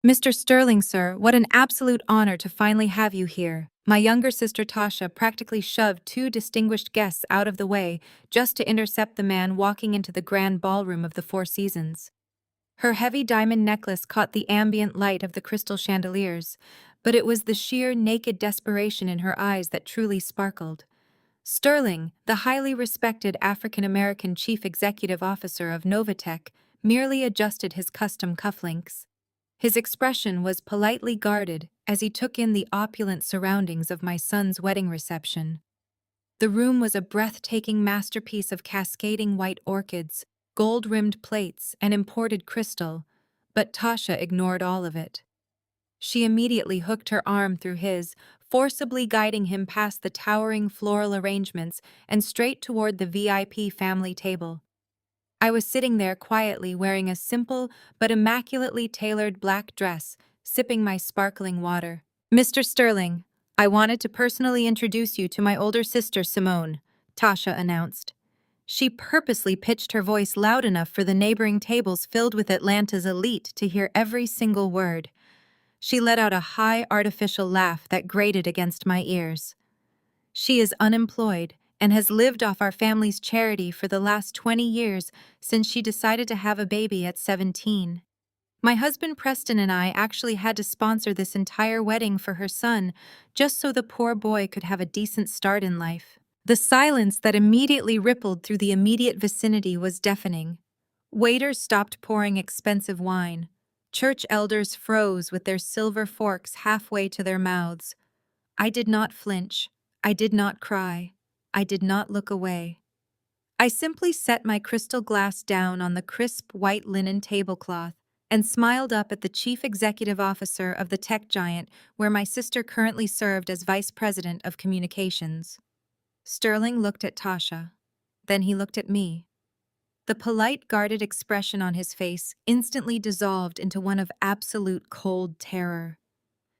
Mr. Sterling, sir, what an absolute honor to finally have you here. My younger sister Tasha practically shoved two distinguished guests out of the way just to intercept the man walking into the grand ballroom of the Four Seasons. Her heavy diamond necklace caught the ambient light of the crystal chandeliers, but it was the sheer naked desperation in her eyes that truly sparkled. Sterling, the highly respected African-American chief executive officer of NovaTech, merely adjusted his custom cufflinks. His expression was politely guarded as he took in the opulent surroundings of my son's wedding reception. The room was a breathtaking masterpiece of cascading white orchids, gold-rimmed plates, and imported crystal, but Tasha ignored all of it. She immediately hooked her arm through his, forcibly guiding him past the towering floral arrangements and straight toward the VIP family table. I was sitting there quietly wearing a simple but immaculately tailored black dress, sipping my sparkling water. Mr. Sterling, I wanted to personally introduce you to my older sister Simone, Tasha announced. She purposely pitched her voice loud enough for the neighboring tables filled with Atlanta's elite to hear every single word. She let out a high artificial laugh that grated against my ears. She is unemployed and has lived off our family's charity for the last 20 years since she decided to have a baby at 17. My husband Preston and I actually had to sponsor this entire wedding for her son, just so the poor boy could have a decent start in life. The silence that immediately rippled through the immediate vicinity was deafening. Waiters stopped pouring expensive wine. Church elders froze with their silver forks halfway to their mouths. I did not flinch. I did not cry. I did not look away. I simply set my crystal glass down on the crisp white linen tablecloth and smiled up at the chief executive officer of the tech giant where my sister currently served as vice president of communications. Sterling looked at Tasha. Then he looked at me. The polite, guarded expression on his face instantly dissolved into one of absolute cold terror.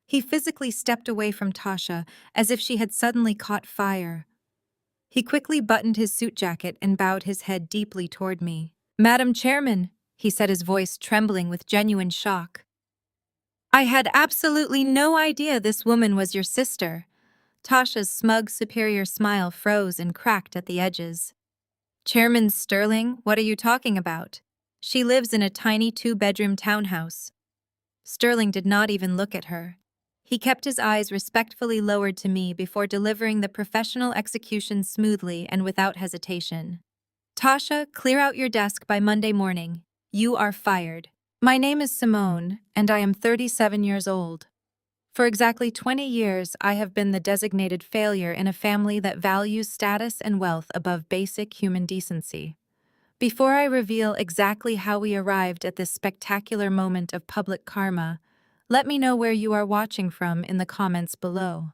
He physically stepped away from Tasha as if she had suddenly caught fire. He quickly buttoned his suit jacket and bowed his head deeply toward me. "Madam Chairman," he said, his voice trembling with genuine shock. "I had absolutely no idea this woman was your sister." Tasha's smug, superior smile froze and cracked at the edges. "Chairman Sterling, what are you talking about? She lives in a tiny two-bedroom townhouse." Sterling did not even look at her. He kept his eyes respectfully lowered to me before delivering the professional execution smoothly and without hesitation. "Tasha, clear out your desk by Monday morning. You are fired. My name is Simone, and I am 37 years old. For exactly 20 years, I have been the designated failure in a family that values status and wealth above basic human decency. Before I reveal exactly how we arrived at this spectacular moment of public karma, let me know where you are watching from in the comments below.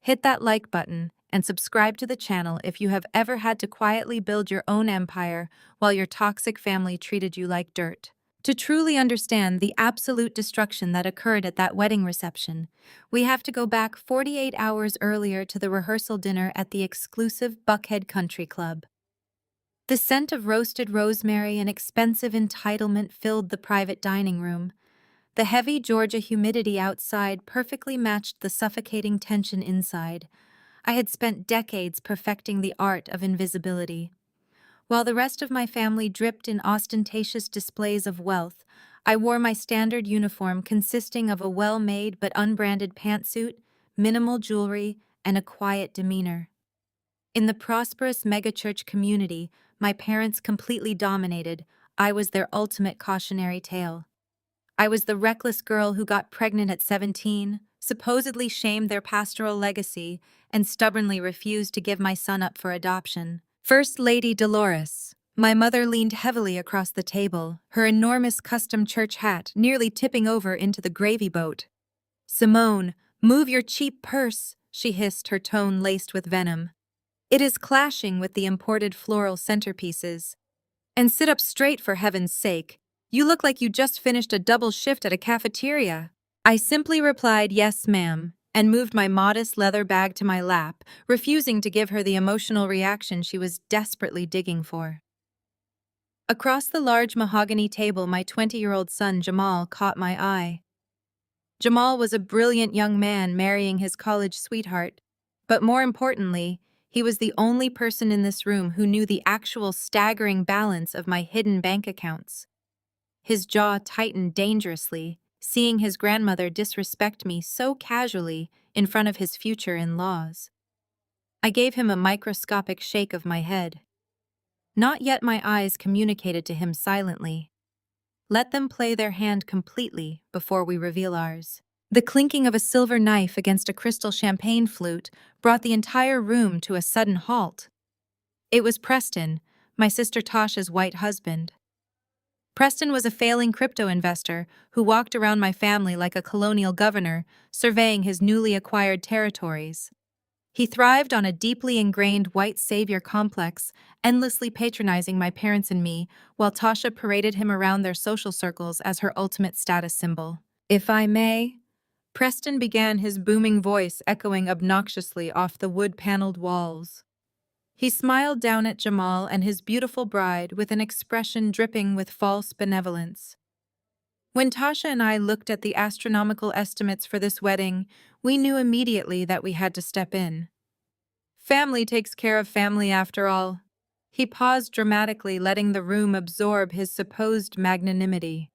Hit that like button and subscribe to the channel if you have ever had to quietly build your own empire while your toxic family treated you like dirt. To truly understand the absolute destruction that occurred at that wedding reception, we have to go back 48 hours earlier to the rehearsal dinner at the exclusive Buckhead Country Club. The scent of roasted rosemary and expensive entitlement filled the private dining room. The heavy Georgia humidity outside perfectly matched the suffocating tension inside. I had spent decades perfecting the art of invisibility. While the rest of my family dripped in ostentatious displays of wealth, I wore my standard uniform consisting of a well-made but unbranded pantsuit, minimal jewelry, and a quiet demeanor. In the prosperous megachurch community my parents completely dominated, I was their ultimate cautionary tale. I was the reckless girl who got pregnant at 17, supposedly shamed their pastoral legacy, and stubbornly refused to give my son up for adoption. First Lady Dolores. My mother leaned heavily across the table, her enormous custom church hat nearly tipping over into the gravy boat. "Simone, move your cheap purse," she hissed, her tone laced with venom. "It is clashing with the imported floral centerpieces. And sit up straight, for heaven's sake. You look like you just finished a double shift at a cafeteria." I simply replied, "Yes, ma'am," and moved my modest leather bag to my lap, refusing to give her the emotional reaction she was desperately digging for. Across the large mahogany table, my 20-year-old son Jamal caught my eye. Jamal was a brilliant young man marrying his college sweetheart, but more importantly, he was the only person in this room who knew the actual staggering balance of my hidden bank accounts. His jaw tightened dangerously, seeing his grandmother disrespect me so casually in front of his future in-laws. I gave him a microscopic shake of my head. Not yet. My eyes communicated to him silently. Let them play their hand completely before we reveal ours. The clinking of a silver knife against a crystal champagne flute brought the entire room to a sudden halt. It was Preston, my sister Tasha's white husband. Preston was a failing crypto investor who walked around my family like a colonial governor, surveying his newly acquired territories. He thrived on a deeply ingrained white savior complex, endlessly patronizing my parents and me, while Tasha paraded him around their social circles as her ultimate status symbol. If I may, Preston began, his booming voice echoing obnoxiously off the wood-paneled walls. He smiled down at Jamal and his beautiful bride with an expression dripping with false benevolence. When Tasha and I looked at the astronomical estimates for this wedding, we knew immediately that we had to step in. Family takes care of family after all. He paused dramatically, letting the room absorb his supposed magnanimity.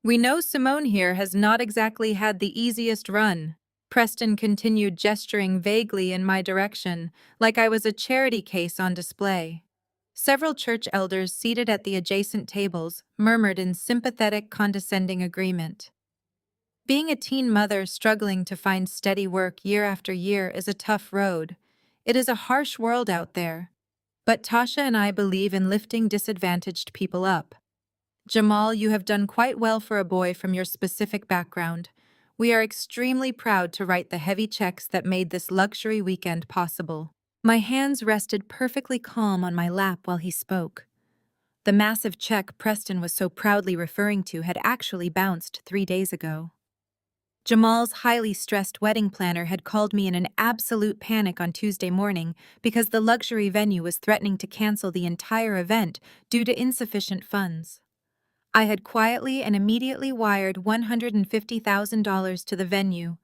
We know Simone here has not exactly had the easiest run. Preston continued, gesturing vaguely in my direction, like I was a charity case on display. Several church elders seated at the adjacent tables murmured in sympathetic, condescending agreement. Being a teen mother struggling to find steady work year after year is a tough road. It is a harsh world out there. But Tasha and I believe in lifting disadvantaged people up. Jamal, you have done quite well for a boy from your specific background. We are extremely proud to write the heavy checks that made this luxury weekend possible. My hands rested perfectly calm on my lap while he spoke. The massive check Preston was so proudly referring to had actually bounced 3 days ago. Jamal's highly stressed wedding planner had called me in an absolute panic on Tuesday morning because the luxury venue was threatening to cancel the entire event due to insufficient funds. I had quietly and immediately wired $150,000 to the venue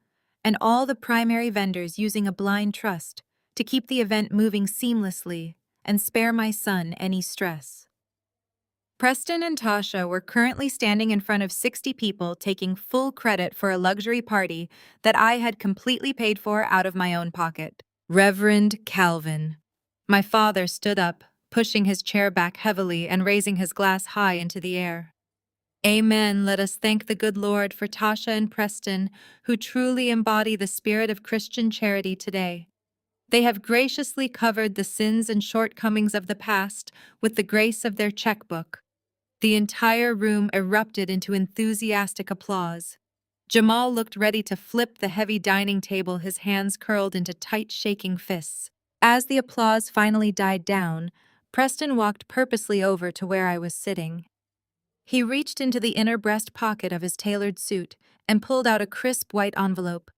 and all the primary vendors using a blind trust to keep the event moving seamlessly and spare my son any stress. Preston and Tasha were currently standing in front of 60 people taking full credit for a luxury party that I had completely paid for out of my own pocket. Reverend Calvin. My father stood up, pushing his chair back heavily and raising his glass high into the air. Amen. Let us thank the good Lord for Tasha and Preston, who truly embody the spirit of Christian charity today. They have graciously covered the sins and shortcomings of the past with the grace of their checkbook. The entire room erupted into enthusiastic applause. Jamal looked ready to flip the heavy dining table, his hands curled into tight, shaking fists. As the applause finally died down, Preston walked purposely over to where I was sitting. He reached into the inner breast pocket of his tailored suit and pulled out a crisp white envelope.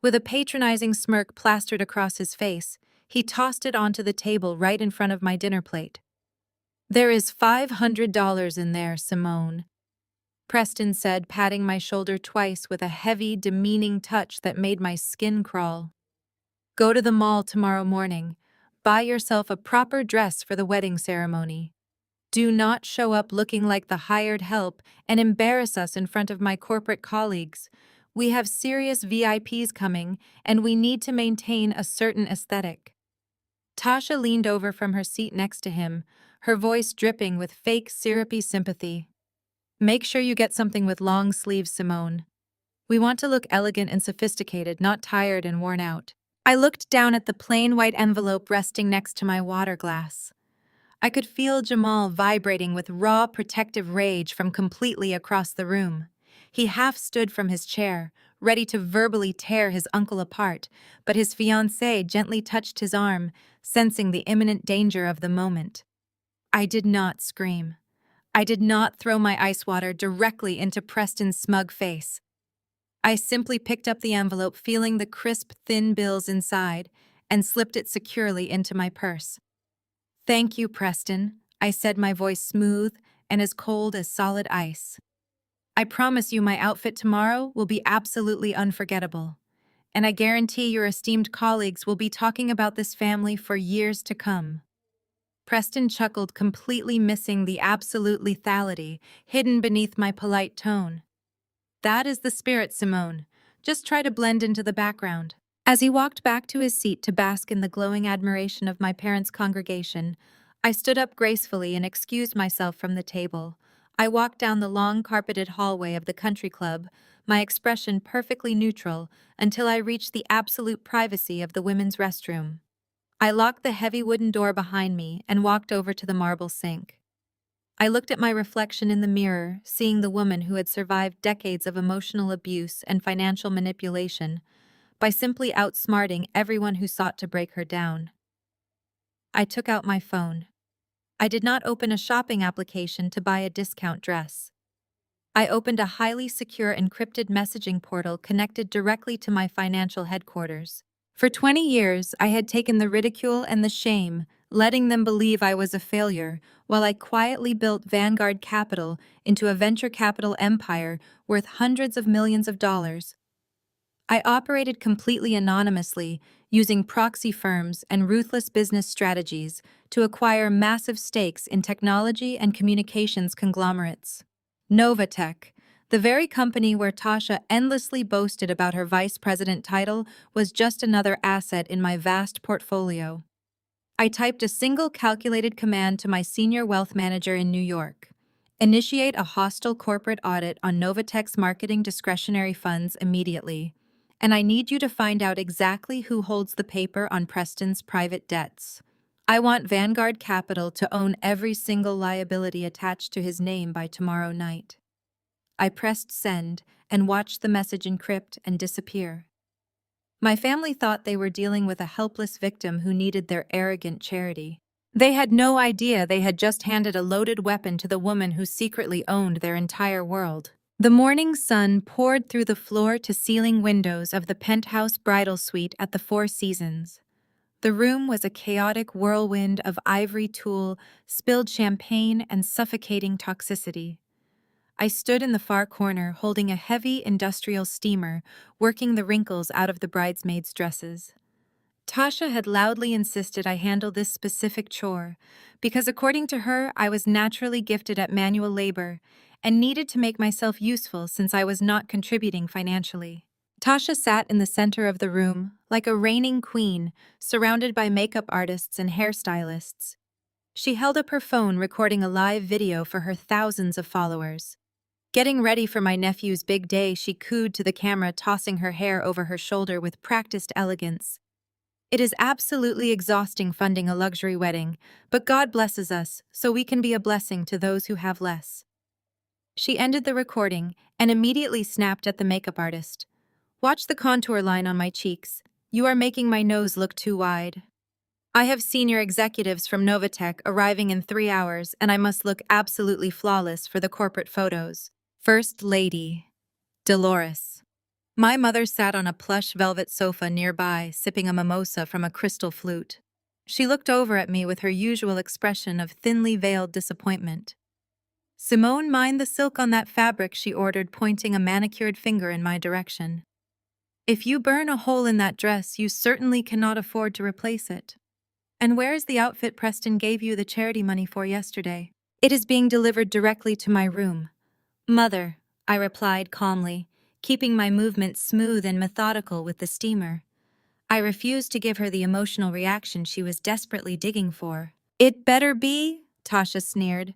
With a patronizing smirk plastered across his face, he tossed it onto the table right in front of my dinner plate. There is $500 in there, Simone, Preston said, patting my shoulder twice with a heavy, demeaning touch that made my skin crawl. Go to the mall tomorrow morning. Buy yourself a proper dress for the wedding ceremony. Do not show up looking like the hired help and embarrass us in front of my corporate colleagues. We have serious VIPs coming, and we need to maintain a certain aesthetic. Tasha leaned over from her seat next to him, her voice dripping with fake syrupy sympathy. Make sure you get something with long sleeves, Simone. We want to look elegant and sophisticated, not tired and worn out. I looked down at the plain white envelope resting next to my water glass. I could feel Jamal vibrating with raw, protective rage from completely across the room. He half stood from his chair, ready to verbally tear his uncle apart, but his fiancée gently touched his arm, sensing the imminent danger of the moment. I did not scream. I did not throw my ice water directly into Preston's smug face. I simply picked up the envelope, feeling the crisp, thin bills inside, and slipped it securely into my purse. Thank you, Preston, I said, my voice smooth and as cold as solid ice. I promise you my outfit tomorrow will be absolutely unforgettable. And I guarantee your esteemed colleagues will be talking about this family for years to come." Preston chuckled, completely missing the absolute lethality hidden beneath my polite tone. "That is the spirit, Simone. Just try to blend into the background." As he walked back to his seat to bask in the glowing admiration of my parents' congregation, I stood up gracefully and excused myself from the table. I walked down the long carpeted hallway of the country club, my expression perfectly neutral, until I reached the absolute privacy of the women's restroom. I locked the heavy wooden door behind me and walked over to the marble sink. I looked at my reflection in the mirror, seeing the woman who had survived decades of emotional abuse and financial manipulation by simply outsmarting everyone who sought to break her down. I took out my phone. I did not open a shopping application to buy a discount dress. I opened a highly secure encrypted messaging portal connected directly to my financial headquarters. For 20 years, I had taken the ridicule and the shame, letting them believe I was a failure, while I quietly built Vanguard Capital into a venture capital empire worth hundreds of millions of dollars. I operated completely anonymously, using proxy firms and ruthless business strategies to acquire massive stakes in technology and communications conglomerates. NovaTech, the very company where Tasha endlessly boasted about her vice president title, was just another asset in my vast portfolio. I typed a single calculated command to my senior wealth manager in New York. Initiate a hostile corporate audit on NovaTech's marketing discretionary funds immediately. And I need you to find out exactly who holds the paper on Preston's private debts. I want Vanguard Capital to own every single liability attached to his name by tomorrow night. I pressed send and watched the message encrypt and disappear. My family thought they were dealing with a helpless victim who needed their arrogant charity. They had no idea they had just handed a loaded weapon to the woman who secretly owned their entire world. The morning sun poured through the floor-to-ceiling windows of the penthouse bridal suite at the Four Seasons. The room was a chaotic whirlwind of ivory tulle, spilled champagne, and suffocating toxicity. I stood in the far corner holding a heavy industrial steamer, working the wrinkles out of the bridesmaids' dresses. Tasha had loudly insisted I handle this specific chore, because according to her, I was naturally gifted at manual labor and needed to make myself useful since I was not contributing financially. Tasha sat in the center of the room, like a reigning queen, surrounded by makeup artists and hairstylists. She held up her phone recording a live video for her thousands of followers. Getting ready for my nephew's big day, she cooed to the camera, tossing her hair over her shoulder with practiced elegance. It is absolutely exhausting funding a luxury wedding, but God blesses us, so we can be a blessing to those who have less. She ended the recording and immediately snapped at the makeup artist. "Watch the contour line on my cheeks. You are making my nose look too wide. I have senior executives from NovaTech arriving in 3 hours, and I must look absolutely flawless for the corporate photos." First Lady Dolores. My mother sat on a plush velvet sofa nearby, sipping a mimosa from a crystal flute. She looked over at me with her usual expression of thinly veiled disappointment. "Simone, mind the silk on that fabric," she ordered, pointing a manicured finger in my direction. "If you burn a hole in that dress, you certainly cannot afford to replace it." "And where is the outfit Preston gave you the charity money for yesterday?" "It is being delivered directly to my room." "Mother," I replied calmly, keeping my movements smooth and methodical with the steamer. I refused to give her the emotional reaction she was desperately digging for. "It better be," Tasha sneered.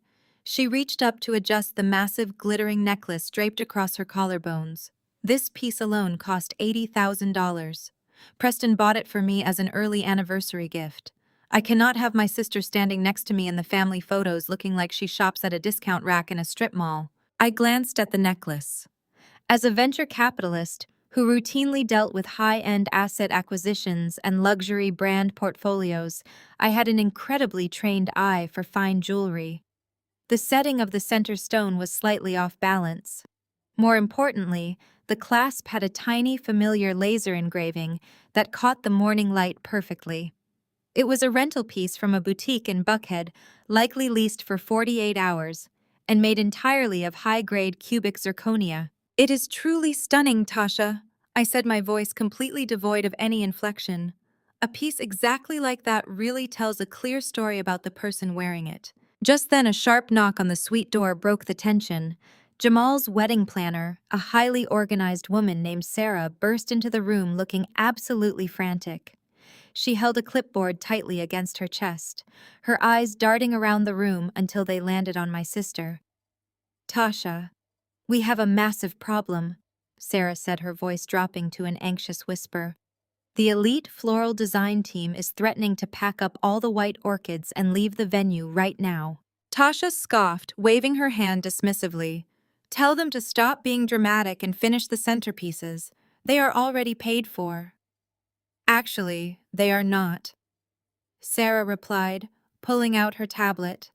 She reached up to adjust the massive glittering necklace draped across her collarbones. This piece alone cost $80,000. Preston bought it for me as an early anniversary gift. I cannot have my sister standing next to me in the family photos looking like she shops at a discount rack in a strip mall. I glanced at the necklace. As a venture capitalist who routinely dealt with high-end asset acquisitions and luxury brand portfolios, I had an incredibly trained eye for fine jewelry. The setting of the center stone was slightly off balance. More importantly, the clasp had a tiny familiar laser engraving that caught the morning light perfectly. It was a rental piece from a boutique in Buckhead, likely leased for 48 hours, and made entirely of high-grade cubic zirconia. "It is truly stunning, Tasha," I said, my voice completely devoid of any inflection. "A piece exactly like that really tells a clear story about the person wearing it." Just then, a sharp knock on the suite door broke the tension. Jamal's wedding planner, a highly organized woman named Sarah, burst into the room looking absolutely frantic. She held a clipboard tightly against her chest, her eyes darting around the room until they landed on my sister. "Tasha, we have a massive problem," Sarah said, her voice dropping to an anxious whisper. "The elite floral design team is threatening to pack up all the white orchids and leave the venue right now." Tasha scoffed, waving her hand dismissively. "Tell them to stop being dramatic and finish the centerpieces. They are already paid for." "Actually, they are not," Sarah replied, pulling out her tablet.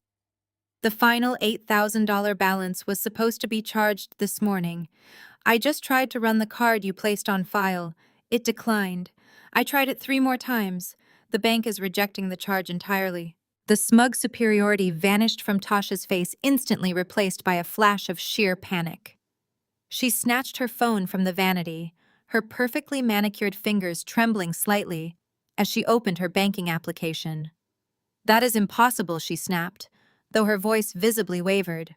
"The final $8,000 balance was supposed to be charged this morning. I just tried to run the card you placed on file. It declined. I tried it 3 more times. The bank is rejecting the charge entirely." The smug superiority vanished from Tasha's face, instantly replaced by a flash of sheer panic. She snatched her phone from the vanity, her perfectly manicured fingers trembling slightly as she opened her banking application. "That is impossible," she snapped, though her voice visibly wavered.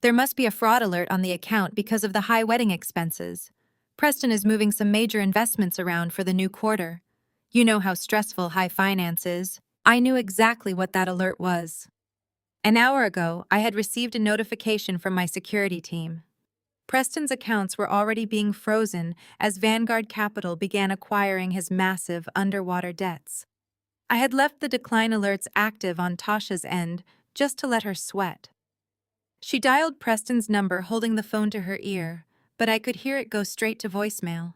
"There must be a fraud alert on the account because of the high wedding expenses. Preston is moving some major investments around for the new quarter. You know how stressful high finance is." I knew exactly what that alert was. An hour ago, I had received a notification from my security team. Preston's accounts were already being frozen as Vanguard Capital began acquiring his massive underwater debts. I had left the decline alerts active on Tasha's end just to let her sweat. She dialed Preston's number, holding the phone to her ear, but I could hear it go straight to voicemail.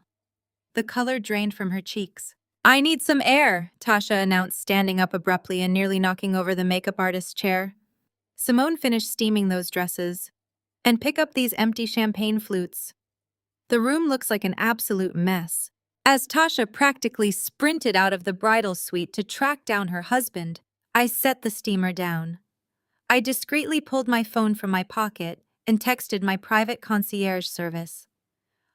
The color drained from her cheeks. "I need some air," Tasha announced, standing up abruptly and nearly knocking over the makeup artist's chair. "Simone finished steaming those dresses. And pick up these empty champagne flutes. The room looks like an absolute mess." As Tasha practically sprinted out of the bridal suite to track down her husband, I set the steamer down. I discreetly pulled my phone from my pocket and texted my private concierge service.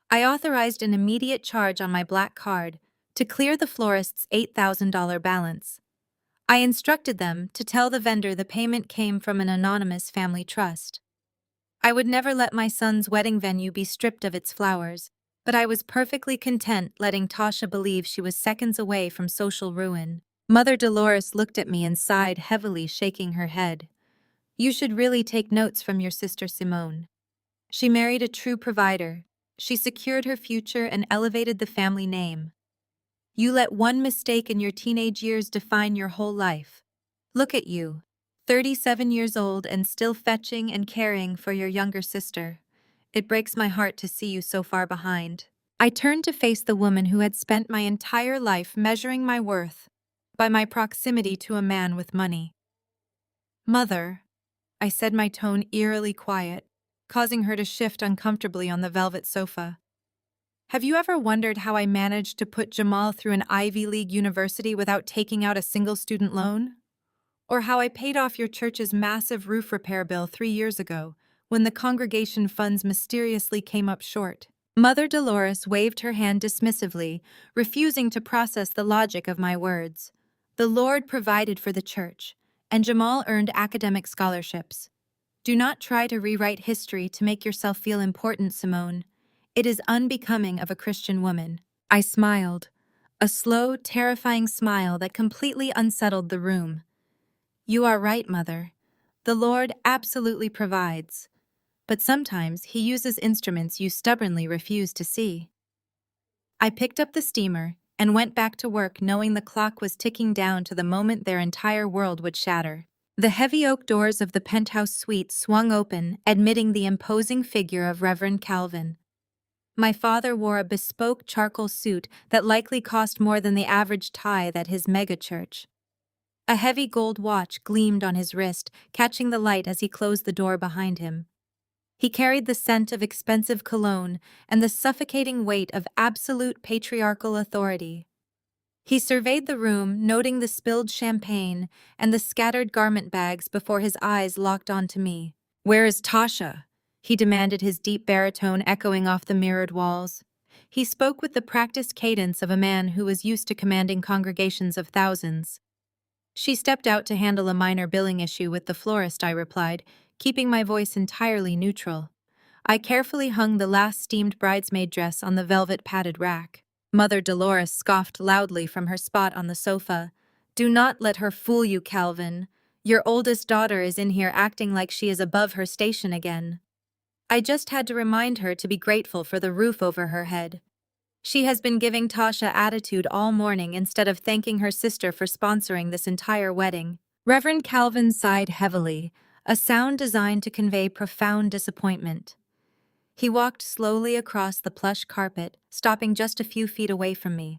I authorized an immediate charge on my black card to clear the florist's $8,000 balance. I instructed them to tell the vendor the payment came from an anonymous family trust. I would never let my son's wedding venue be stripped of its flowers, but I was perfectly content letting Tasha believe she was seconds away from social ruin. Mother Dolores looked at me and sighed heavily, shaking her head. "You should really take notes from your sister Simone. She married a true provider. She secured her future and elevated the family name. You let one mistake in your teenage years define your whole life. Look at you, 37 years old and still fetching and caring for your younger sister. It breaks my heart to see you so far behind." I turned to face the woman who had spent my entire life measuring my worth by my proximity to a man with money. "Mother," I said, my tone eerily quiet, causing her to shift uncomfortably on the velvet sofa. "Have you ever wondered how I managed to put Jamal through an Ivy League university without taking out a single student loan? Or how I paid off your church's massive roof repair bill 3 years ago, when the congregation funds mysteriously came up short?" Mother Dolores waved her hand dismissively, refusing to process the logic of my words. "The Lord provided for the church, and Jamal earned academic scholarships. Do not try to rewrite history to make yourself feel important, Simone. It is unbecoming of a Christian woman." I smiled, a slow, terrifying smile that completely unsettled the room. "You are right, Mother. The Lord absolutely provides. But sometimes He uses instruments you stubbornly refuse to see." I picked up the steamer and went back to work, knowing the clock was ticking down to the moment their entire world would shatter. The heavy oak doors of the penthouse suite swung open, admitting the imposing figure of Reverend Calvin. My father wore a bespoke charcoal suit that likely cost more than the average tithe at his megachurch. A heavy gold watch gleamed on his wrist, catching the light as he closed the door behind him. He carried the scent of expensive cologne and the suffocating weight of absolute patriarchal authority. He surveyed the room, noting the spilled champagne and the scattered garment bags before his eyes locked onto me. "Where is Tasha?" he demanded, his deep baritone echoing off the mirrored walls. He spoke with the practiced cadence of a man who was used to commanding congregations of thousands. "She stepped out to handle a minor billing issue with the florist," I replied, keeping my voice entirely neutral. I carefully hung the last steamed bridesmaid dress on the velvet padded rack. Mother Dolores scoffed loudly from her spot on the sofa. "Do not let her fool you, Calvin. Your oldest daughter is in here acting like she is above her station again." I just had to remind her to be grateful for the roof over her head. She has been giving Tasha attitude all morning instead of thanking her sister for sponsoring this entire wedding. Reverend Calvin sighed heavily, a sound designed to convey profound disappointment. He walked slowly across the plush carpet, stopping just a few feet away from me.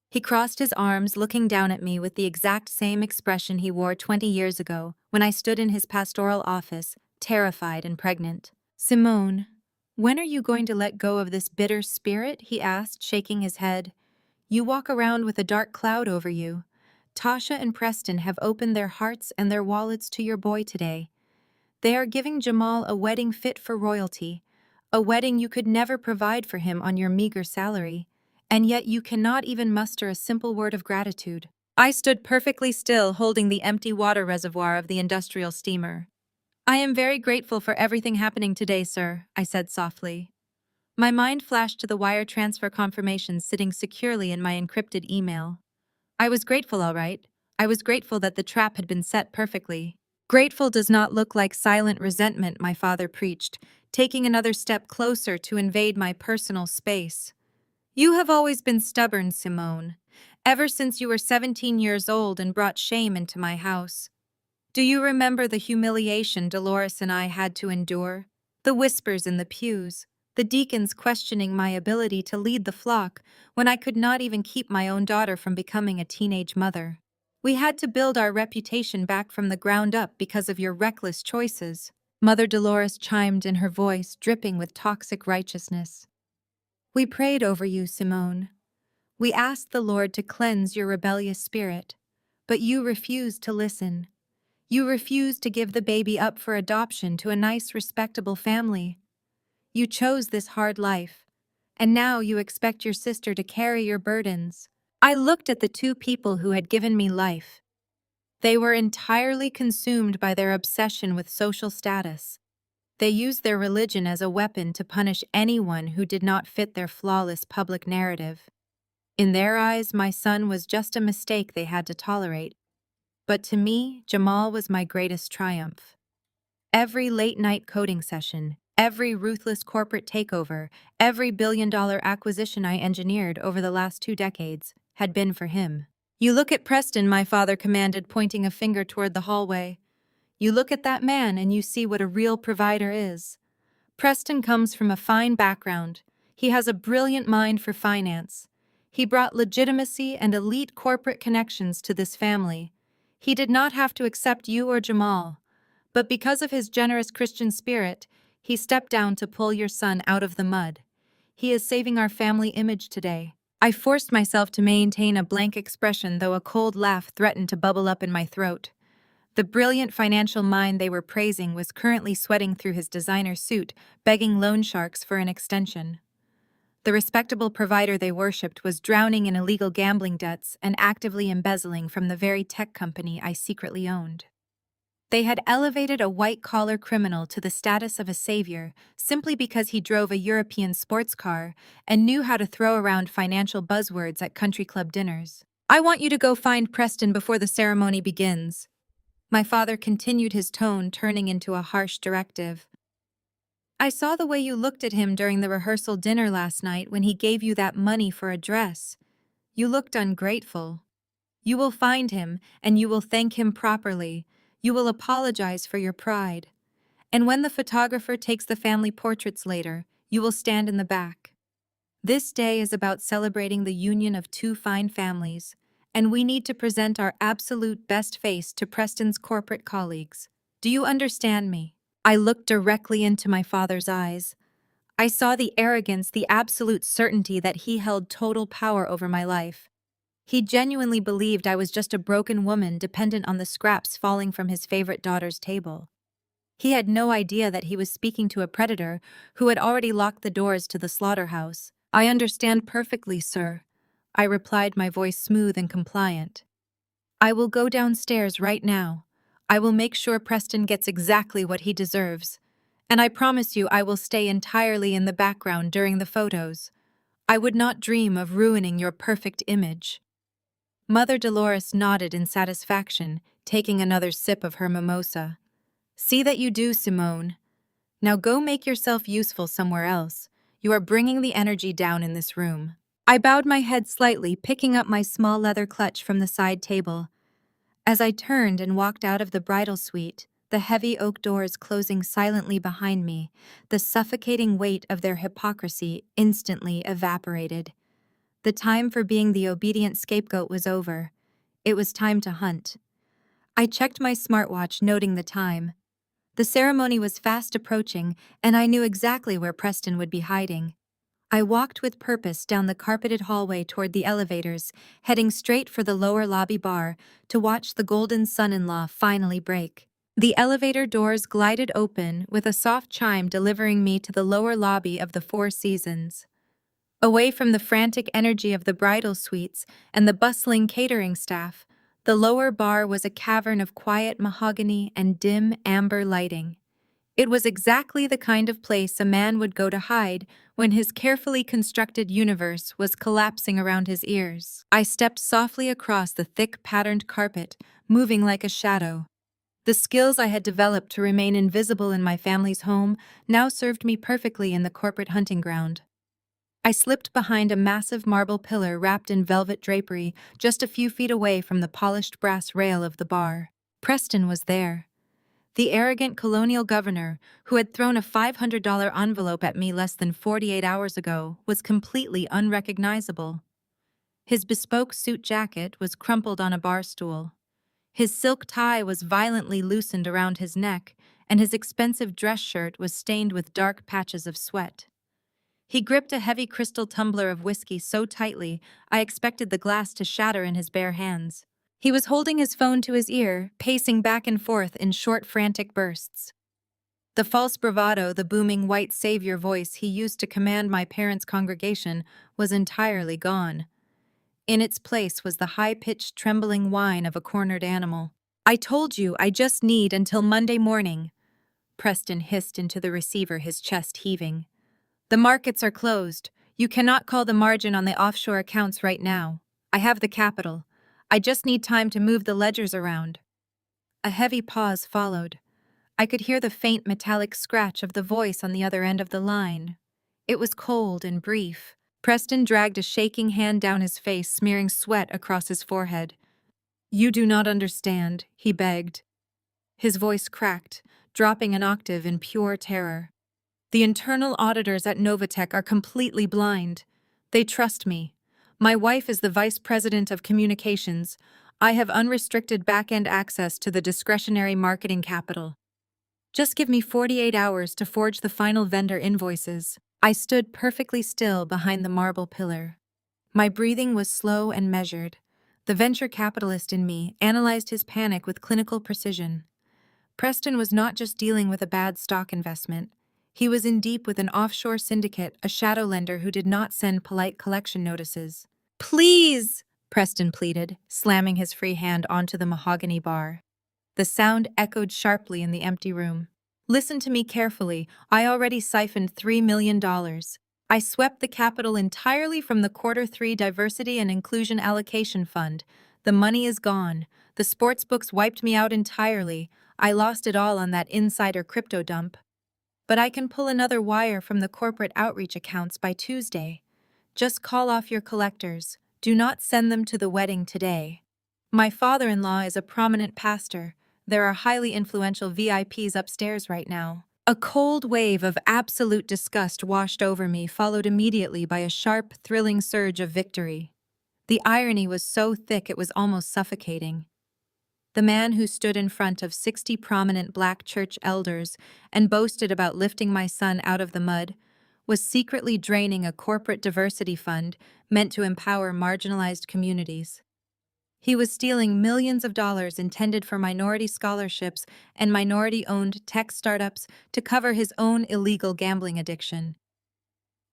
He crossed his arms, looking down at me with the exact same expression he wore 20 years ago when I stood in his pastoral office, terrified and pregnant. "Simone, when are you going to let go of this bitter spirit?" he asked, shaking his head. "You walk around with a dark cloud over you. Tasha and Preston have opened their hearts and their wallets to your boy today. They are giving Jamal a wedding fit for royalty, a wedding you could never provide for him on your meager salary, and yet you cannot even muster a simple word of gratitude." I stood perfectly still, holding the empty water reservoir of the industrial steamer. "I am very grateful for everything happening today, sir," I said softly. My mind flashed to the wire transfer confirmation sitting securely in my encrypted email. I was grateful, all right. I was grateful that the trap had been set perfectly. "Grateful does not look like silent resentment," my father preached, taking another step closer to invade my personal space. "You have always been stubborn, Simone, ever since you were 17 years old and brought shame into my house. Do you remember the humiliation Dolores and I had to endure? The whispers in the pews, the deacons questioning my ability to lead the flock when I could not even keep my own daughter from becoming a teenage mother. We had to build our reputation back from the ground up because of your reckless choices." Mother Dolores chimed in, her voice dripping with toxic righteousness. "We prayed over you, Simone. We asked the Lord to cleanse your rebellious spirit, but you refused to listen. You refused to give the baby up for adoption to a nice, respectable family. You chose this hard life, and now you expect your sister to carry your burdens." I looked at the two people who had given me life. They were entirely consumed by their obsession with social status. They used their religion as a weapon to punish anyone who did not fit their flawless public narrative. In their eyes, my son was just a mistake they had to tolerate. But to me, Jamal was my greatest triumph. Every late-night coding session, every ruthless corporate takeover, every billion-dollar acquisition I engineered over the last 2 decades had been for him. "You look at Preston," my father commanded, pointing a finger toward the hallway. "You look at that man and you see what a real provider is. Preston comes from a fine background. He has a brilliant mind for finance. He brought legitimacy and elite corporate connections to this family. He did not have to accept you or Jamal, but because of his generous Christian spirit, he stepped down to pull your son out of the mud. He is saving our family image today." I forced myself to maintain a blank expression, though a cold laugh threatened to bubble up in my throat. The brilliant financial mind they were praising was currently sweating through his designer suit, begging loan sharks for an extension. The respectable provider they worshipped was drowning in illegal gambling debts and actively embezzling from the very tech company I secretly owned. They had elevated a white-collar criminal to the status of a savior simply because he drove a European sports car and knew how to throw around financial buzzwords at country club dinners. "I want you to go find Preston before the ceremony begins." My father continued, his tone turning into a harsh directive. "I saw the way you looked at him during the rehearsal dinner last night when he gave you that money for a dress. You looked ungrateful. You will find him, and you will thank him properly. You will apologize for your pride. And when the photographer takes the family portraits later, you will stand in the back. This day is about celebrating the union of two fine families, and we need to present our absolute best face to Preston's corporate colleagues. Do you understand me?" I looked directly into my father's eyes. I saw the arrogance, the absolute certainty that he held total power over my life. He genuinely believed I was just a broken woman dependent on the scraps falling from his favorite daughter's table. He had no idea that he was speaking to a predator who had already locked the doors to the slaughterhouse. "I understand perfectly, sir," I replied, my voice smooth and compliant. "I will go downstairs right now. I will make sure Preston gets exactly what he deserves. And I promise you I will stay entirely in the background during the photos. I would not dream of ruining your perfect image." Mother Dolores nodded in satisfaction, taking another sip of her mimosa. "See that you do, Simone. Now go make yourself useful somewhere else. You are bringing the energy down in this room." I bowed my head slightly, picking up my small leather clutch from the side table. As I turned and walked out of the bridal suite, the heavy oak doors closing silently behind me, the suffocating weight of their hypocrisy instantly evaporated. The time for being the obedient scapegoat was over. It was time to hunt. I checked my smartwatch, noting the time. The ceremony was fast approaching, and I knew exactly where Preston would be hiding. I walked with purpose down the carpeted hallway toward the elevators, heading straight for the lower lobby bar to watch the golden son-in-law finally break. The elevator doors glided open, with a soft chime delivering me to the lower lobby of the Four Seasons. Away from the frantic energy of the bridal suites and the bustling catering staff, the lower bar was a cavern of quiet mahogany and dim amber lighting. It was exactly the kind of place a man would go to hide when his carefully constructed universe was collapsing around his ears. I stepped softly across the thick patterned carpet, moving like a shadow. The skills I had developed to remain invisible in my family's home now served me perfectly in the corporate hunting ground. I slipped behind a massive marble pillar wrapped in velvet drapery just a few feet away from the polished brass rail of the bar. Preston was there. The arrogant colonial governor, who had thrown a $500 envelope at me less than 48 hours ago, was completely unrecognizable. His bespoke suit jacket was crumpled on a bar stool. His silk tie was violently loosened around his neck, and his expensive dress shirt was stained with dark patches of sweat. He gripped a heavy crystal tumbler of whiskey so tightly I expected the glass to shatter in his bare hands. He was holding his phone to his ear, pacing back and forth in short, frantic bursts. The false bravado, the booming white savior voice he used to command my parents' congregation, was entirely gone. In its place was the high-pitched, trembling whine of a cornered animal. "I told you, I just need until Monday morning," Preston hissed into the receiver, his chest heaving. "The markets are closed. You cannot call the margin on the offshore accounts right now. I have the capital. I just need time to move the ledgers around." A heavy pause followed. I could hear the faint metallic scratch of the voice on the other end of the line. It was cold and brief. Preston dragged a shaking hand down his face, smearing sweat across his forehead. "You do not understand," he begged. His voice cracked, dropping an octave in pure terror. "The internal auditors at NovaTech are completely blind. They trust me. My wife is the vice president of communications. I have unrestricted back-end access to the discretionary marketing capital. Just give me 48 hours to forge the final vendor invoices." I stood perfectly still behind the marble pillar. My breathing was slow and measured. The venture capitalist in me analyzed his panic with clinical precision. Preston was not just dealing with a bad stock investment. He was in deep with an offshore syndicate, a shadow lender who did not send polite collection notices. "Please!" Preston pleaded, slamming his free hand onto the mahogany bar. The sound echoed sharply in the empty room. "Listen to me carefully. I already siphoned $3 million. I swept the capital entirely from the Q3 Diversity and Inclusion Allocation Fund. The money is gone. The sports books wiped me out entirely. I lost it all on that insider crypto dump. But I can pull another wire from the corporate outreach accounts by Tuesday. Just call off your collectors. Do not send them to the wedding today. My father-in-law is a prominent pastor. There are highly influential VIPs upstairs right now." A cold wave of absolute disgust washed over me, followed immediately by a sharp, thrilling surge of victory. The irony was so thick it was almost suffocating. The man who stood in front of 60 prominent black church elders and boasted about lifting my son out of the mud was secretly draining a corporate diversity fund meant to empower marginalized communities. He was stealing millions of dollars intended for minority scholarships and minority-owned tech startups to cover his own illegal gambling addiction.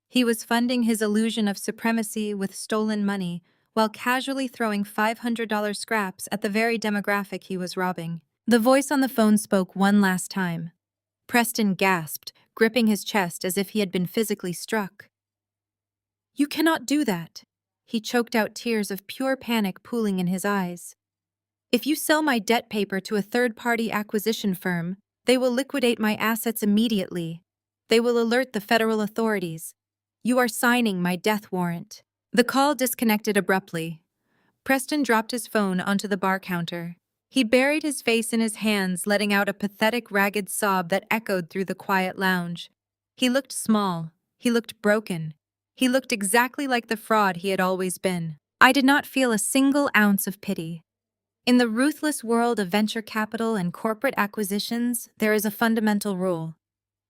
He was funding his illusion of supremacy with stolen money while casually throwing $500 scraps at the very demographic he was robbing. The voice on the phone spoke one last time. Preston gasped, gripping his chest as if he had been physically struck. "You cannot do that." He choked out, tears of pure panic pooling in his eyes. "If you sell my debt paper to a third-party acquisition firm, they will liquidate my assets immediately. They will alert the federal authorities. You are signing my death warrant." The call disconnected abruptly. Preston dropped his phone onto the bar counter. He buried his face in his hands, letting out a pathetic, ragged sob that echoed through the quiet lounge. He looked small. He looked broken. He looked exactly like the fraud he had always been. I did not feel a single ounce of pity. In the ruthless world of venture capital and corporate acquisitions, there is a fundamental rule.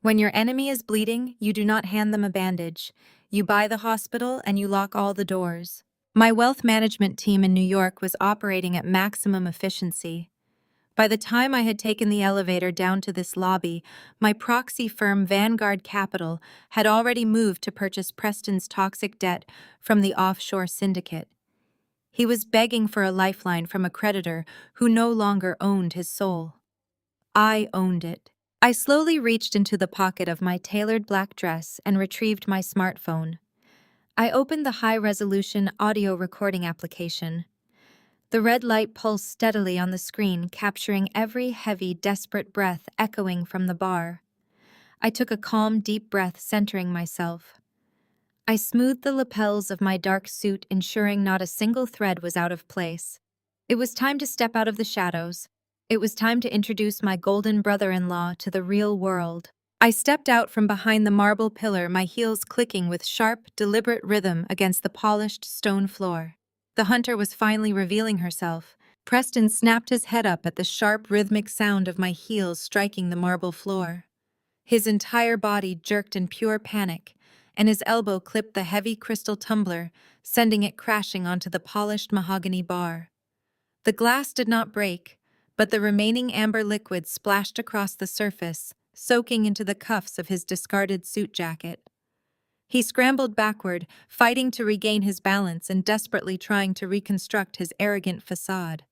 When your enemy is bleeding, you do not hand them a bandage. You buy the hospital and you lock all the doors. My wealth management team in New York was operating at maximum efficiency. By the time I had taken the elevator down to this lobby, my proxy firm Vanguard Capital had already moved to purchase Preston's toxic debt from the offshore syndicate. He was begging for a lifeline from a creditor who no longer owned his soul. I owned it. I slowly reached into the pocket of my tailored black dress and retrieved my smartphone. I opened the high-resolution audio recording application. The red light pulsed steadily on the screen, capturing every heavy, desperate breath echoing from the bar. I took a calm, deep breath, centering myself. I smoothed the lapels of my dark suit, ensuring not a single thread was out of place. It was time to step out of the shadows. It was time to introduce my golden brother-in-law to the real world. I stepped out from behind the marble pillar, my heels clicking with sharp, deliberate rhythm against the polished stone floor. The hunter was finally revealing herself. Preston snapped his head up at the sharp, rhythmic sound of my heels striking the marble floor. His entire body jerked in pure panic, and his elbow clipped the heavy crystal tumbler, sending it crashing onto the polished mahogany bar. The glass did not break, but the remaining amber liquid splashed across the surface, soaking into the cuffs of his discarded suit jacket. He scrambled backward, fighting to regain his balance and desperately trying to reconstruct his arrogant facade.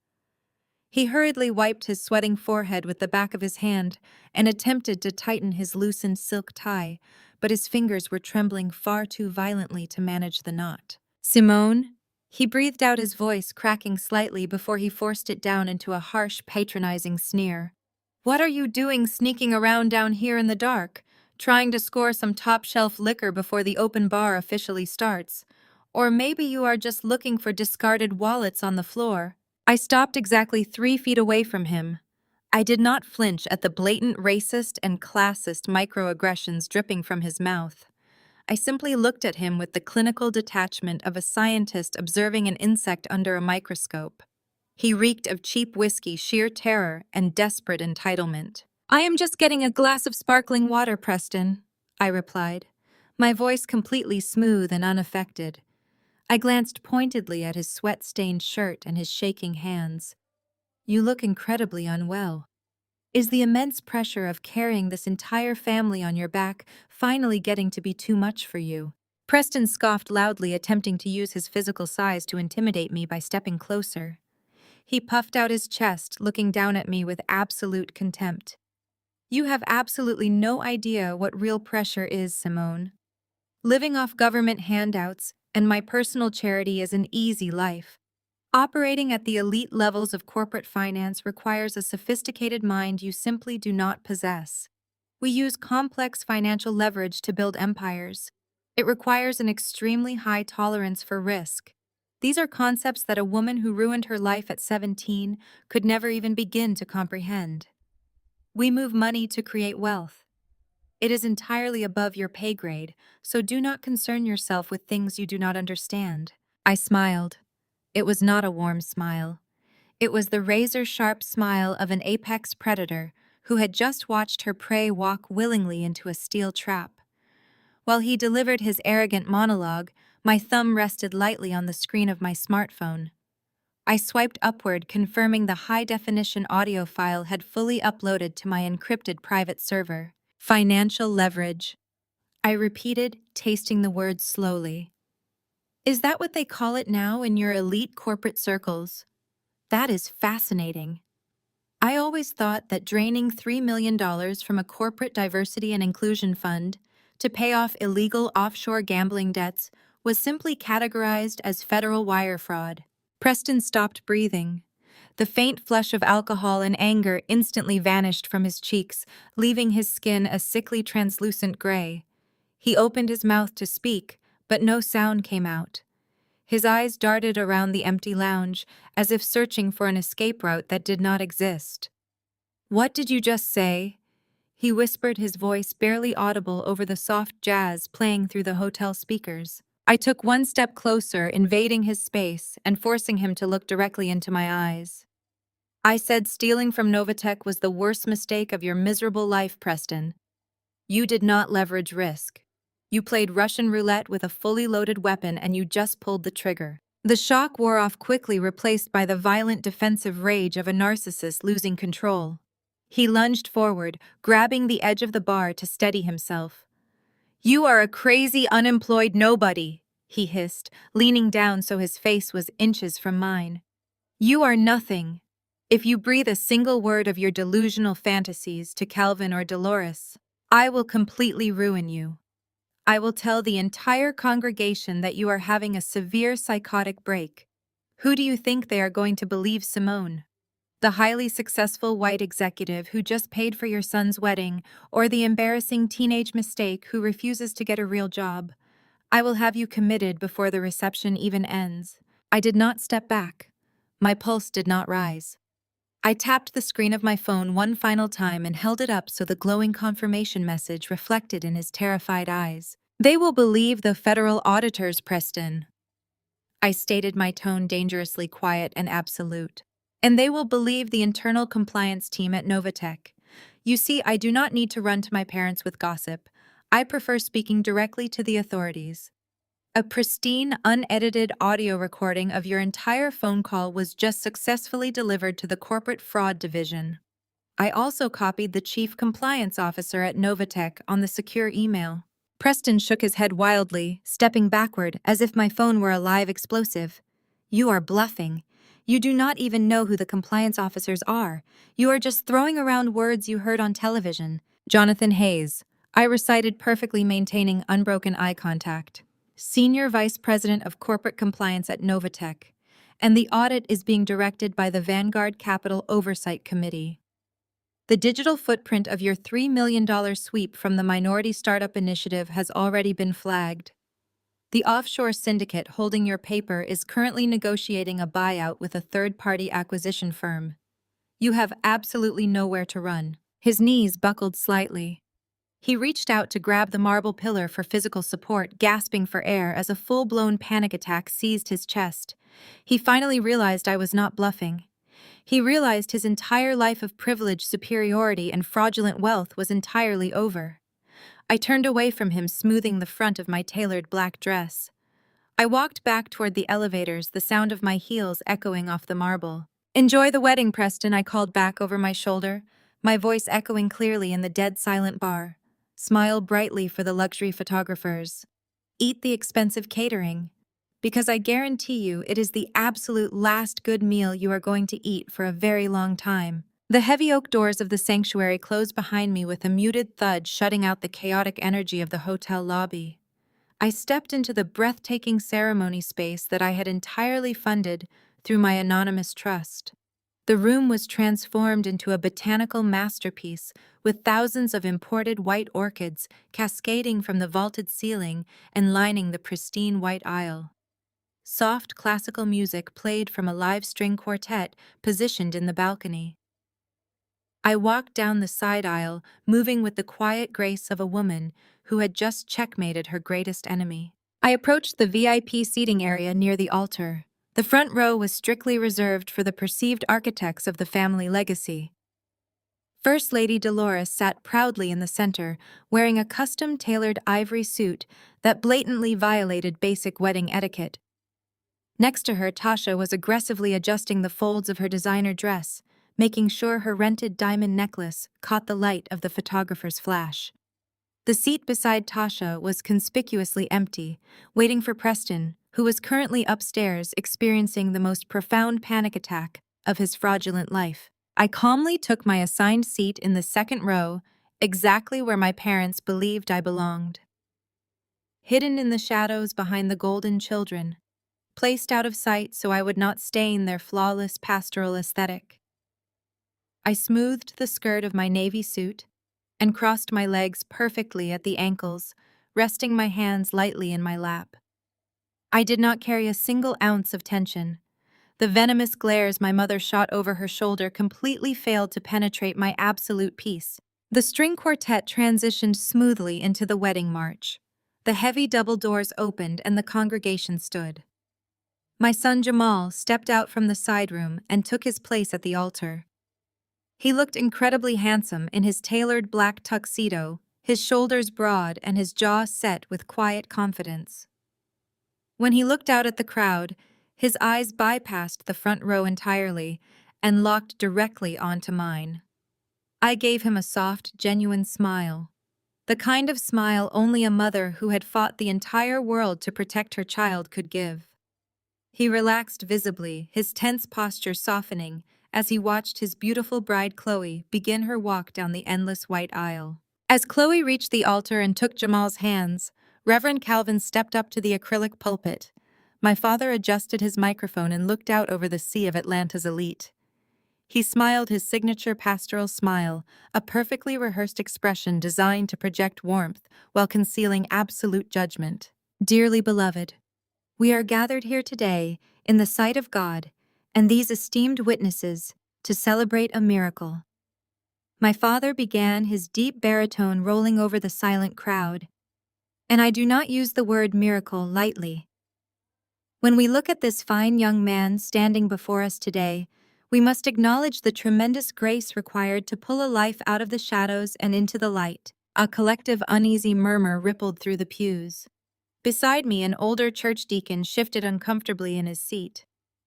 He hurriedly wiped his sweating forehead with the back of his hand and attempted to tighten his loosened silk tie, but his fingers were trembling far too violently to manage the knot. "Simone?" He breathed out, his voice cracking slightly before he forced it down into a harsh, patronizing sneer. "What are you doing sneaking around down here in the dark, trying to score some top-shelf liquor before the open bar officially starts? Or maybe you are just looking for discarded wallets on the floor." I stopped exactly 3 feet away from him. I did not flinch at the blatant racist and classist microaggressions dripping from his mouth. I simply looked at him with the clinical detachment of a scientist observing an insect under a microscope. He reeked of cheap whiskey, sheer terror, and desperate entitlement. "I am just getting a glass of sparkling water, Preston," I replied, my voice completely smooth and unaffected. I glanced pointedly at his sweat-stained shirt and his shaking hands. "You look incredibly unwell. Is the immense pressure of carrying this entire family on your back finally getting to be too much for you?" Preston scoffed loudly, attempting to use his physical size to intimidate me by stepping closer. He puffed out his chest, looking down at me with absolute contempt. "You have absolutely no idea what real pressure is, Simone. Living off government handouts and my personal charity is an easy life. Operating at the elite levels of corporate finance requires a sophisticated mind you simply do not possess. We use complex financial leverage to build empires. It requires an extremely high tolerance for risk. These are concepts that a woman who ruined her life at 17 could never even begin to comprehend. We move money to create wealth. It is entirely above your pay grade, so do not concern yourself with things you do not understand." I smiled. It was not a warm smile. It was the razor-sharp smile of an apex predator who had just watched her prey walk willingly into a steel trap. While he delivered his arrogant monologue, my thumb rested lightly on the screen of my smartphone. I swiped upward, confirming the high-definition audio file had fully uploaded to my encrypted private server. Financial leverage. I repeated, tasting the words slowly. Is that what they call it now in your elite corporate circles? That is fascinating. I always thought that draining $3 million from a corporate diversity and inclusion fund to pay off illegal offshore gambling debts was simply categorized as federal wire fraud. Preston stopped breathing. The faint flush of alcohol and anger instantly vanished from his cheeks, leaving his skin a sickly translucent gray. He opened his mouth to speak, but no sound came out. His eyes darted around the empty lounge, as if searching for an escape route that did not exist. "What did you just say?" He whispered, his voice barely audible over the soft jazz playing through the hotel speakers. I took one step closer, invading his space and forcing him to look directly into my eyes. "I said stealing from NovaTech was the worst mistake of your miserable life, Preston. You did not leverage risk. You played Russian roulette with a fully loaded weapon and you just pulled the trigger." The shock wore off quickly, replaced by the violent defensive rage of a narcissist losing control. He lunged forward, grabbing the edge of the bar to steady himself. "You are a crazy, unemployed nobody," he hissed, leaning down so his face was inches from mine. "You are nothing. If you breathe a single word of your delusional fantasies to Calvin or Dolores, I will completely ruin you. I will tell the entire congregation that you are having a severe psychotic break. Who do you think they are going to believe, Simone? The highly successful white executive who just paid for your son's wedding, or the embarrassing teenage mistake who refuses to get a real job? I will have you committed before the reception even ends." I did not step back. My pulse did not rise. I tapped the screen of my phone one final time and held it up so the glowing confirmation message reflected in his terrified eyes. "They will believe the federal auditors, Preston." I stated, my tone dangerously quiet and absolute. "And they will believe the internal compliance team at NovaTech. You see, I do not need to run to my parents with gossip. I prefer speaking directly to the authorities. A pristine, unedited audio recording of your entire phone call was just successfully delivered to the corporate fraud division. I also copied the chief compliance officer at NovaTech on the secure email." Preston shook his head wildly, stepping backward as if my phone were a live explosive. "You are bluffing. You do not even know who the compliance officers are. You are just throwing around words you heard on television." "Jonathan Hayes," I recited, perfectly maintaining unbroken eye contact. "Senior Vice President of Corporate Compliance at NovaTech, and the audit is being directed by the Vanguard Capital Oversight Committee. The digital footprint of your $3 million sweep from the Minority Startup Initiative has already been flagged. The offshore syndicate holding your paper is currently negotiating a buyout with a third-party acquisition firm. You have absolutely nowhere to run." His knees buckled slightly. He reached out to grab the marble pillar for physical support, gasping for air as a full-blown panic attack seized his chest. He finally realized I was not bluffing. He realized his entire life of privilege, superiority, and fraudulent wealth was entirely over. I turned away from him, smoothing the front of my tailored black dress. I walked back toward the elevators, the sound of my heels echoing off the marble. "Enjoy the wedding, Preston," I called back over my shoulder, my voice echoing clearly in the dead-silent bar. "Smile brightly for the luxury photographers. Eat the expensive catering, because I guarantee you it is the absolute last good meal you are going to eat for a very long time." The heavy oak doors of the sanctuary closed behind me with a muted thud, shutting out the chaotic energy of the hotel lobby. I stepped into the breathtaking ceremony space that I had entirely funded through my anonymous trust. The room was transformed into a botanical masterpiece with thousands of imported white orchids cascading from the vaulted ceiling and lining the pristine white aisle. Soft classical music played from a live string quartet positioned in the balcony. I walked down the side aisle, moving with the quiet grace of a woman who had just checkmated her greatest enemy. I approached the VIP seating area near the altar. The front row was strictly reserved for the perceived architects of the family legacy. First Lady Dolores sat proudly in the center, wearing a custom-tailored ivory suit that blatantly violated basic wedding etiquette. Next to her, Tasha was aggressively adjusting the folds of her designer dress, making sure her rented diamond necklace caught the light of the photographer's flash. The seat beside Tasha was conspicuously empty, waiting for Preston, who was currently upstairs experiencing the most profound panic attack of his fraudulent life. I calmly took my assigned seat in the second row, exactly where my parents believed I belonged. Hidden in the shadows behind the golden children, placed out of sight so I would not stain their flawless pastoral aesthetic. I smoothed the skirt of my navy suit and crossed my legs perfectly at the ankles, resting my hands lightly in my lap. I did not carry a single ounce of tension. The venomous glares my mother shot over her shoulder completely failed to penetrate my absolute peace. The string quartet transitioned smoothly into the wedding march. The heavy double doors opened and the congregation stood. My son Jamal stepped out from the side room and took his place at the altar. He looked incredibly handsome in his tailored black tuxedo, his shoulders broad and his jaw set with quiet confidence. When he looked out at the crowd, his eyes bypassed the front row entirely and locked directly onto mine. I gave him a soft, genuine smile. The kind of smile only a mother who had fought the entire world to protect her child could give. He relaxed visibly, his tense posture softening, as he watched his beautiful bride Chloe begin her walk down the endless white aisle. As Chloe reached the altar and took Jamal's hands, Reverend Calvin stepped up to the acrylic pulpit. My father adjusted his microphone and looked out over the sea of Atlanta's elite. He smiled his signature pastoral smile, a perfectly rehearsed expression designed to project warmth while concealing absolute judgment. Dearly beloved, we are gathered here today in the sight of God and these esteemed witnesses to celebrate a miracle. My father began, his deep baritone rolling over the silent crowd, and I do not use the word miracle lightly. When we look at this fine young man standing before us today, we must acknowledge the tremendous grace required to pull a life out of the shadows and into the light. A collective uneasy murmur rippled through the pews. Beside me, an older church deacon shifted uncomfortably in his seat.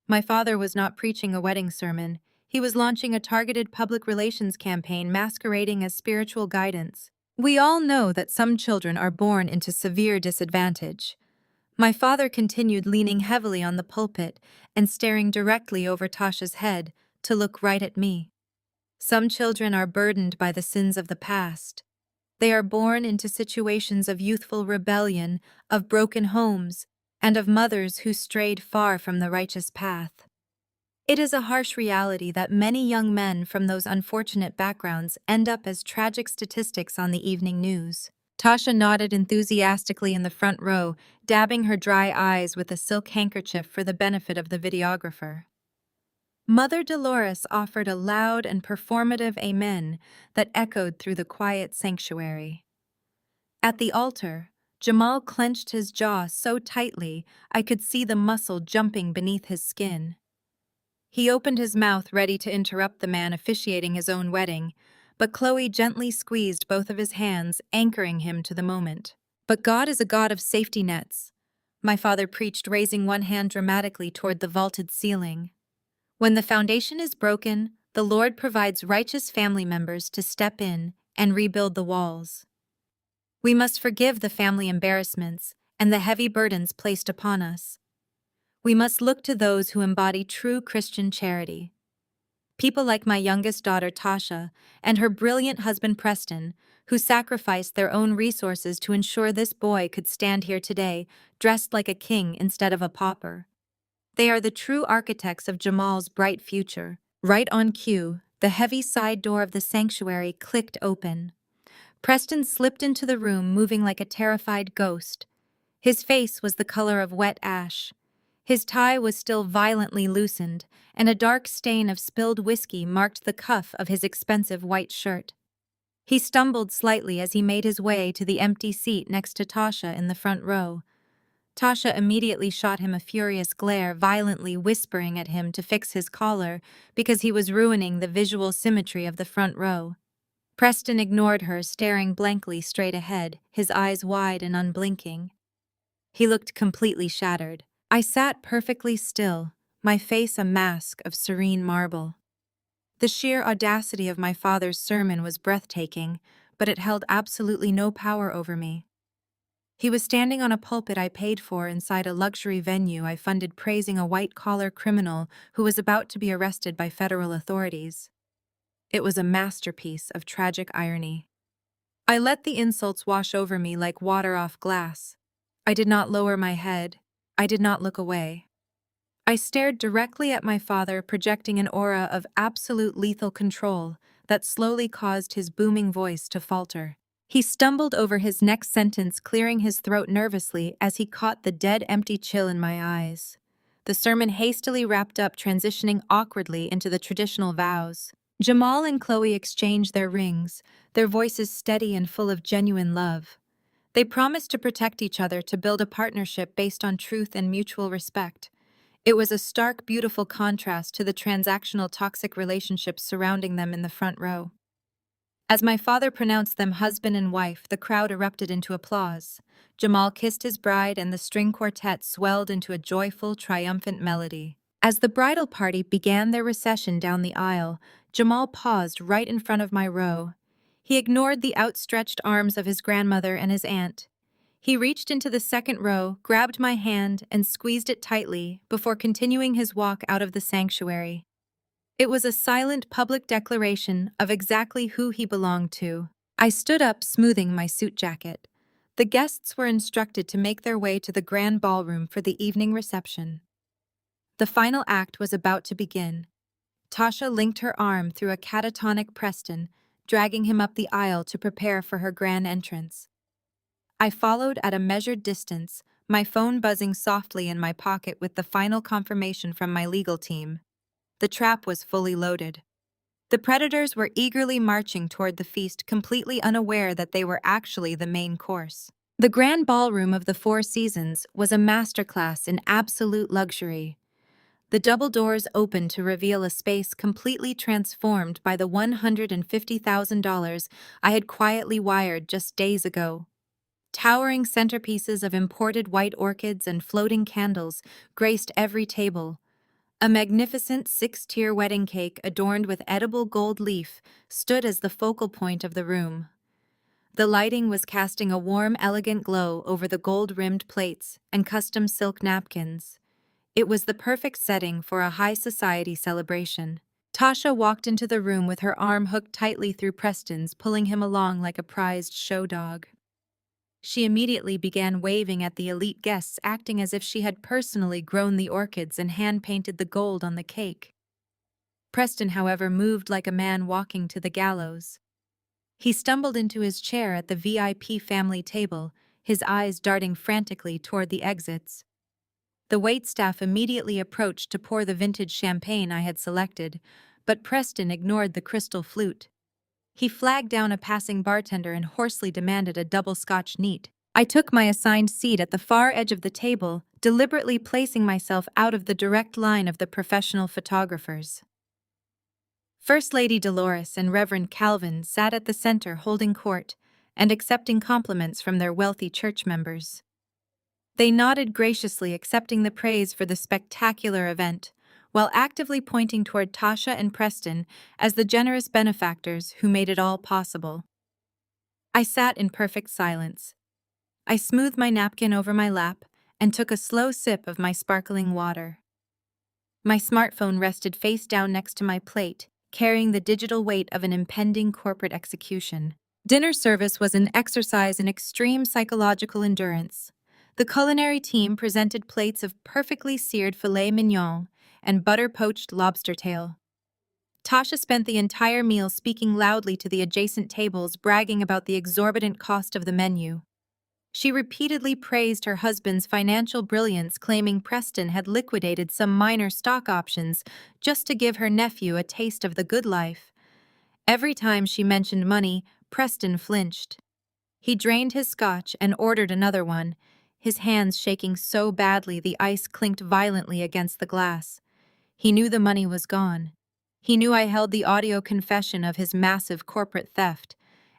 My father was not preaching a wedding sermon. He was launching a targeted public relations campaign masquerading as spiritual guidance. We all know that some children are born into severe disadvantage. My father continued leaning heavily on the pulpit and staring directly over Tasha's head to look right at me. Some children are burdened by the sins of the past. They are born into situations of youthful rebellion, of broken homes, and of mothers who strayed far from the righteous path. It is a harsh reality that many young men from those unfortunate backgrounds end up as tragic statistics on the evening news. Tasha nodded enthusiastically in the front row, dabbing her dry eyes with a silk handkerchief for the benefit of the videographer. Mother Dolores offered a loud and performative amen that echoed through the quiet sanctuary. At the altar, Jamal clenched his jaw so tightly I could see the muscle jumping beneath his skin. He opened his mouth ready to interrupt the man officiating his own wedding, but Chloe gently squeezed both of his hands, anchoring him to the moment. But God is a God of safety nets, my father preached, raising one hand dramatically toward the vaulted ceiling. When the foundation is broken, the Lord provides righteous family members to step in and rebuild the walls. We must forgive the family embarrassments and the heavy burdens placed upon us. We must look to those who embody true Christian charity. People like my youngest daughter, Tasha, and her brilliant husband, Preston, who sacrificed their own resources to ensure this boy could stand here today, dressed like a king instead of a pauper. They are the true architects of Jamal's bright future. Right on cue, the heavy side door of the sanctuary clicked open. Preston slipped into the room, moving like a terrified ghost. His face was the color of wet ash. His tie was still violently loosened, and a dark stain of spilled whiskey marked the cuff of his expensive white shirt. He stumbled slightly as he made his way to the empty seat next to Tasha in the front row. Tasha immediately shot him a furious glare, violently whispering at him to fix his collar because he was ruining the visual symmetry of the front row. Preston ignored her, staring blankly straight ahead, his eyes wide and unblinking. He looked completely shattered. I sat perfectly still, my face a mask of serene marble. The sheer audacity of my father's sermon was breathtaking, but it held absolutely no power over me. He was standing on a pulpit I paid for inside a luxury venue I funded, praising a white-collar criminal who was about to be arrested by federal authorities. It was a masterpiece of tragic irony. I let the insults wash over me like water off glass. I did not lower my head. I did not look away. I stared directly at my father, projecting an aura of absolute lethal control that slowly caused his booming voice to falter. He stumbled over his next sentence, clearing his throat nervously as he caught the dead empty chill in my eyes. The sermon hastily wrapped up, transitioning awkwardly into the traditional vows. Jamal and Chloe exchanged their rings, their voices steady and full of genuine love. They promised to protect each other, to build a partnership based on truth and mutual respect. It was a stark, beautiful contrast to the transactional, toxic relationships surrounding them in the front row. As my father pronounced them husband and wife, the crowd erupted into applause. Jamal kissed his bride, and the string quartet swelled into a joyful, triumphant melody. As the bridal party began their procession down the aisle, Jamal paused right in front of my row. He ignored the outstretched arms of his grandmother and his aunt. He reached into the second row, grabbed my hand, and squeezed it tightly before continuing his walk out of the sanctuary. It was a silent public declaration of exactly who he belonged to. I stood up, smoothing my suit jacket. The guests were instructed to make their way to the grand ballroom for the evening reception. The final act was about to begin. Tasha linked her arm through a catatonic Preston, dragging him up the aisle to prepare for her grand entrance. I followed at a measured distance, my phone buzzing softly in my pocket with the final confirmation from my legal team. The trap was fully loaded. The predators were eagerly marching toward the feast, completely unaware that they were actually the main course. The grand ballroom of the Four Seasons was a masterclass in absolute luxury. The double doors opened to reveal a space completely transformed by the $150,000 I had quietly wired just days ago. Towering centerpieces of imported white orchids and floating candles graced every table. A magnificent six-tier wedding cake adorned with edible gold leaf stood as the focal point of the room. The lighting was casting a warm, elegant glow over the gold-rimmed plates and custom silk napkins. It was the perfect setting for a high society celebration. Tasha walked into the room with her arm hooked tightly through Preston's, pulling him along like a prized show dog. She immediately began waving at the elite guests, acting as if she had personally grown the orchids and hand-painted the gold on the cake. Preston, however, moved like a man walking to the gallows. He stumbled into his chair at the VIP family table, his eyes darting frantically toward the exits. The waitstaff immediately approached to pour the vintage champagne I had selected, but Preston ignored the crystal flute. He flagged down a passing bartender and hoarsely demanded a double Scotch neat. I took my assigned seat at the far edge of the table, deliberately placing myself out of the direct line of the professional photographers. First Lady Dolores and Reverend Calvin sat at the center holding court and accepting compliments from their wealthy church members. They nodded graciously, accepting the praise for the spectacular event, while actively pointing toward Tasha and Preston as the generous benefactors who made it all possible. I sat in perfect silence. I smoothed my napkin over my lap and took a slow sip of my sparkling water. My smartphone rested face down next to my plate, carrying the digital weight of an impending corporate execution. Dinner service was an exercise in extreme psychological endurance. The culinary team presented plates of perfectly seared filet mignon and butter-poached lobster tail. Tasha spent the entire meal speaking loudly to the adjacent tables, bragging about the exorbitant cost of the menu. She repeatedly praised her husband's financial brilliance, claiming Preston had liquidated some minor stock options just to give her nephew a taste of the good life. Every time she mentioned money, Preston flinched. He drained his scotch and ordered another one, his hands shaking so badly the ice clinked violently against the glass. He knew the money was gone. He knew I held the audio confession of his massive corporate theft,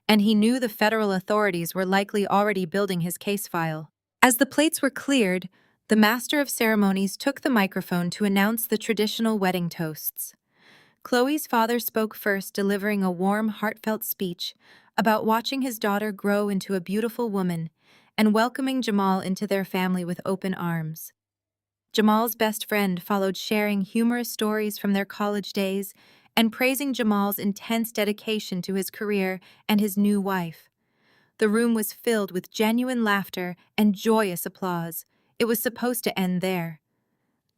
and he knew the federal authorities were likely already building his case file. As the plates were cleared, The master of ceremonies took the microphone to announce the traditional wedding toasts. Chloe's father spoke first, delivering a warm, heartfelt speech about watching his daughter grow into a beautiful woman and welcoming Jamal into their family with open arms. Jamal's best friend followed, sharing humorous stories from their college days and praising Jamal's intense dedication to his career and his new wife. The room was filled with genuine laughter and joyous applause. It was supposed to end there.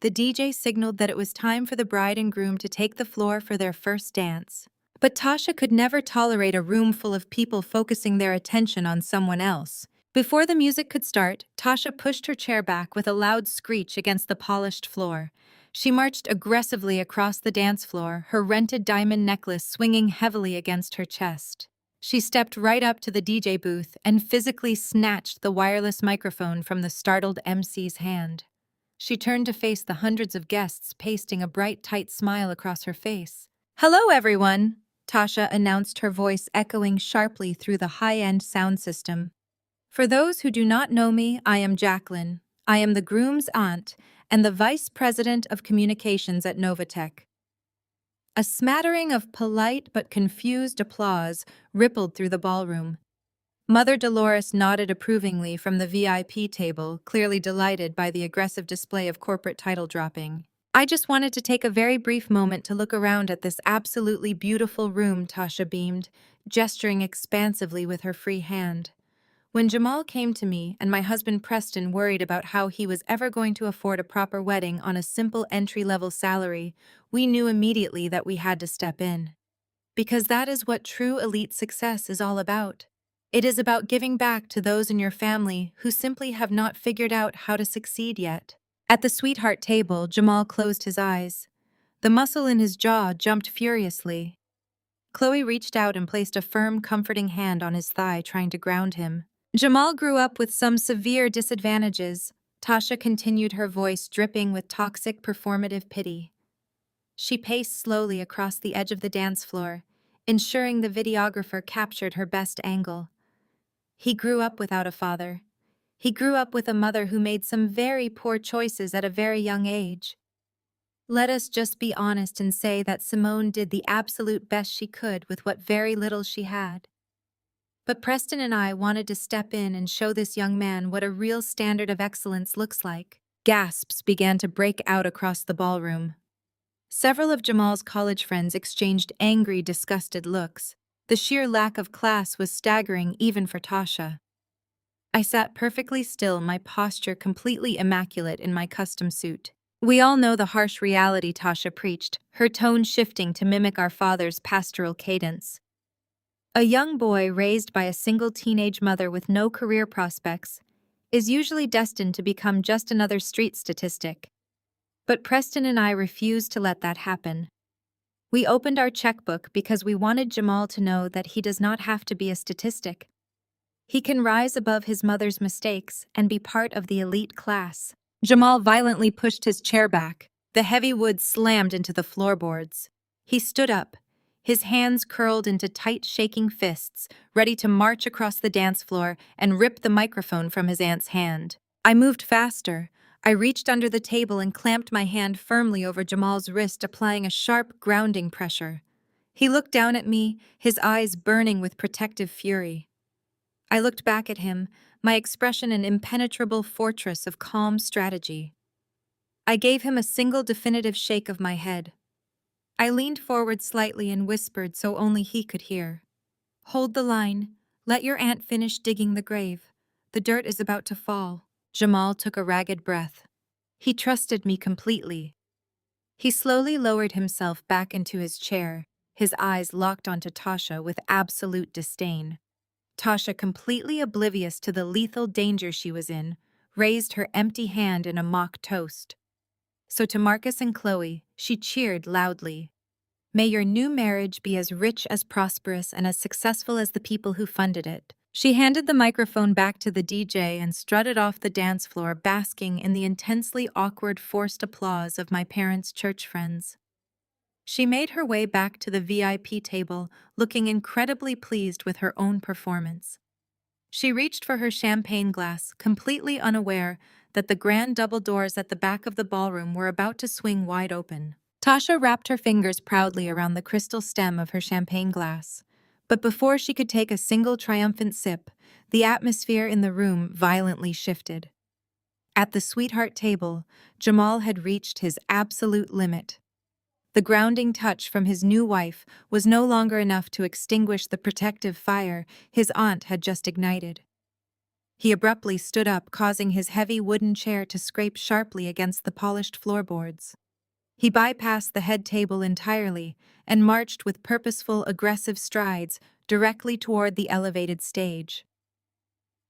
The DJ signaled that it was time for the bride and groom to take the floor for their first dance. But Tasha could never tolerate a room full of people focusing their attention on someone else. Before the music could start, Tasha pushed her chair back with a loud screech against the polished floor. She marched aggressively across the dance floor, her rented diamond necklace swinging heavily against her chest. She stepped right up to the DJ booth and physically snatched the wireless microphone from the startled MC's hand. She turned to face the hundreds of guests, pasting a bright, tight smile across her face. "Hello, everyone," Tasha announced, her voice echoing sharply through the high-end sound system. "For those who do not know me, I am Jacqueline. I am the groom's aunt and the vice president of communications at NovaTech." A smattering of polite but confused applause rippled through the ballroom. Mother Dolores nodded approvingly from the VIP table, clearly delighted by the aggressive display of corporate title dropping. "I just wanted to take a very brief moment to look around at this absolutely beautiful room," Tasha beamed, gesturing expansively with her free hand. "When Jamal came to me and my husband Preston worried about how he was ever going to afford a proper wedding on a simple entry-level salary, we knew immediately that we had to step in. Because that is what true elite success is all about. It is about giving back to those in your family who simply have not figured out how to succeed yet." At the sweetheart table, Jamal closed his eyes. The muscle in his jaw jumped furiously. Chloe reached out and placed a firm, comforting hand on his thigh, trying to ground him. "Jamal grew up with some severe disadvantages," Tasha continued, her voice dripping with toxic, performative pity. She paced slowly across the edge of the dance floor, ensuring the videographer captured her best angle. "He grew up without a father. He grew up with a mother who made some very poor choices at a very young age. Let us just be honest and say that Simone did the absolute best she could with what very little she had. But Preston and I wanted to step in and show this young man what a real standard of excellence looks like." Gasps began to break out across the ballroom. Several of Jamal's college friends exchanged angry, disgusted looks. The sheer lack of class was staggering even for Tasha. I sat perfectly still, my posture completely immaculate in my custom suit. "We all know the harsh reality," Tasha preached, her tone shifting to mimic our father's pastoral cadence. "A young boy raised by a single teenage mother with no career prospects is usually destined to become just another street statistic. But Preston and I refused to let that happen. We opened our checkbook because we wanted Jamal to know that he does not have to be a statistic. He can rise above his mother's mistakes and be part of the elite class." Jamal violently pushed his chair back. The heavy wood slammed into the floorboards. He stood up, his hands curled into tight, shaking fists, ready to march across the dance floor and rip the microphone from his aunt's hand. I moved faster. I reached under the table and clamped my hand firmly over Jamal's wrist, applying a sharp, grounding pressure. He looked down at me, his eyes burning with protective fury. I looked back at him, my expression an impenetrable fortress of calm strategy. I gave him a single definitive shake of my head. I leaned forward slightly and whispered so only he could hear. "Hold the line. Let your aunt finish digging the grave. The dirt is about to fall." Jamal took a ragged breath. He trusted me completely. He slowly lowered himself back into his chair, his eyes locked onto Tasha with absolute disdain. Tasha, completely oblivious to the lethal danger she was in, raised her empty hand in a mock toast. So to Marcus and Chloe, she cheered loudly. "May your new marriage be as rich, as prosperous, and as successful as the people who funded it." She handed the microphone back to the DJ and strutted off the dance floor, basking in the intensely awkward, forced applause of my parents' church friends. She made her way back to the VIP table, looking incredibly pleased with her own performance. She reached for her champagne glass, completely unaware that the grand double doors at the back of the ballroom were about to swing wide open. Tasha wrapped her fingers proudly around the crystal stem of her champagne glass. But before she could take a single triumphant sip, the atmosphere in the room violently shifted. At the sweetheart table, Jamal had reached his absolute limit. The grounding touch from his new wife was no longer enough to extinguish the protective fire his aunt had just ignited. He abruptly stood up, causing his heavy wooden chair to scrape sharply against the polished floorboards. He bypassed the head table entirely and marched with purposeful, aggressive strides directly toward the elevated stage.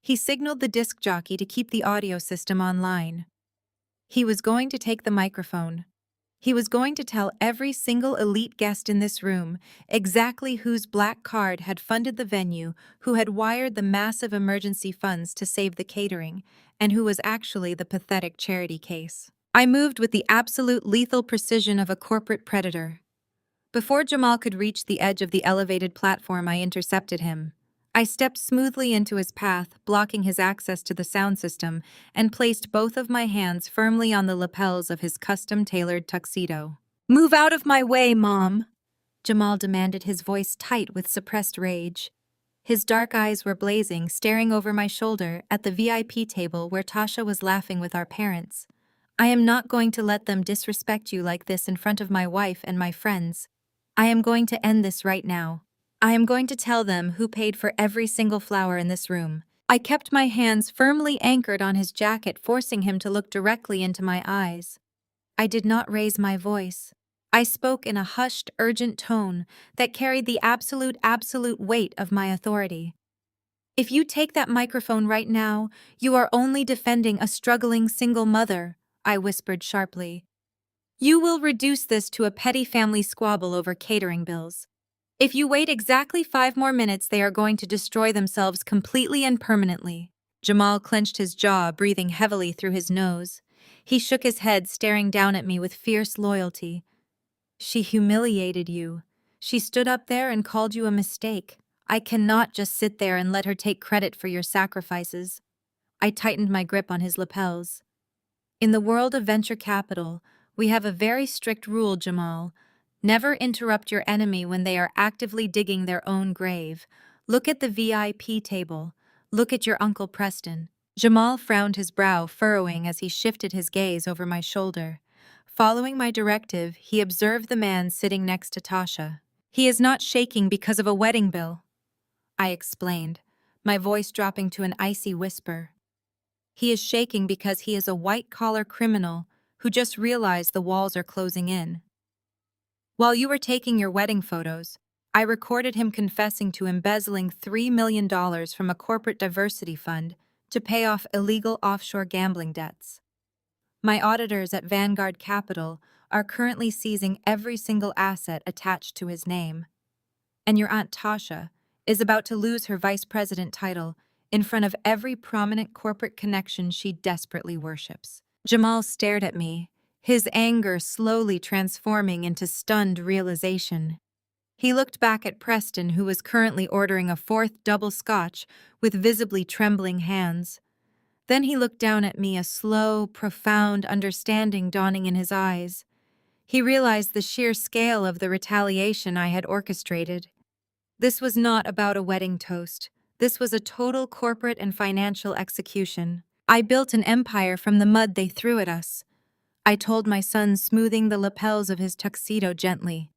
He signaled the disc jockey to keep the audio system online. He was going to take the microphone. He was going to tell every single elite guest in this room exactly whose black card had funded the venue, who had wired the massive emergency funds to save the catering, and who was actually the pathetic charity case. I moved with the absolute lethal precision of a corporate predator. Before Jamal could reach the edge of the elevated platform, I intercepted him. I stepped smoothly into his path, blocking his access to the sound system, and placed both of my hands firmly on the lapels of his custom-tailored tuxedo. "Move out of my way, Mom!" Jamal demanded, his voice tight with suppressed rage. His dark eyes were blazing, staring over my shoulder at the VIP table where Tasha was laughing with our parents. "I am not going to let them disrespect you like this in front of my wife and my friends. I am going to end this right now. I am going to tell them who paid for every single flower in this room." I kept my hands firmly anchored on his jacket, forcing him to look directly into my eyes. I did not raise my voice. I spoke in a hushed, urgent tone that carried the absolute weight of my authority. "If you take that microphone right now, you are only defending a struggling single mother," I whispered sharply. "You will reduce this to a petty family squabble over catering bills. If you wait exactly 5 more minutes, they are going to destroy themselves completely and permanently." Jamal clenched his jaw, breathing heavily through his nose. He shook his head, staring down at me with fierce loyalty. "She humiliated you. She stood up there and called you a mistake. I cannot just sit there and let her take credit for your sacrifices." I tightened my grip on his lapels. "In the world of venture capital, we have a very strict rule, Jamal. Never interrupt your enemy when they are actively digging their own grave. Look at the VIP table. Look at your Uncle Preston." Jamal frowned, his brow furrowing as he shifted his gaze over my shoulder. Following my directive, he observed the man sitting next to Tasha. "He is not shaking because of a wedding bill," I explained, my voice dropping to an icy whisper. "He is shaking because he is a white-collar criminal who just realized the walls are closing in. While you were taking your wedding photos, I recorded him confessing to embezzling $3 million from a corporate diversity fund to pay off illegal offshore gambling debts. My auditors at Vanguard Capital are currently seizing every single asset attached to his name. And your Aunt Tasha is about to lose her vice president title in front of every prominent corporate connection she desperately worships." Jamal stared at me, his anger slowly transforming into stunned realization. He looked back at Preston, who was currently ordering a 4th double scotch with visibly trembling hands. Then he looked down at me, a slow, profound understanding dawning in his eyes. He realized the sheer scale of the retaliation I had orchestrated. This was not about a wedding toast. This was a total corporate and financial execution. I built an empire from the mud they threw at us. I told my son, smoothing the lapels of his tuxedo gently.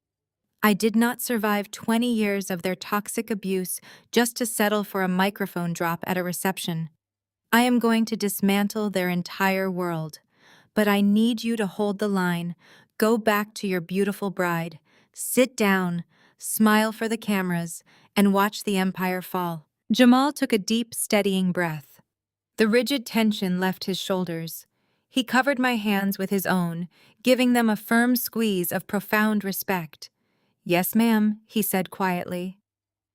I did not survive 20 years of their toxic abuse just to settle for a microphone drop at a reception. I am going to dismantle their entire world. But I need you to hold the line. Go back to your beautiful bride. Sit down, smile for the cameras, and watch the empire fall." Jamal took a deep, steadying breath. The rigid tension left his shoulders. He covered my hands with his own, giving them a firm squeeze of profound respect. "Yes, ma'am," he said quietly.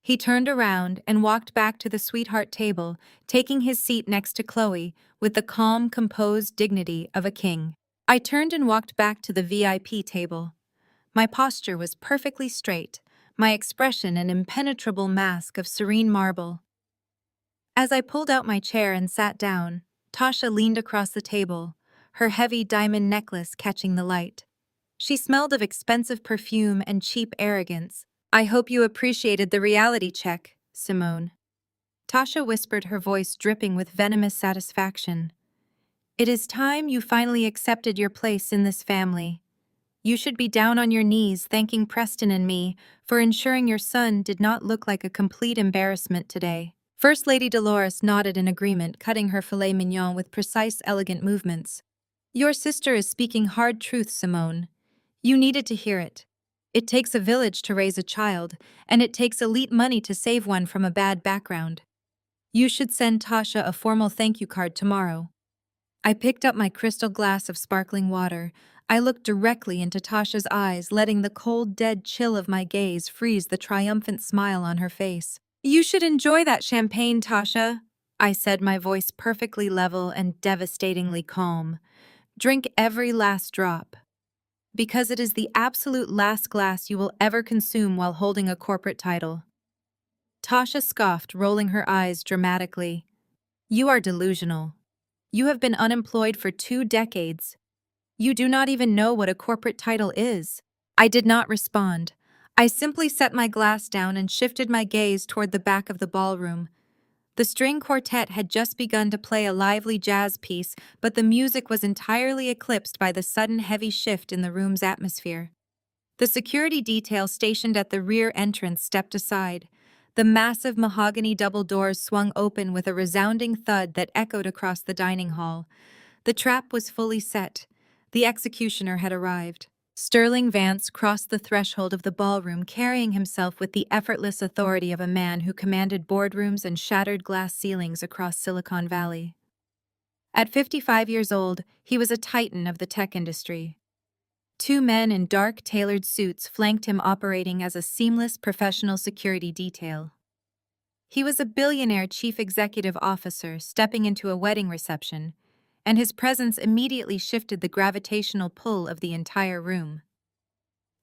He turned around and walked back to the sweetheart table, taking his seat next to Chloe with the calm, composed dignity of a king. I turned and walked back to the VIP table. My posture was perfectly straight, my expression an impenetrable mask of serene marble. As I pulled out my chair and sat down, Tasha leaned across the table, her heavy diamond necklace catching the light. She smelled of expensive perfume and cheap arrogance. "I hope you appreciated the reality check, Simone." Tasha whispered, her voice dripping with venomous satisfaction. "It is time you finally accepted your place in this family. You should be down on your knees thanking Preston and me for ensuring your son did not look like a complete embarrassment today." First Lady Dolores nodded in agreement, cutting her filet mignon with precise, elegant movements. "Your sister is speaking hard truth, Simone. You needed to hear it. It takes a village to raise a child, and it takes elite money to save one from a bad background. You should send Tasha a formal thank you card tomorrow." I picked up my crystal glass of sparkling water. I looked directly into Tasha's eyes, letting the cold, dead chill of my gaze freeze the triumphant smile on her face. "You should enjoy that champagne, Tasha," I said, my voice perfectly level and devastatingly calm. "Drink every last drop. Because it is the absolute last glass you will ever consume while holding a corporate title." Tasha scoffed, rolling her eyes dramatically. "You are delusional. You have been unemployed for 2 decades. You do not even know what a corporate title is." I did not respond. I simply set my glass down and shifted my gaze toward the back of the ballroom. The string quartet had just begun to play a lively jazz piece, but the music was entirely eclipsed by the sudden heavy shift in the room's atmosphere. The security detail stationed at the rear entrance stepped aside. The massive mahogany double doors swung open with a resounding thud that echoed across the dining hall. The trap was fully set. The executioner had arrived. Sterling Vance crossed the threshold of the ballroom, carrying himself with the effortless authority of a man who commanded boardrooms and shattered glass ceilings across Silicon Valley. At 55 years old, he was a titan of the tech industry. 2 men in dark, tailored suits flanked him, operating as a seamless professional security detail. He was a billionaire chief executive officer stepping into a wedding reception, and his presence immediately shifted the gravitational pull of the entire room.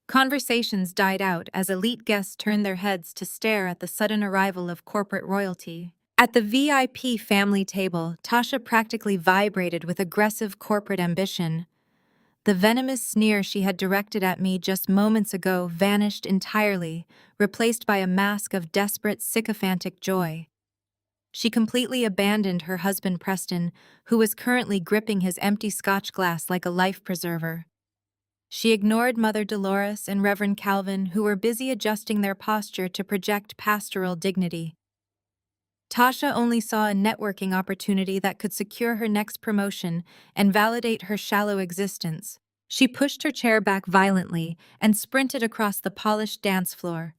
Conversations died out as elite guests turned their heads to stare at the sudden arrival of corporate royalty. At the VIP family table, Tasha practically vibrated with aggressive corporate ambition. The venomous sneer she had directed at me just moments ago vanished entirely, replaced by a mask of desperate, sycophantic joy. She completely abandoned her husband Preston, who was currently gripping his empty scotch glass like a life preserver. She ignored Mother Dolores and Reverend Calvin, who were busy adjusting their posture to project pastoral dignity. Tasha only saw a networking opportunity that could secure her next promotion and validate her shallow existence. She pushed her chair back violently and sprinted across the polished dance floor.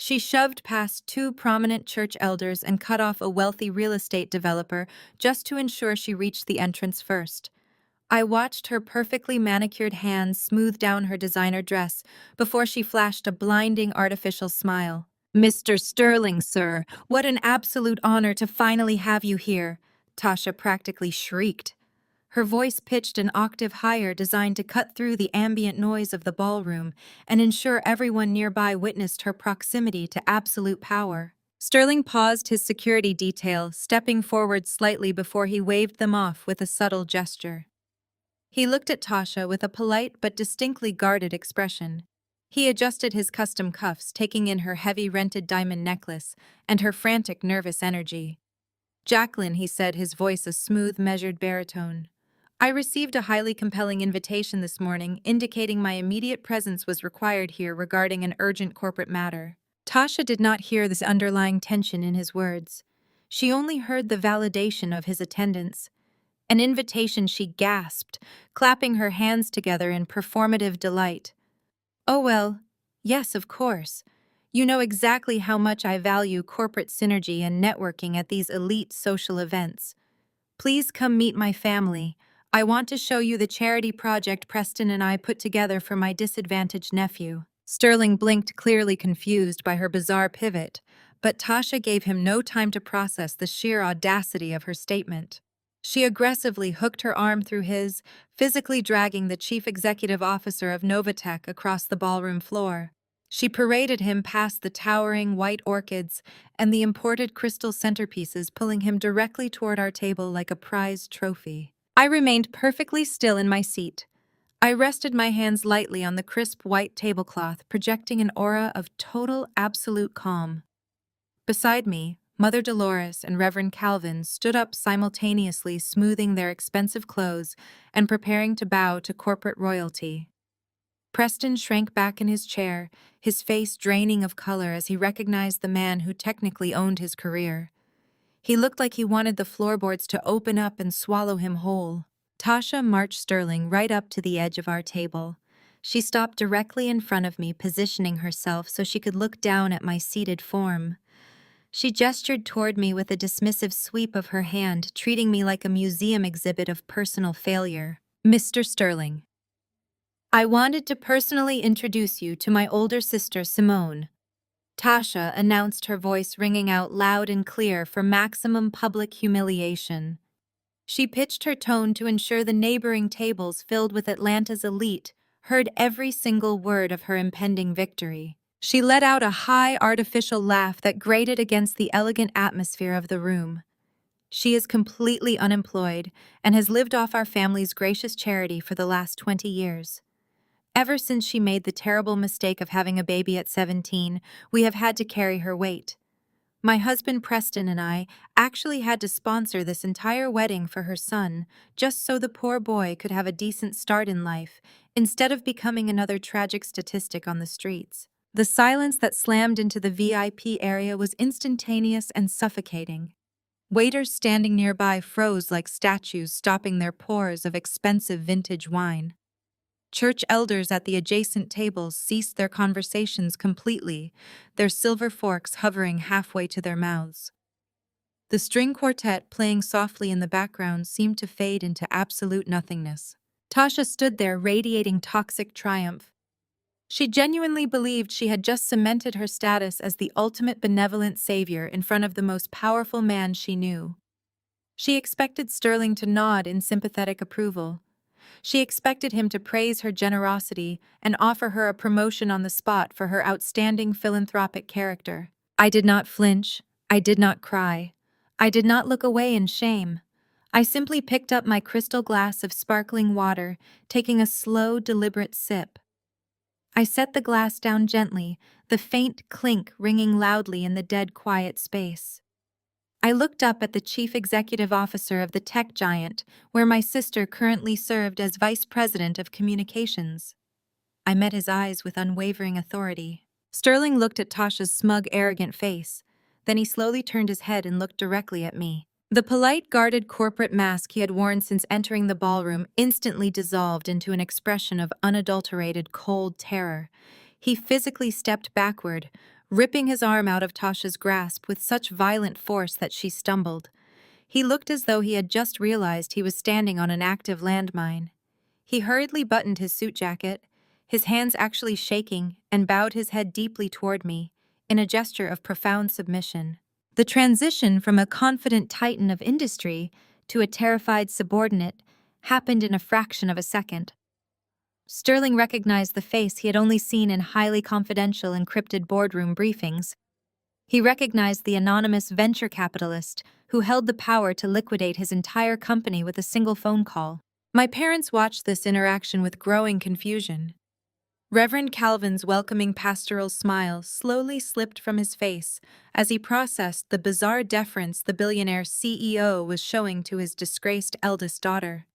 She shoved past 2 prominent church elders and cut off a wealthy real estate developer just to ensure she reached the entrance first. I watched her perfectly manicured hands smooth down her designer dress before she flashed a blinding artificial smile. "Mr. Sterling, sir, what an absolute honor to finally have you here," Tasha practically shrieked. Her voice pitched an octave higher, designed to cut through the ambient noise of the ballroom and ensure everyone nearby witnessed her proximity to absolute power. Sterling paused his security detail, stepping forward slightly before he waved them off with a subtle gesture. He looked at Tasha with a polite but distinctly guarded expression. He adjusted his custom cuffs, taking in her heavy rented diamond necklace and her frantic, nervous energy. "Jacqueline," he said, his voice a smooth, measured baritone. "I received a highly compelling invitation this morning indicating my immediate presence was required here regarding an urgent corporate matter." Tasha did not hear this underlying tension in his words. She only heard the validation of his attendance. An invitation, she gasped, clapping her hands together in performative delight. "Oh well, yes, of course. You know exactly how much I value corporate synergy and networking at these elite social events. Please come meet my family. I want to show you the charity project Preston and I put together for my disadvantaged nephew." Sterling blinked, clearly confused by her bizarre pivot, but Tasha gave him no time to process the sheer audacity of her statement. She aggressively hooked her arm through his, physically dragging the chief executive officer of NovaTech across the ballroom floor. She paraded him past the towering white orchids and the imported crystal centerpieces, pulling him directly toward our table like a prized trophy. I remained perfectly still in my seat. I rested my hands lightly on the crisp white tablecloth, projecting an aura of total, absolute calm. Beside me, Mother Dolores and Reverend Calvin stood up simultaneously, smoothing their expensive clothes and preparing to bow to corporate royalty. Preston shrank back in his chair, his face draining of color as he recognized the man who technically owned his career. He looked like he wanted the floorboards to open up and swallow him whole. Tasha marched Sterling right up to the edge of our table. She stopped directly in front of me, positioning herself so she could look down at my seated form. She gestured toward me with a dismissive sweep of her hand, treating me like a museum exhibit of personal failure. Mr. Sterling, I wanted to personally introduce you to my older sister, Simone. Tasha announced, her voice ringing out loud and clear for maximum public humiliation. She pitched her tone to ensure the neighboring tables filled with Atlanta's elite heard every single word of her impending victory. She let out a high, artificial laugh that grated against the elegant atmosphere of the room. She is completely unemployed and has lived off our family's gracious charity for the last 20 years. Ever since she made the terrible mistake of having a baby at 17, we have had to carry her weight. My husband Preston and I actually had to sponsor this entire wedding for her son, just so the poor boy could have a decent start in life, instead of becoming another tragic statistic on the streets. The silence that slammed into the VIP area was instantaneous and suffocating. Waiters standing nearby froze like statues, stopping their pours of expensive vintage wine. Church elders at the adjacent tables ceased their conversations completely, their silver forks hovering halfway to their mouths. The string quartet playing softly in the background seemed to fade into absolute nothingness. Tasha stood there radiating toxic triumph. She genuinely believed she had just cemented her status as the ultimate benevolent savior in front of the most powerful man she knew. She expected Sterling to nod in sympathetic approval. She expected him to praise her generosity and offer her a promotion on the spot for her outstanding philanthropic character. I did not flinch. I did not cry. I did not look away in shame. I simply picked up my crystal glass of sparkling water, taking a slow, deliberate sip. I set the glass down gently, the faint clink ringing loudly in the dead quiet space. I looked up at the chief executive officer of the tech giant, where my sister currently served as vice president of communications. I met his eyes with unwavering authority. Sterling looked at Tasha's smug, arrogant face. Then he slowly turned his head and looked directly at me. The polite, guarded corporate mask he had worn since entering the ballroom instantly dissolved into an expression of unadulterated, cold terror. He physically stepped backward, ripping his arm out of Tasha's grasp with such violent force that she stumbled. He looked as though he had just realized he was standing on an active landmine. He hurriedly buttoned his suit jacket, his hands actually shaking, and bowed his head deeply toward me, in a gesture of profound submission. The transition from a confident titan of industry to a terrified subordinate happened in a fraction of a second. Sterling recognized the face he had only seen in highly confidential encrypted boardroom briefings. He recognized the anonymous venture capitalist who held the power to liquidate his entire company with a single phone call. My parents watched this interaction with growing confusion. Reverend Calvin's welcoming pastoral smile slowly slipped from his face as he processed the bizarre deference the billionaire CEO was showing to his disgraced eldest daughter.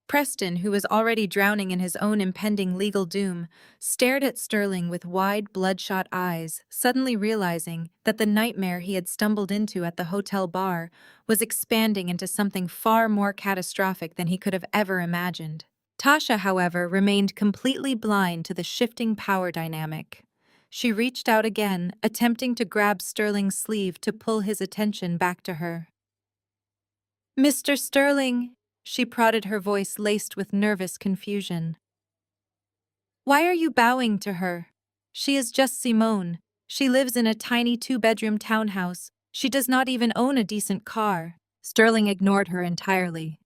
Preston, who was already drowning in his own impending legal doom, stared at Sterling with wide, bloodshot eyes, suddenly realizing that the nightmare he had stumbled into at the hotel bar was expanding into something far more catastrophic than he could have ever imagined. Tasha, however, remained completely blind to the shifting power dynamic. She reached out again, attempting to grab Sterling's sleeve to pull his attention back to her. "Mr. Sterling," she prodded, her voice laced with nervous confusion. "Why are you bowing to her? She is just Simone. She lives in a tiny two-bedroom townhouse. She does not even own a decent car." Sterling ignored her entirely.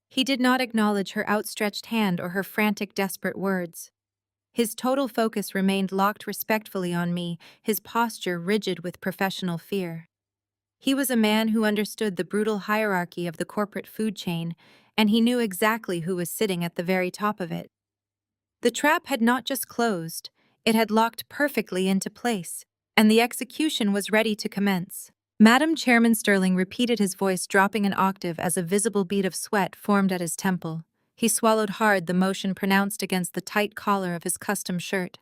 He did not acknowledge her outstretched hand or her frantic, desperate words. His total focus remained locked respectfully on me, his posture rigid with professional fear. He was a man who understood the brutal hierarchy of the corporate food chain, and he knew exactly who was sitting at the very top of it. The trap had not just closed, it had locked perfectly into place, and the execution was ready to commence. Madam Chairman Sterling repeated, his voice dropping an octave as a visible bead of sweat formed at his temple. He swallowed hard, the motion pronounced against the tight collar of his custom shirt.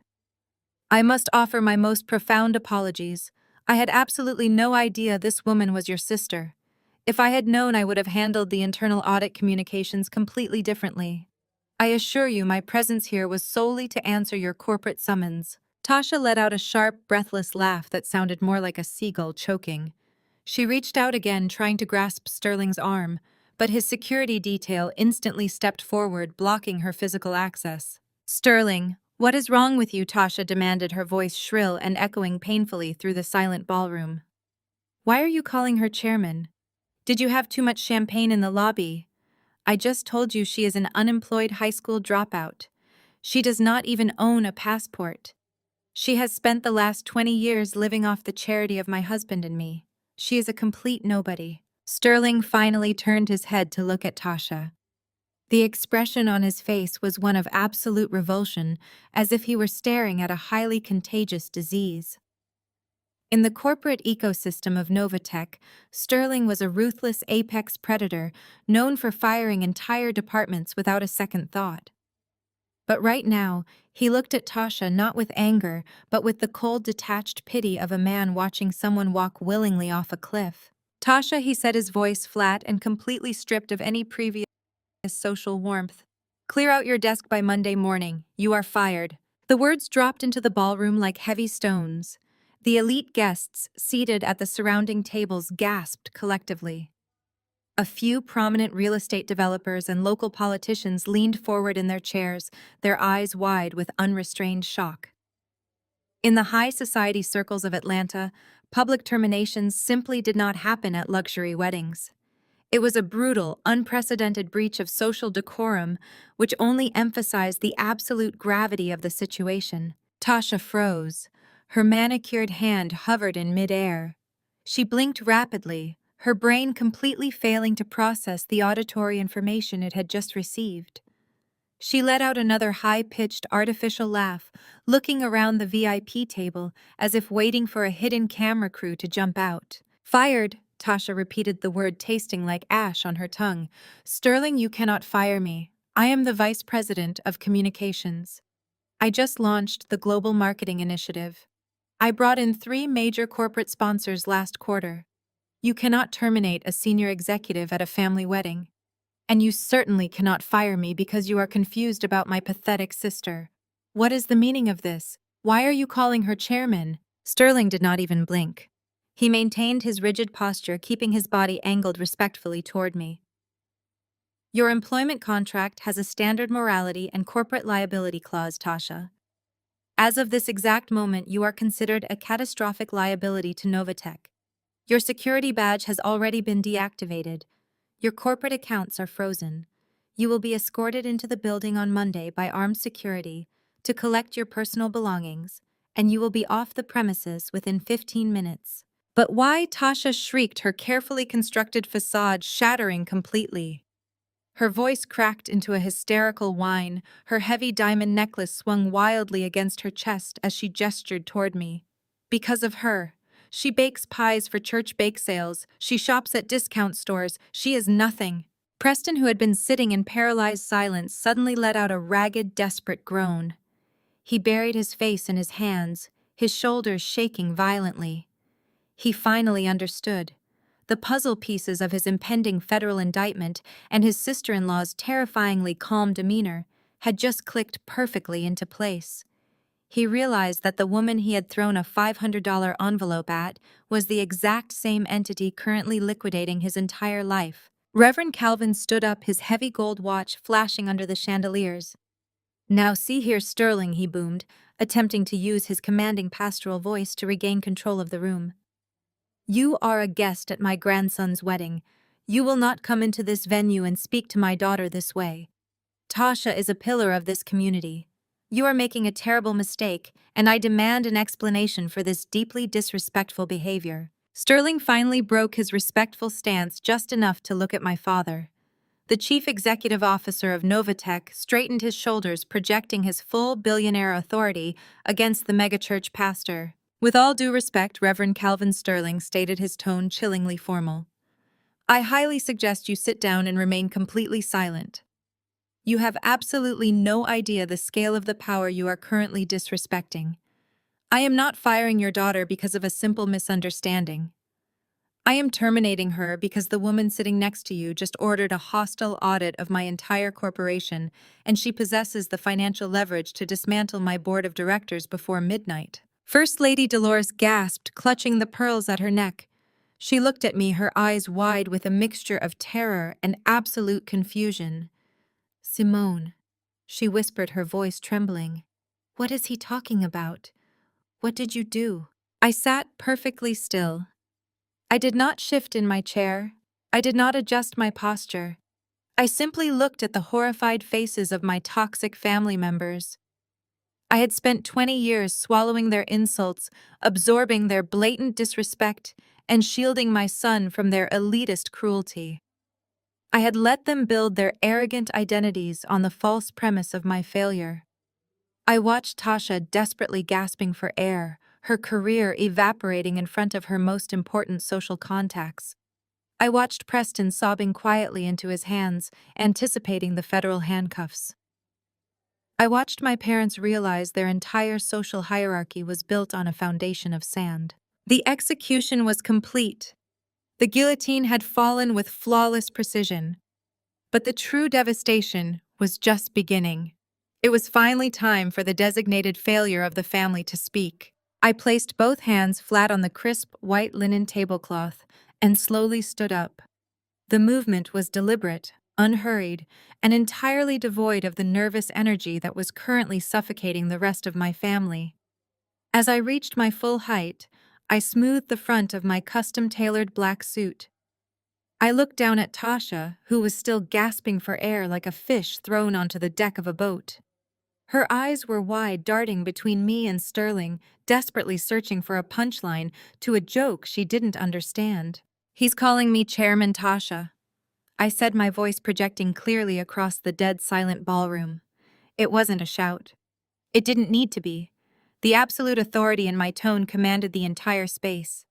I must offer my most profound apologies. I had absolutely no idea this woman was your sister. If I had known, I would have handled the internal audit communications completely differently. I assure you my presence here was solely to answer your corporate summons. Tasha let out a sharp, breathless laugh that sounded more like a seagull choking. She reached out again, trying to grasp Sterling's arm, but his security detail instantly stepped forward, blocking her physical access. Sterling, what is wrong with you? Tasha demanded, her voice shrill and echoing painfully through the silent ballroom. Why are you calling her chairman? Did you have too much champagne in the lobby? I just told you she is an unemployed high school dropout. She does not even own a passport. She has spent the last 20 years living off the charity of my husband and me. She is a complete nobody. Sterling finally turned his head to look at Tasha. The expression on his face was one of absolute revulsion, as if he were staring at a highly contagious disease. In the corporate ecosystem of NovaTech, Sterling was a ruthless apex predator known for firing entire departments without a second thought. But right now, he looked at Tasha not with anger, but with the cold, detached pity of a man watching someone walk willingly off a cliff. Tasha, he said, his voice flat and completely stripped of any previous social warmth. Clear out your desk by Monday morning. You are fired. The words dropped into the ballroom like heavy stones. The elite guests seated at the surrounding tables gasped collectively. A few prominent real estate developers and local politicians leaned forward in their chairs, their eyes wide with unrestrained shock. In the high society circles of Atlanta, public terminations simply did not happen at luxury weddings. It was a brutal, unprecedented breach of social decorum, which only emphasized the absolute gravity of the situation. Tasha froze. Her manicured hand hovered in midair. She blinked rapidly, her brain completely failing to process the auditory information it had just received. She let out another high-pitched artificial laugh, looking around the VIP table as if waiting for a hidden camera crew to jump out. Fired, Tasha repeated the word, tasting like ash on her tongue. Sterling, you cannot fire me. I am the Vice President of Communications. I just launched the Global Marketing Initiative. I brought in 3 major corporate sponsors last quarter. You cannot terminate a senior executive at a family wedding. And you certainly cannot fire me because you are confused about my pathetic sister. What is the meaning of this? Why are you calling her chairman? Sterling did not even blink. He maintained his rigid posture, keeping his body angled respectfully toward me. Your employment contract has a standard morality and corporate liability clause, Tasha. As of this exact moment, you are considered a catastrophic liability to NovaTech. Your security badge has already been deactivated. Your corporate accounts are frozen. You will be escorted into the building on Monday by armed security to collect your personal belongings, and you will be off the premises within 15 minutes. But why? Tasha shrieked, her carefully constructed facade shattering completely. Her voice cracked into a hysterical whine, her heavy diamond necklace swung wildly against her chest as she gestured toward me. Because of her. She bakes pies for church bake sales, she shops at discount stores, she is nothing. Preston, who had been sitting in paralyzed silence, suddenly let out a ragged, desperate groan. He buried his face in his hands, his shoulders shaking violently. He finally understood. The puzzle pieces of his impending federal indictment and his sister-in-law's terrifyingly calm demeanor had just clicked perfectly into place. He realized that the woman he had thrown a $500 envelope at was the exact same entity currently liquidating his entire life. Reverend Calvin stood up, his heavy gold watch flashing under the chandeliers. Now see here, Sterling, he boomed, attempting to use his commanding pastoral voice to regain control of the room. You are a guest at my grandson's wedding. You will not come into this venue and speak to my daughter this way. Tasha is a pillar of this community. You are making a terrible mistake, and I demand an explanation for this deeply disrespectful behavior. Sterling finally broke his respectful stance just enough to look at my father. The chief executive officer of NovaTech straightened his shoulders, projecting his full billionaire authority against the megachurch pastor. With all due respect, Reverend Calvin Sterling stated, his tone chillingly formal. I highly suggest you sit down and remain completely silent. You have absolutely no idea the scale of the power you are currently disrespecting. I am not firing your daughter because of a simple misunderstanding. I am terminating her because the woman sitting next to you just ordered a hostile audit of my entire corporation, and she possesses the financial leverage to dismantle my board of directors before midnight. First Lady Dolores gasped, clutching the pearls at her neck. She looked at me, her eyes wide with a mixture of terror and absolute confusion. Simone, she whispered, her voice trembling. What is he talking about? What did you do? I sat perfectly still. I did not shift in my chair. I did not adjust my posture. I simply looked at the horrified faces of my toxic family members. I had spent 20 years swallowing their insults, absorbing their blatant disrespect, and shielding my son from their elitist cruelty. I had let them build their arrogant identities on the false premise of my failure. I watched Tasha desperately gasping for air, her career evaporating in front of her most important social contacts. I watched Preston sobbing quietly into his hands, anticipating the federal handcuffs. I watched my parents realize their entire social hierarchy was built on a foundation of sand. The execution was complete. The guillotine had fallen with flawless precision. But the true devastation was just beginning. It was finally time for the designated failure of the family to speak. I placed both hands flat on the crisp white linen tablecloth and slowly stood up. The movement was deliberate, unhurried, and entirely devoid of the nervous energy that was currently suffocating the rest of my family. As I reached my full height, I smoothed the front of my custom-tailored black suit. I looked down at Tasha, who was still gasping for air like a fish thrown onto the deck of a boat. Her eyes were wide, darting between me and Sterling, desperately searching for a punchline to a joke she didn't understand. He's calling me Chairman Tasha, I said, my voice projecting clearly across the dead silent ballroom. It wasn't a shout. It didn't need to be. The absolute authority in my tone commanded the entire space.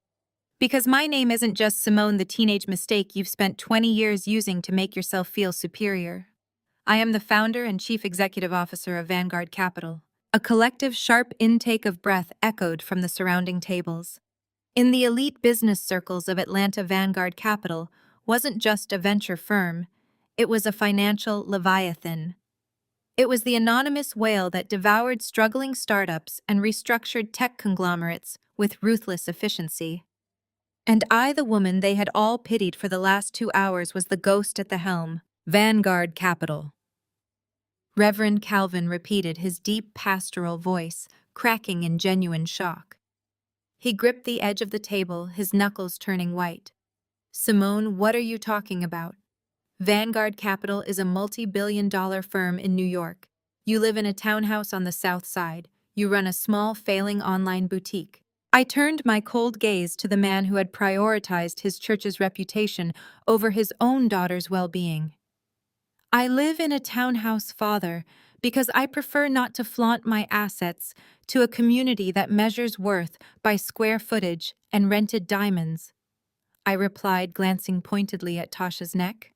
Because my name isn't just Simone, the teenage mistake you've spent 20 years using to make yourself feel superior. I am the founder and chief executive officer of Vanguard Capital. A collective sharp intake of breath echoed from the surrounding tables. In the elite business circles of Atlanta, Vanguard Capital wasn't just a venture firm, it was a financial leviathan. It was the anonymous whale that devoured struggling startups and restructured tech conglomerates with ruthless efficiency. And I, the woman they had all pitied for the last 2 hours, was the ghost at the helm. Vanguard Capital. Reverend Calvin repeated, his deep pastoral voice cracking in genuine shock. He gripped the edge of the table, his knuckles turning white. Simone, what are you talking about? Vanguard Capital is a multi-billion-dollar firm in New York. You live in a townhouse on the South Side. You run a small, failing online boutique. I turned my cold gaze to the man who had prioritized his church's reputation over his own daughter's well-being. I live in a townhouse, Father, because I prefer not to flaunt my assets to a community that measures worth by square footage and rented diamonds, I replied, glancing pointedly at Tasha's neck.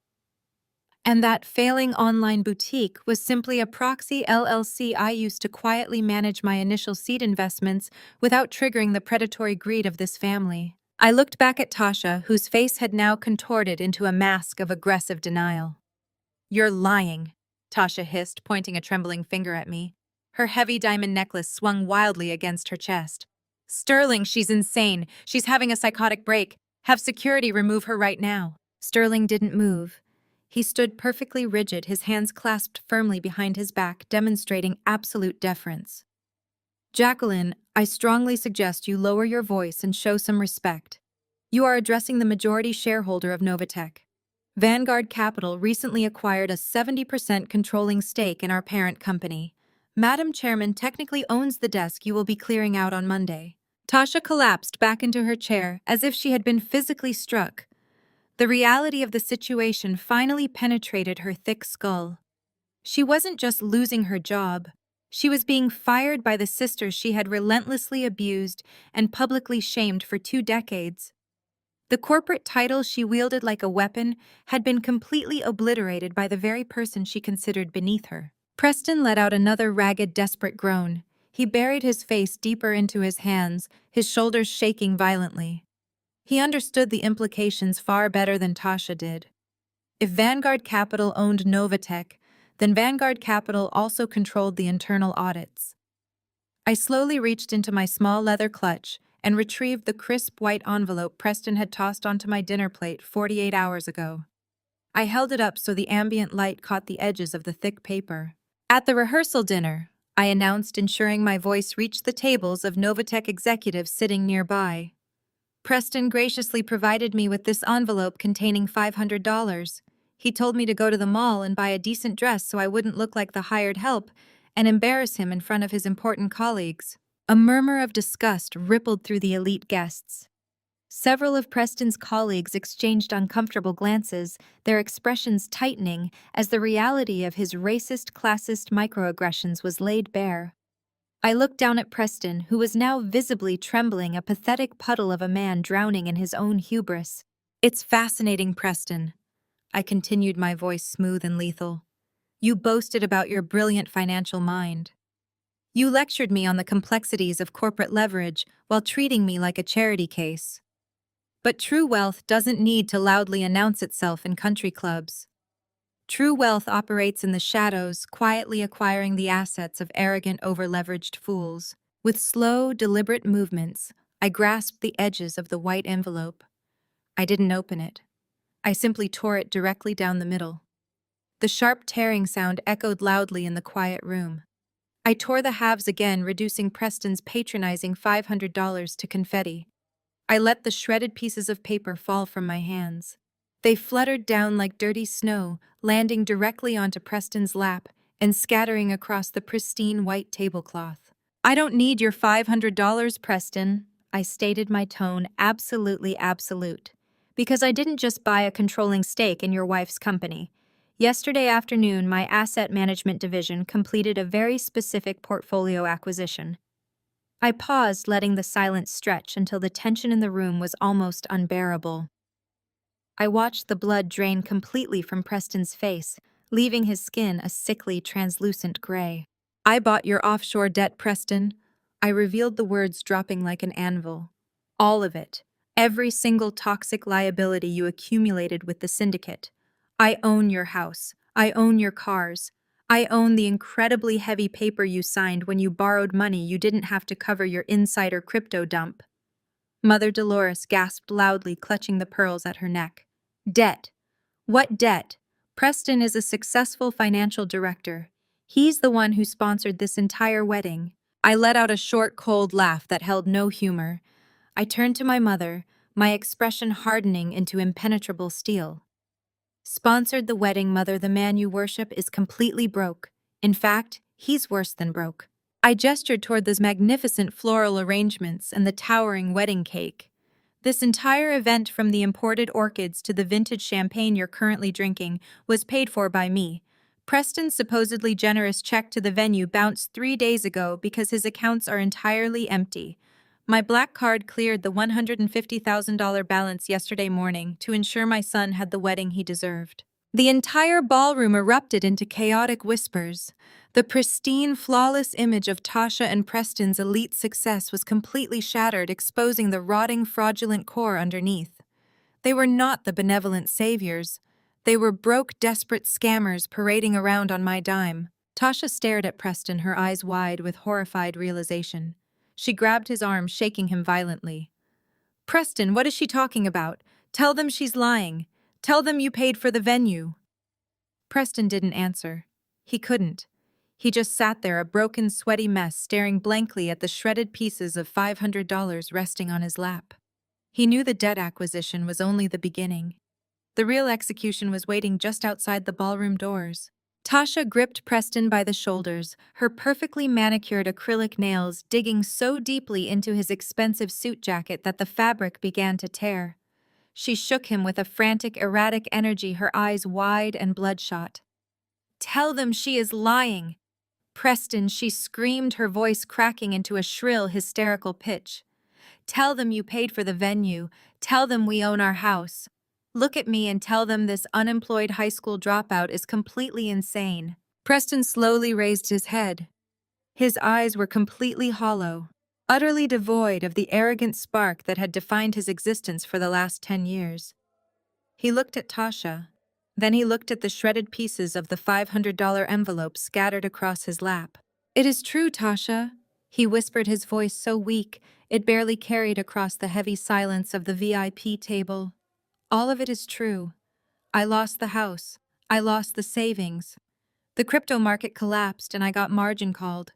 And that failing online boutique was simply a proxy LLC I used to quietly manage my initial seed investments without triggering the predatory greed of this family. I looked back at Tasha, whose face had now contorted into a mask of aggressive denial. You're lying, Tasha hissed, pointing a trembling finger at me. Her heavy diamond necklace swung wildly against her chest. Sterling, she's insane. She's having a psychotic break. Have security remove her right now. Sterling didn't move. He stood perfectly rigid, his hands clasped firmly behind his back, demonstrating absolute deference. Jacqueline, I strongly suggest you lower your voice and show some respect. You are addressing the majority shareholder of NovaTech. Vanguard Capital recently acquired a 70% controlling stake in our parent company, Madam Chairman technically owns the desk you will be clearing out on Monday. Tasha collapsed back into her chair as if she had been physically struck. The reality of the situation finally penetrated her thick skull. She wasn't just losing her job. She was being fired by the sister she had relentlessly abused and publicly shamed for 2 decades. The corporate title she wielded like a weapon had been completely obliterated by the very person she considered beneath her. Preston let out another ragged, desperate groan. He buried his face deeper into his hands, his shoulders shaking violently. He understood the implications far better than Tasha did. If Vanguard Capital owned NovaTech, then Vanguard Capital also controlled the internal audits. I slowly reached into my small leather clutch and retrieved the crisp white envelope Preston had tossed onto my dinner plate 48 hours ago. I held it up so the ambient light caught the edges of the thick paper. At the rehearsal dinner, I announced, ensuring my voice reached the tables of NovaTech executives sitting nearby. Preston graciously provided me with this envelope containing $500. He told me to go to the mall and buy a decent dress so I wouldn't look like the hired help and embarrass him in front of his important colleagues. A murmur of disgust rippled through the elite guests. Several of Preston's colleagues exchanged uncomfortable glances, their expressions tightening as the reality of his racist, classist microaggressions was laid bare. I looked down at Preston, who was now visibly trembling, a pathetic puddle of a man drowning in his own hubris. "It's fascinating, Preston," I continued, my voice smooth and lethal. "You boasted about your brilliant financial mind. You lectured me on the complexities of corporate leverage while treating me like a charity case. But true wealth doesn't need to loudly announce itself in country clubs. True wealth operates in the shadows, quietly acquiring the assets of arrogant, over-leveraged fools. With slow, deliberate movements, I grasped the edges of the white envelope. I didn't open it. I simply tore it directly down the middle. The sharp tearing sound echoed loudly in the quiet room. I tore the halves again, reducing Preston's patronizing $500 to confetti. I let the shredded pieces of paper fall from my hands. They fluttered down like dirty snow, landing directly onto Preston's lap and scattering across the pristine white tablecloth. "I don't need your $500, Preston," I stated, my tone absolutely absolute. "Because I didn't just buy a controlling stake in your wife's company. Yesterday afternoon, my asset management division completed a very specific portfolio acquisition." I paused, letting the silence stretch until the tension in the room was almost unbearable. I watched the blood drain completely from Preston's face, leaving his skin a sickly, translucent gray. "I bought your offshore debt, Preston." I revealed, the words dropping like an anvil. "All of it. Every single toxic liability you accumulated with the syndicate. I own your house. I own your cars. I own the incredibly heavy paper you signed when you borrowed money you didn't have to cover your insider crypto dump." Mother Dolores gasped loudly, clutching the pearls at her neck. "Debt? What debt? Preston is a successful financial director. He's the one who sponsored this entire wedding." I let out a short, cold laugh that held no humor. I turned to my mother, my expression hardening into impenetrable steel. "Sponsored the wedding, Mother. The man you worship is completely broke. In fact, he's worse than broke." I gestured toward those magnificent floral arrangements and the towering wedding cake. "This entire event, from the imported orchids to the vintage champagne you're currently drinking, was paid for by me. Preston's supposedly generous check to the venue bounced 3 days ago because his accounts are entirely empty. My black card cleared the $150,000 balance yesterday morning to ensure my son had the wedding he deserved." The entire ballroom erupted into chaotic whispers. The pristine, flawless image of Tasha and Preston's elite success was completely shattered, exposing the rotting, fraudulent core underneath. They were not the benevolent saviors. They were broke, desperate scammers parading around on my dime. Tasha stared at Preston, her eyes wide with horrified realization. She grabbed his arm, shaking him violently. "Preston, what is she talking about? Tell them she's lying. Tell them you paid for the venue." Preston didn't answer. He couldn't. He just sat there, a broken, sweaty mess, staring blankly at the shredded pieces of $500 resting on his lap. He knew the debt acquisition was only the beginning. The real execution was waiting just outside the ballroom doors. Tasha gripped Preston by the shoulders, her perfectly manicured acrylic nails digging so deeply into his expensive suit jacket that the fabric began to tear. She shook him with a frantic, erratic energy, her eyes wide and bloodshot. "Tell them she is lying!" "Preston," she screamed, her voice cracking into a shrill, hysterical pitch. "Tell them you paid for the venue. Tell them we own our house. Look at me and tell them this unemployed high school dropout is completely insane." Preston slowly raised his head. His eyes were completely hollow, utterly devoid of the arrogant spark that had defined his existence for the last 10 years. He looked at Tasha. Then he looked at the shredded pieces of the $500 envelope scattered across his lap. "It is true, Tasha," he whispered, his voice so weak it barely carried across the heavy silence of the VIP table. "All of it is true. I lost the house. I lost the savings. The crypto market collapsed and I got margin called.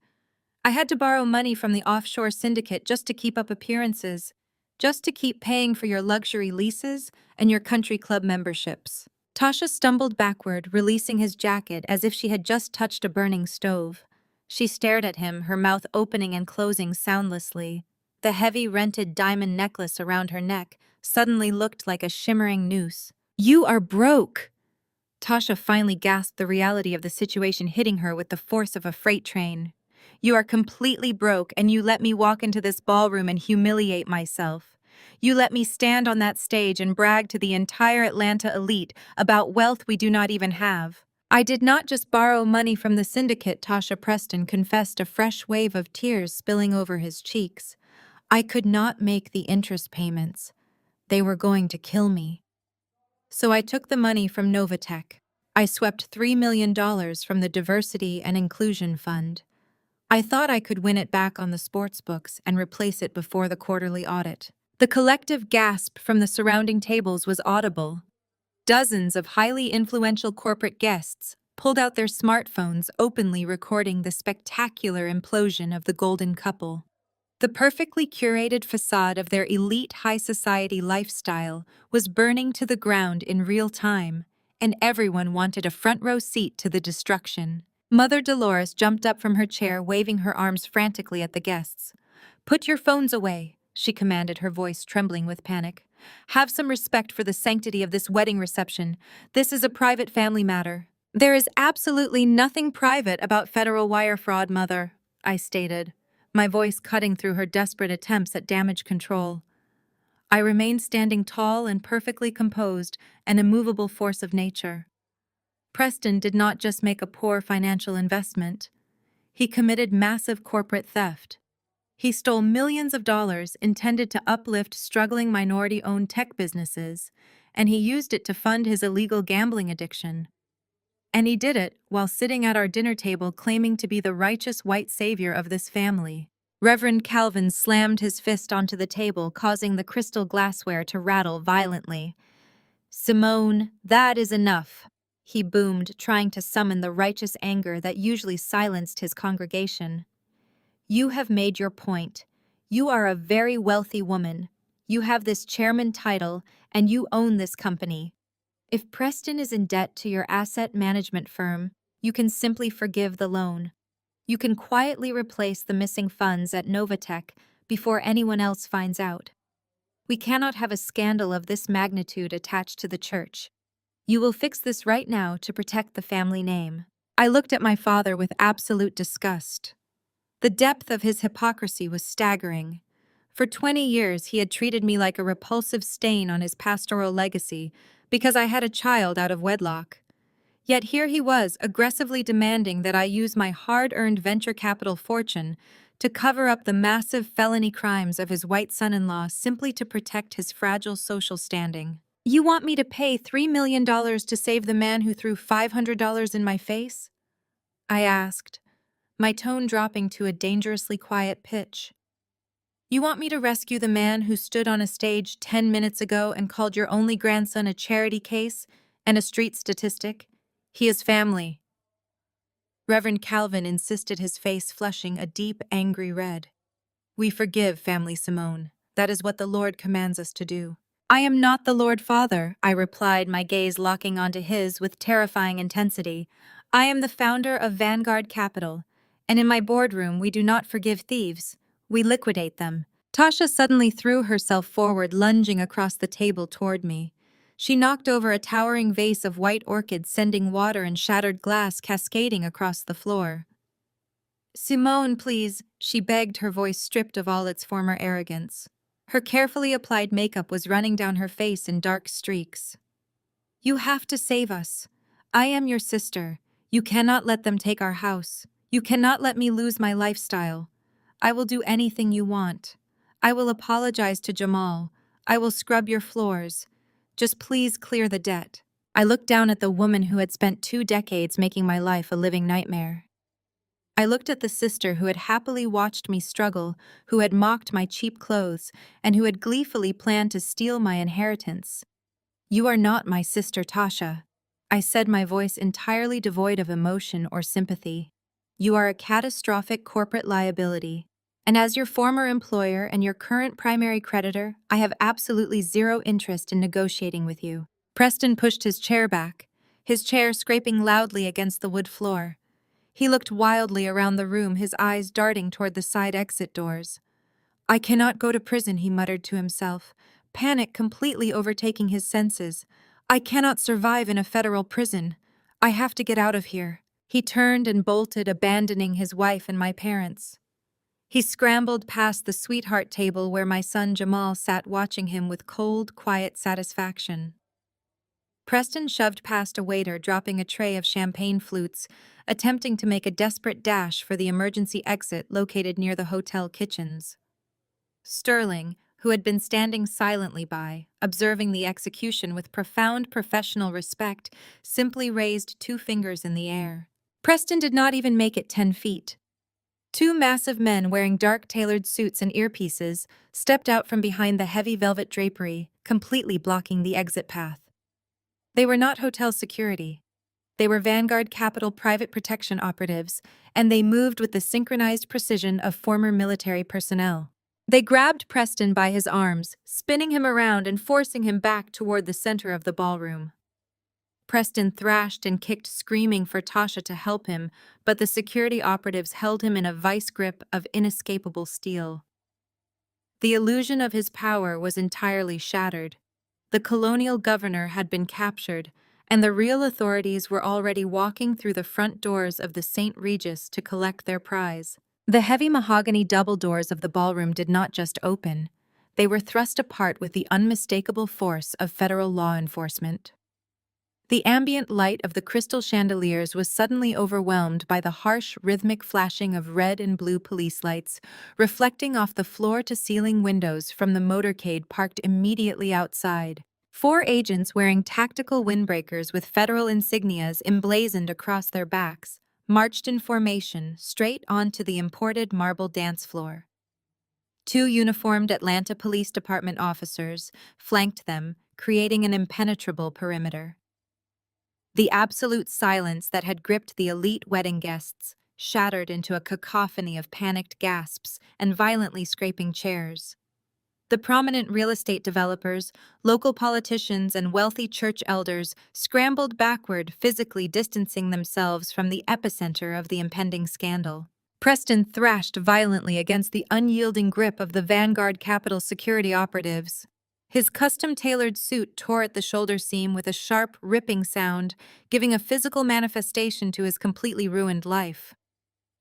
I had to borrow money from the offshore syndicate just to keep up appearances, just to keep paying for your luxury leases and your country club memberships." Tasha stumbled backward, releasing his jacket as if she had just touched a burning stove. She stared at him, her mouth opening and closing soundlessly. The heavy rented diamond necklace around her neck suddenly looked like a shimmering noose. "You are broke!" Tasha finally gasped, the reality of the situation hitting her with the force of a freight train. "You are completely broke, and you let me walk into this ballroom and humiliate myself. You let me stand on that stage and brag to the entire Atlanta elite about wealth we do not even have." "I did not just borrow money from the syndicate," Tasha Preston confessed, a fresh wave of tears spilling over his cheeks. "I could not make the interest payments. They were going to kill me. So I took the money from NovaTech. I swept $3 million from the Diversity and Inclusion Fund. I thought I could win it back on the sports books and replace it before the quarterly audit." The collective gasp from the surrounding tables was audible. Dozens of highly influential corporate guests pulled out their smartphones, openly recording the spectacular implosion of the golden couple. The perfectly curated facade of their elite high society lifestyle was burning to the ground in real time, and everyone wanted a front row seat to the destruction. Mother Dolores jumped up from her chair, waving her arms frantically at the guests. "Put your phones away," she commanded, her voice trembling with panic. "Have some respect for the sanctity of this wedding reception. This is a private family matter." "There is absolutely nothing private about federal wire fraud, Mother," I stated, my voice cutting through her desperate attempts at damage control. I remained standing tall and perfectly composed, an immovable force of nature. Preston did not just make a poor financial investment. He committed massive corporate theft. He stole millions of dollars intended to uplift struggling minority-owned tech businesses, and he used it to fund his illegal gambling addiction. And he did it while sitting at our dinner table claiming to be the righteous white savior of this family. Reverend Calvin slammed his fist onto the table, causing the crystal glassware to rattle violently. "Simone, that is enough," he boomed, trying to summon the righteous anger that usually silenced his congregation. "You have made your point. You are a very wealthy woman. You have this chairman title, and you own this company. If Preston is in debt to your asset management firm, you can simply forgive the loan. You can quietly replace the missing funds at NovaTech before anyone else finds out. We cannot have a scandal of this magnitude attached to the church. You will fix this right now to protect the family name." I looked at my father with absolute disgust. The depth of his hypocrisy was staggering. For 20 years, he had treated me like a repulsive stain on his pastoral legacy because I had a child out of wedlock. Yet here he was, aggressively demanding that I use my hard-earned venture capital fortune to cover up the massive felony crimes of his white son-in-law simply to protect his fragile social standing. "You want me to pay $3 million to save the man who threw $500 in my face?" I asked, my tone dropping to a dangerously quiet pitch. "You want me to rescue the man who stood on a stage 10 minutes ago and called your only grandson a charity case and a street statistic? He is family." Reverend Calvin insisted, his face flushing a deep, angry red. "We forgive, family Simone. That is what the Lord commands us to do." "I am not the Lord Father," I replied, my gaze locking onto his with terrifying intensity. I am the founder of Vanguard Capital, and in my boardroom we do not forgive thieves, we liquidate them. Tasha suddenly threw herself forward, lunging across the table toward me. She knocked over a towering vase of white orchids, sending water and shattered glass cascading across the floor. "Simone, please," she begged, her voice stripped of all its former arrogance. Her carefully applied makeup was running down her face in dark streaks. "You have to save us. I am your sister. You cannot let them take our house. You cannot let me lose my lifestyle. I will do anything you want. I will apologize to Jamal. I will scrub your floors. Just please clear the debt." I looked down at the woman who had spent 2 decades making my life a living nightmare. I looked at the sister who had happily watched me struggle, who had mocked my cheap clothes, and who had gleefully planned to steal my inheritance. "You are not my sister, Tasha," I said, my voice entirely devoid of emotion or sympathy. "You are a catastrophic corporate liability. And as your former employer and your current primary creditor, I have absolutely zero interest in negotiating with you." Preston pushed his chair back, his chair scraping loudly against the wood floor. He looked wildly around the room, his eyes darting toward the side exit doors. "I cannot go to prison," he muttered to himself, panic completely overtaking his senses. "I cannot survive in a federal prison. I have to get out of here." He turned and bolted, abandoning his wife and my parents. He scrambled past the sweetheart table where my son Jamal sat, watching him with cold, quiet satisfaction. Preston shoved past a waiter, dropping a tray of champagne flutes, attempting to make a desperate dash for the emergency exit located near the hotel kitchens. Sterling, who had been standing silently by, observing the execution with profound professional respect, simply raised 2 fingers in the air. Preston did not even make it 10 feet. 2 massive men wearing dark tailored suits and earpieces stepped out from behind the heavy velvet drapery, completely blocking the exit path. They were not hotel security. They were Vanguard Capital private protection operatives, and they moved with the synchronized precision of former military personnel. They grabbed Preston by his arms, spinning him around and forcing him back toward the center of the ballroom. Preston thrashed and kicked, screaming for Tasha to help him, but the security operatives held him in a vice grip of inescapable steel. The illusion of his power was entirely shattered. The colonial governor had been captured, and the real authorities were already walking through the front doors of the St. Regis to collect their prize. The heavy mahogany double doors of the ballroom did not just open, they were thrust apart with the unmistakable force of federal law enforcement. The ambient light of the crystal chandeliers was suddenly overwhelmed by the harsh, rhythmic flashing of red and blue police lights, reflecting off the floor-to-ceiling windows from the motorcade parked immediately outside. 4 agents wearing tactical windbreakers with federal insignias emblazoned across their backs marched in formation straight onto the imported marble dance floor. 2 uniformed Atlanta Police Department officers flanked them, creating an impenetrable perimeter. The absolute silence that had gripped the elite wedding guests shattered into a cacophony of panicked gasps and violently scraping chairs. The prominent real estate developers, local politicians, and wealthy church elders scrambled backward, physically distancing themselves from the epicenter of the impending scandal. Preston thrashed violently against the unyielding grip of the Vanguard Capital security operatives. His custom-tailored suit tore at the shoulder seam with a sharp, ripping sound, giving a physical manifestation to his completely ruined life.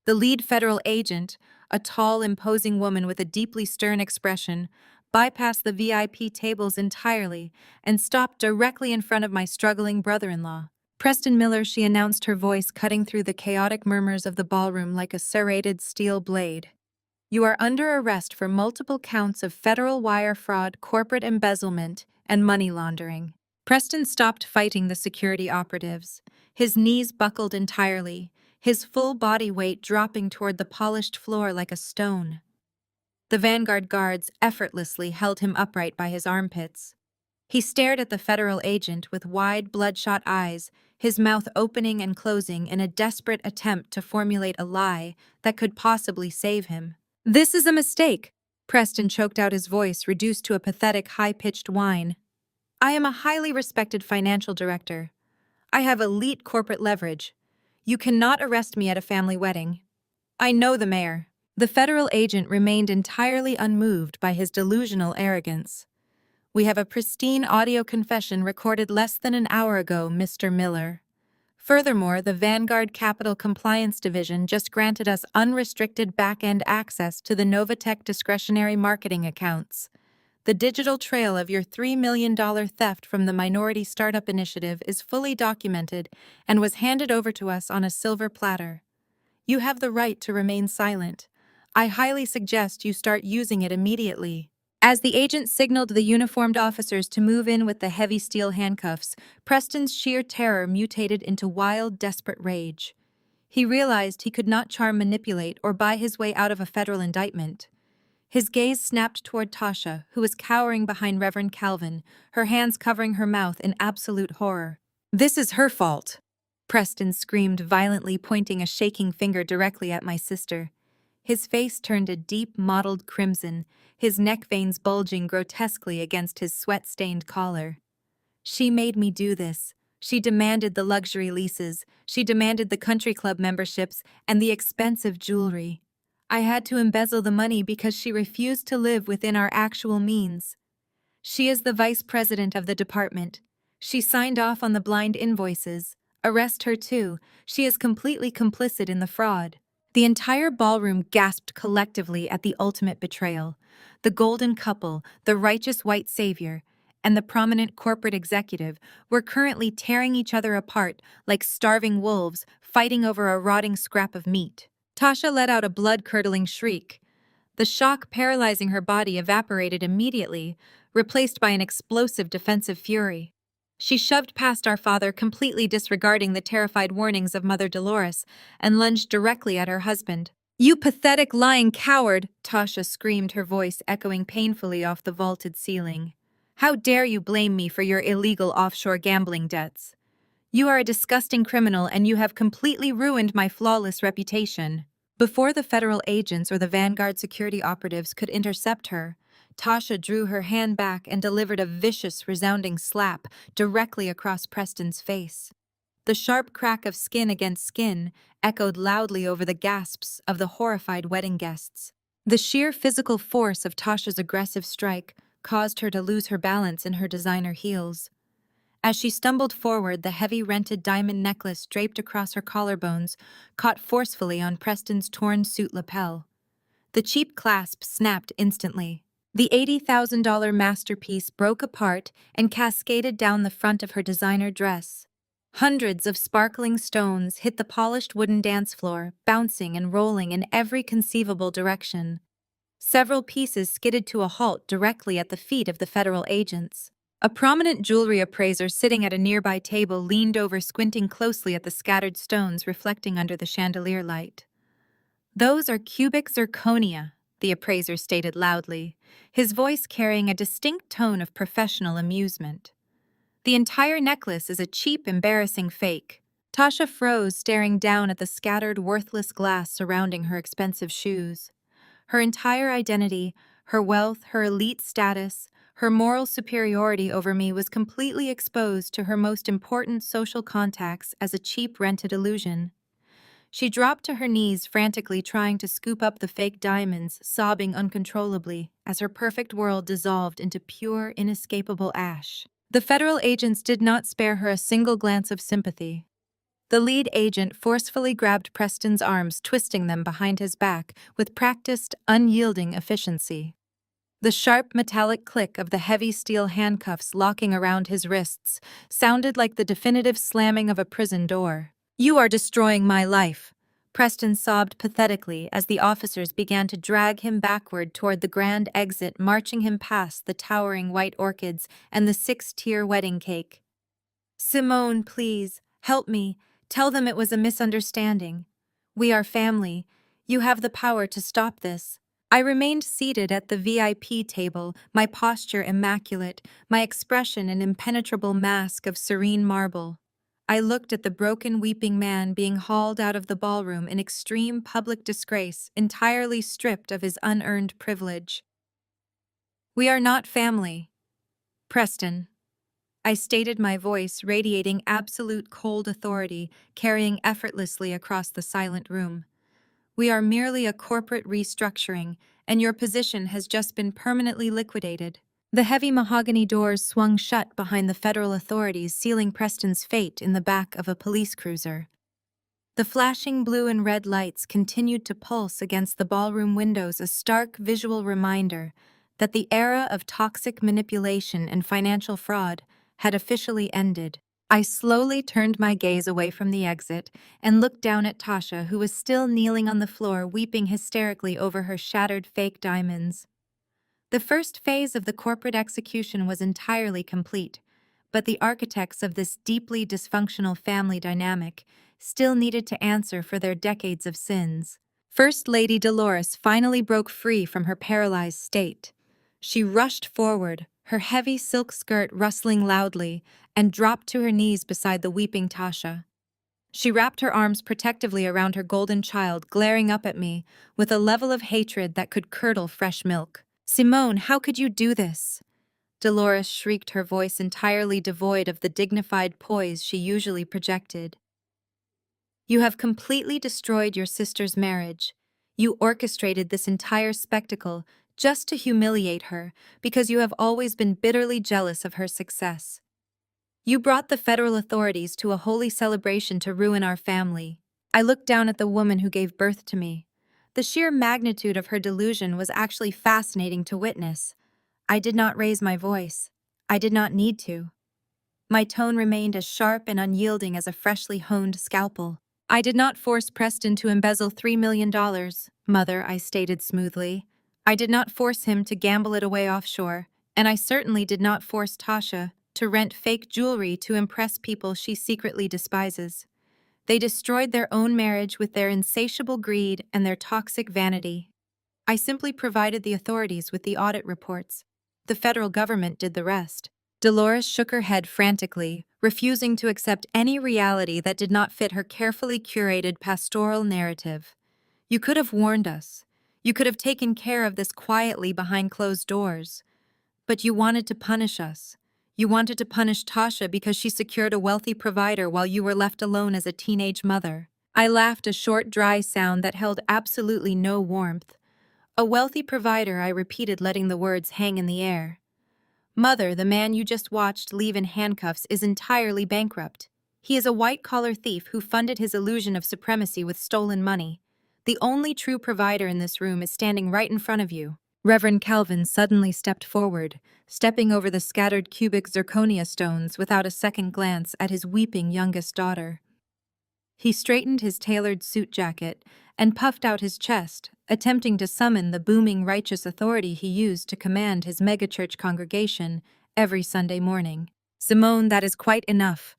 The lead federal agent, a tall, imposing woman with a deeply stern expression, bypassed the VIP tables entirely and stopped directly in front of my struggling brother-in-law. "Preston Miller," she announced, her voice cutting through the chaotic murmurs of the ballroom like a serrated steel blade. "You are under arrest for multiple counts of federal wire fraud, corporate embezzlement, and money laundering." Preston stopped fighting the security operatives. His knees buckled entirely, his full body weight dropping toward the polished floor like a stone. The Vanguard guards effortlessly held him upright by his armpits. He stared at the federal agent with wide, bloodshot eyes, his mouth opening and closing in a desperate attempt to formulate a lie that could possibly save him. "This is a mistake," Preston choked out, his voice reduced to a pathetic, high-pitched whine. "I am a highly respected financial director. I have elite corporate leverage. You cannot arrest me at a family wedding. I know the mayor. The federal agent remained entirely unmoved by his delusional arrogance. We have a pristine audio confession recorded less than an hour ago, Mr. Miller. Furthermore, the Vanguard Capital Compliance Division just granted us unrestricted back-end access to the NovaTech discretionary marketing accounts. The digital trail of your $3 million theft from the Minority Startup Initiative is fully documented and was handed over to us on a silver platter. You have the right to remain silent. I highly suggest you start using it immediately. As the agent signaled the uniformed officers to move in with the heavy steel handcuffs, Preston's sheer terror mutated into wild, desperate rage. He realized he could not charm, manipulate, or buy his way out of a federal indictment. His gaze snapped toward Tasha, who was cowering behind Reverend Calvin, her hands covering her mouth in absolute horror. "This is her fault," Preston screamed violently, pointing a shaking finger directly at my sister. His face turned a deep, mottled crimson, his neck veins bulging grotesquely against his sweat-stained collar. "She made me do this. She demanded the luxury leases, she demanded the country club memberships, and the expensive jewelry. I had to embezzle the money because she refused to live within our actual means. She is the vice president of the department. She signed off on the blind invoices. Arrest her too. She is completely complicit in the fraud." The entire ballroom gasped collectively at the ultimate betrayal. The golden couple, the righteous white savior, and the prominent corporate executive were currently tearing each other apart like starving wolves fighting over a rotting scrap of meat. Tasha let out a blood-curdling shriek. The shock paralyzing her body evaporated immediately, replaced by an explosive defensive fury. She shoved past our father, completely disregarding the terrified warnings of Mother Dolores, and lunged directly at her husband. "You pathetic, lying coward!" Tasha screamed, her voice echoing painfully off the vaulted ceiling. "How dare you blame me for your illegal offshore gambling debts? You are a disgusting criminal and you have completely ruined my flawless reputation." Before the federal agents or the Vanguard security operatives could intercept her, Tasha drew her hand back and delivered a vicious, resounding slap directly across Preston's face. The sharp crack of skin against skin echoed loudly over the gasps of the horrified wedding guests. The sheer physical force of Tasha's aggressive strike caused her to lose her balance in her designer heels. As she stumbled forward, the heavy rented diamond necklace draped across her collarbones caught forcefully on Preston's torn suit lapel. The cheap clasp snapped instantly. The $80,000 masterpiece broke apart and cascaded down the front of her designer dress. Hundreds of sparkling stones hit the polished wooden dance floor, bouncing and rolling in every conceivable direction. Several pieces skidded to a halt directly at the feet of the federal agents. A prominent jewelry appraiser sitting at a nearby table leaned over, squinting closely at the scattered stones reflecting under the chandelier light. "Those are cubic zirconia," the appraiser stated loudly, his voice carrying a distinct tone of professional amusement. "The entire necklace is a cheap, embarrassing fake." Tasha froze, staring down at the scattered, worthless glass surrounding her expensive shoes. Her entire identity, her wealth, her elite status, her moral superiority over me was completely exposed to her most important social contacts as a cheap, rented illusion. She dropped to her knees, frantically trying to scoop up the fake diamonds, sobbing uncontrollably as her perfect world dissolved into pure, inescapable ash. The federal agents did not spare her a single glance of sympathy. The lead agent forcefully grabbed Preston's arms, twisting them behind his back with practiced, unyielding efficiency. The sharp, metallic click of the heavy steel handcuffs locking around his wrists sounded like the definitive slamming of a prison door. "You are destroying my life," Preston sobbed pathetically as the officers began to drag him backward toward the grand exit, marching him past the towering white orchids and the 6-tier wedding cake. "Simone, please, help me. Tell them it was a misunderstanding. We are family. You have the power to stop this." I remained seated at the VIP table, my posture immaculate, my expression an impenetrable mask of serene marble. I looked at the broken, weeping man being hauled out of the ballroom in extreme public disgrace, entirely stripped of his unearned privilege. "We are not family. Preston." I stated, my voice radiating absolute cold authority, carrying effortlessly across the silent room. We are merely a corporate restructuring, and your position has just been permanently liquidated. The heavy mahogany doors swung shut behind the federal authorities, sealing Preston's fate in the back of a police cruiser. The flashing blue and red lights continued to pulse against the ballroom windows, a stark visual reminder that the era of toxic manipulation and financial fraud had officially ended. I slowly turned my gaze away from the exit and looked down at Tasha, who was still kneeling on the floor, weeping hysterically over her shattered fake diamonds. The first phase of the corporate execution was entirely complete, but the architects of this deeply dysfunctional family dynamic still needed to answer for their decades of sins. First Lady Dolores finally broke free from her paralyzed state. She rushed forward, her heavy silk skirt rustling loudly, and dropped to her knees beside the weeping Tasha. She wrapped her arms protectively around her golden child, glaring up at me with a level of hatred that could curdle fresh milk. "Simone, how could you do this?" Dolores shrieked, her voice entirely devoid of the dignified poise she usually projected. "You have completely destroyed your sister's marriage. You orchestrated this entire spectacle just to humiliate her because you have always been bitterly jealous of her success. You brought the federal authorities to a holy celebration to ruin our family." I looked down at the woman who gave birth to me. The sheer magnitude of her delusion was actually fascinating to witness. I did not raise my voice. I did not need to. My tone remained as sharp and unyielding as a freshly honed scalpel. "I did not force Preston to embezzle $3 million, Mother," I stated smoothly. "I did not force him to gamble it away offshore, and I certainly did not force Tasha to rent fake jewelry to impress people she secretly despises. They destroyed their own marriage with their insatiable greed and their toxic vanity. I simply provided the authorities with the audit reports. The federal government did the rest." Dolores shook her head frantically, refusing to accept any reality that did not fit her carefully curated pastoral narrative. "You could have warned us. You could have taken care of this quietly behind closed doors. But you wanted to punish us. You wanted to punish Tasha because she secured a wealthy provider while you were left alone as a teenage mother." I laughed, a short, dry sound that held absolutely no warmth. "A wealthy provider," I repeated, letting the words hang in the air. "Mother, the man you just watched leave in handcuffs is entirely bankrupt. He is a white-collar thief who funded his illusion of supremacy with stolen money. The only true provider in this room is standing right in front of you." Reverend Calvin suddenly stepped forward, stepping over the scattered cubic zirconia stones without a second glance at his weeping youngest daughter. He straightened his tailored suit jacket and puffed out his chest, attempting to summon the booming righteous authority he used to command his megachurch congregation every Sunday morning. "Simone, that is quite enough,"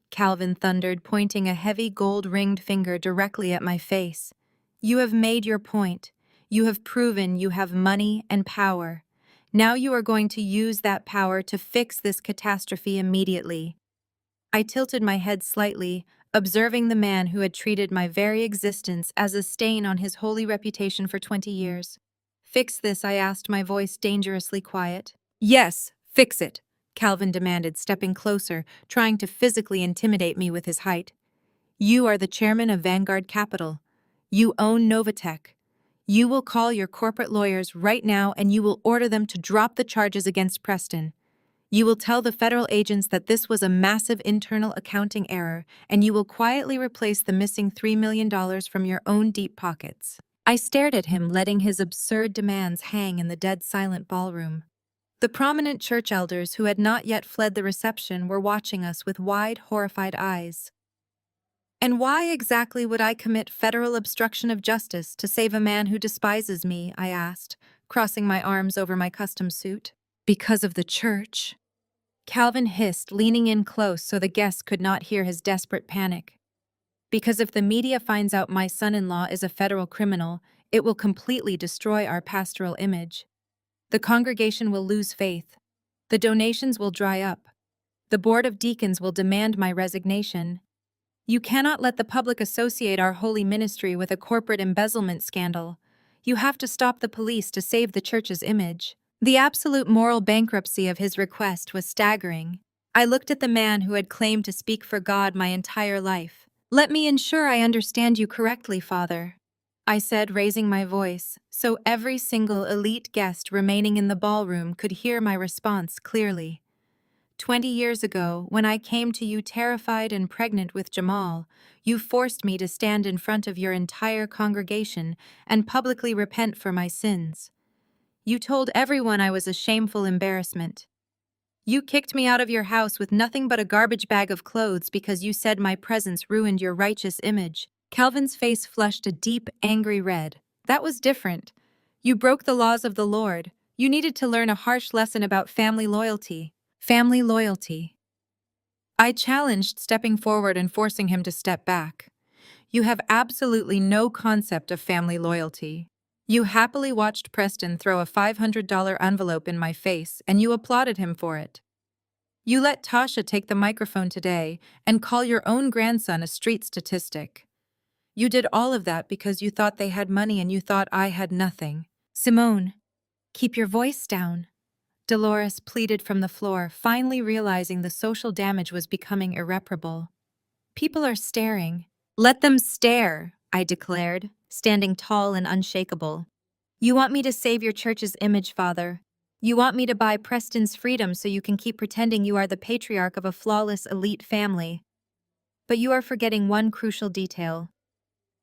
Calvin thundered, pointing a heavy gold-ringed finger directly at my face. "You have made your point. You have proven you have money and power. Now you are going to use that power to fix this catastrophe immediately." I tilted my head slightly, observing the man who had treated my very existence as a stain on his holy reputation for 20 years. "Fix this?" I asked, my voice dangerously quiet. "Yes, fix it," Calvin demanded, stepping closer, trying to physically intimidate me with his height. "You are the chairman of Vanguard Capital. You own NovaTech. You will call your corporate lawyers right now and you will order them to drop the charges against Preston. You will tell the federal agents that this was a massive internal accounting error, and you will quietly replace the missing $3 million from your own deep pockets." I stared at him, letting his absurd demands hang in the dead silent ballroom. The prominent church elders who had not yet fled the reception were watching us with wide, horrified eyes. "And why exactly would I commit federal obstruction of justice to save a man who despises me?" I asked, crossing my arms over my custom suit. "Because of the church," Calvin hissed, leaning in close so the guests could not hear his desperate panic. "Because if the media finds out my son-in-law is a federal criminal, it will completely destroy our pastoral image. The congregation will lose faith. The donations will dry up. The board of deacons will demand my resignation. You cannot let the public associate our holy ministry with a corporate embezzlement scandal. You have to stop the police to save the church's image." The absolute moral bankruptcy of his request was staggering. I looked at the man who had claimed to speak for God my entire life. "Let me ensure I understand you correctly, Father," I said, raising my voice, so every single elite guest remaining in the ballroom could hear my response clearly. 20 years ago, when I came to you terrified and pregnant with Jamal, you forced me to stand in front of your entire congregation and publicly repent for my sins. You told everyone I was a shameful embarrassment. You kicked me out of your house with nothing but a garbage bag of clothes because you said my presence ruined your righteous image. Calvin's face flushed a deep, angry red. That was different. You broke the laws of the Lord. You needed to learn a harsh lesson about family loyalty. Family loyalty. I challenged, stepping forward and forcing him to step back. You have absolutely no concept of family loyalty. You happily watched Preston throw a $500 envelope in my face, and you applauded him for it. You let Tasha take the microphone today and call your own grandson a street statistic. You did all of that because you thought they had money and you thought I had nothing. Simone, keep your voice down. Dolores pleaded from the floor, finally realizing the social damage was becoming irreparable. People are staring. Let them stare, I declared, standing tall and unshakable. You want me to save your church's image, Father. You want me to buy Preston's freedom so you can keep pretending you are the patriarch of a flawless elite family. But you are forgetting one crucial detail.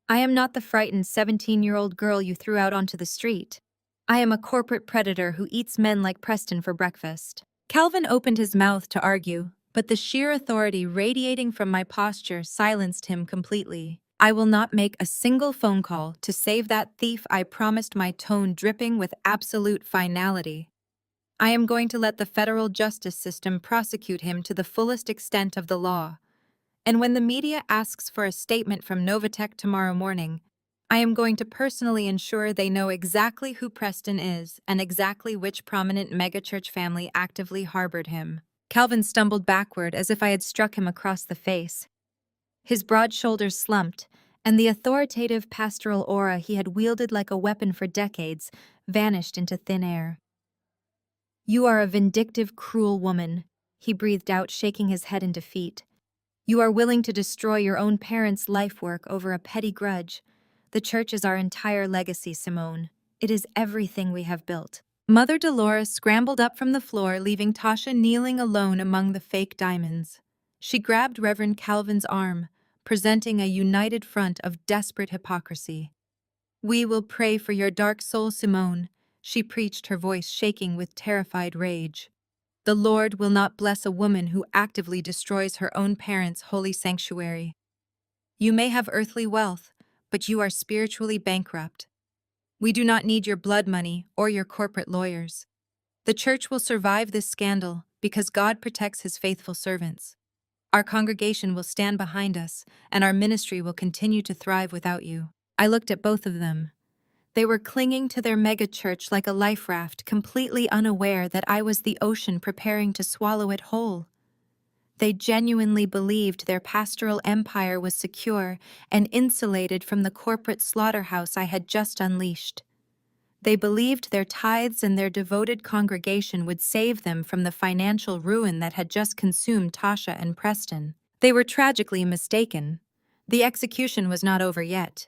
I am not the frightened 17-year-old girl you threw out onto the street. I am a corporate predator who eats men like Preston for breakfast. Calvin opened his mouth to argue, but the sheer authority radiating from my posture silenced him completely. I will not make a single phone call to save that thief, I promised, my tone dripping with absolute finality. I am going to let the federal justice system prosecute him to the fullest extent of the law. And when the media asks for a statement from NovaTech tomorrow morning, I am going to personally ensure they know exactly who Preston is and exactly which prominent megachurch family actively harbored him. Calvin stumbled backward as if I had struck him across the face. His broad shoulders slumped, and the authoritative pastoral aura he had wielded like a weapon for decades vanished into thin air. You are a vindictive, cruel woman, he breathed out, shaking his head in defeat. You are willing to destroy your own parents' life work over a petty grudge. The church is our entire legacy, Simone. It is everything we have built. Mother Dolores scrambled up from the floor, leaving Tasha kneeling alone among the fake diamonds. She grabbed Reverend Calvin's arm, presenting a united front of desperate hypocrisy. We will pray for your dark soul, Simone, she preached, her voice shaking with terrified rage. The Lord will not bless a woman who actively destroys her own parents' holy sanctuary. You may have earthly wealth, but you are spiritually bankrupt. We do not need your blood money or your corporate lawyers. The church will survive this scandal because God protects his faithful servants. Our congregation will stand behind us, and our ministry will continue to thrive without you. I looked at both of them. They were clinging to their megachurch like a life raft, completely unaware that I was the ocean preparing to swallow it whole. They genuinely believed their pastoral empire was secure and insulated from the corporate slaughterhouse I had just unleashed. They believed their tithes and their devoted congregation would save them from the financial ruin that had just consumed Tasha and Preston. They were tragically mistaken. The execution was not over yet.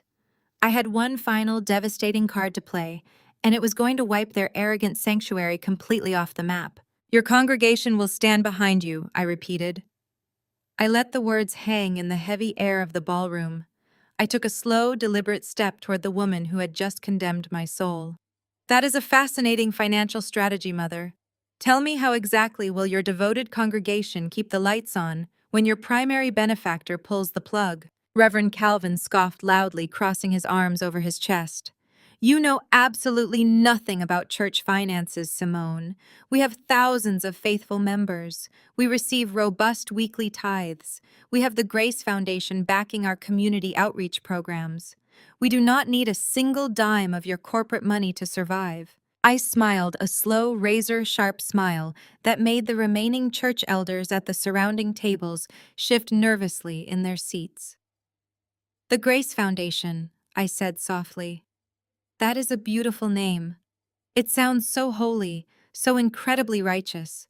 I had one final devastating card to play, and it was going to wipe their arrogant sanctuary completely off the map. Your congregation will stand behind you, I repeated. I let the words hang in the heavy air of the ballroom. I took a slow, deliberate step toward the woman who had just condemned my soul. That is a fascinating financial strategy, Mother. Tell me, how exactly will your devoted congregation keep the lights on when your primary benefactor pulls the plug? Reverend Calvin scoffed loudly, crossing his arms over his chest. You know absolutely nothing about church finances, Simone. We have thousands of faithful members. We receive robust weekly tithes. We have the Grace Foundation backing our community outreach programs. We do not need a single dime of your corporate money to survive. I smiled, a slow, razor-sharp smile that made the remaining church elders at the surrounding tables shift nervously in their seats. The Grace Foundation, I said softly. That is a beautiful name. It sounds so holy, so incredibly righteous.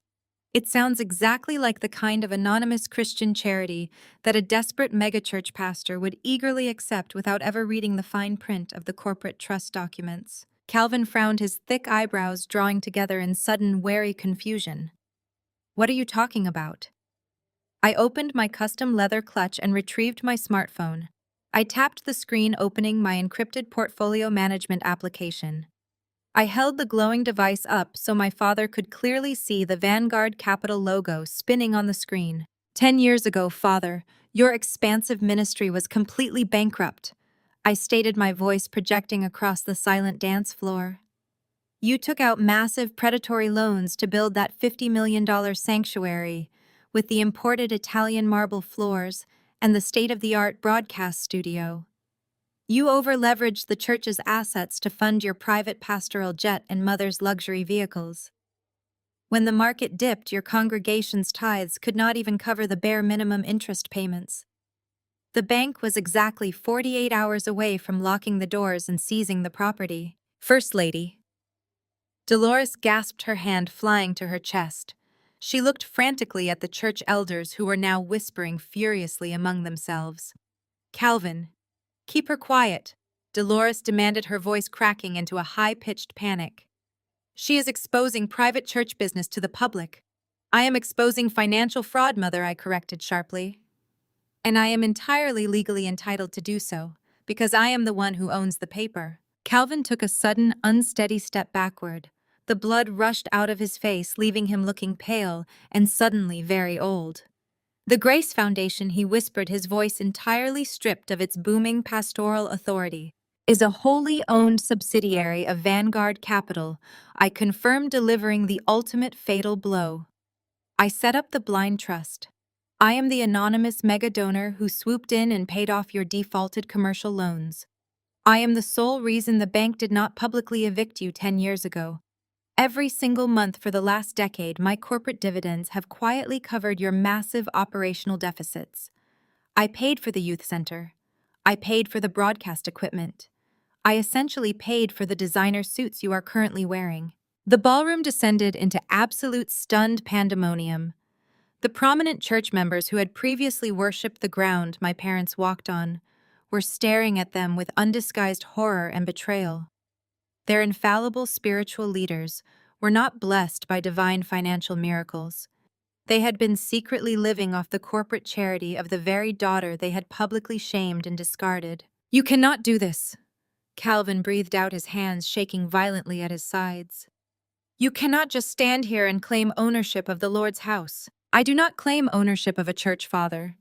It sounds exactly like the kind of anonymous Christian charity that a desperate megachurch pastor would eagerly accept without ever reading the fine print of the corporate trust documents. Calvin frowned, his thick eyebrows drawing together in sudden, wary confusion. What are you talking about? I opened my custom leather clutch and retrieved my smartphone. I tapped the screen, opening my encrypted portfolio management application. I held the glowing device up so my father could clearly see the Vanguard Capital logo spinning on the screen. 10 years ago, Father, your expansive ministry was completely bankrupt. I stated, my voice projecting across the silent dance floor. You took out massive predatory loans to build that $50 million sanctuary, with the imported Italian marble floors and the state-of-the-art broadcast studio. You over-leveraged the church's assets to fund your private pastoral jet and mother's luxury vehicles. When the market dipped, your congregation's tithes could not even cover the bare minimum interest payments. The bank was exactly 48 hours away from locking the doors and seizing the property. First Lady. Dolores gasped, her hand flying to her chest. She looked frantically at the church elders who were now whispering furiously among themselves. Calvin. Keep her quiet, Dolores demanded, her voice cracking into a high-pitched panic. She is exposing private church business to the public. I am exposing financial fraud, Mother, I corrected sharply. And I am entirely legally entitled to do so, because I am the one who owns the paper. Calvin took a sudden, unsteady step backward. The blood rushed out of his face, leaving him looking pale and suddenly very old. The Grace Foundation, he whispered, his voice entirely stripped of its booming pastoral authority, is a wholly owned subsidiary of Vanguard Capital. I confirm, delivering the ultimate fatal blow. I set up the blind trust. I am the anonymous mega donor who swooped in and paid off your defaulted commercial loans. I am the sole reason the bank did not publicly evict you 10 years ago. Every single month for the last decade, my corporate dividends have quietly covered your massive operational deficits. I paid for the youth center. I paid for the broadcast equipment. I essentially paid for the designer suits you are currently wearing. The ballroom descended into absolute stunned pandemonium. The prominent church members who had previously worshipped the ground my parents walked on were staring at them with undisguised horror and betrayal. Their infallible spiritual leaders were not blessed by divine financial miracles. They had been secretly living off the corporate charity of the very daughter they had publicly shamed and discarded. You cannot do this, Calvin breathed out, his hands shaking violently at his sides. You cannot just stand here and claim ownership of the Lord's house. I do not claim ownership of a church, Father.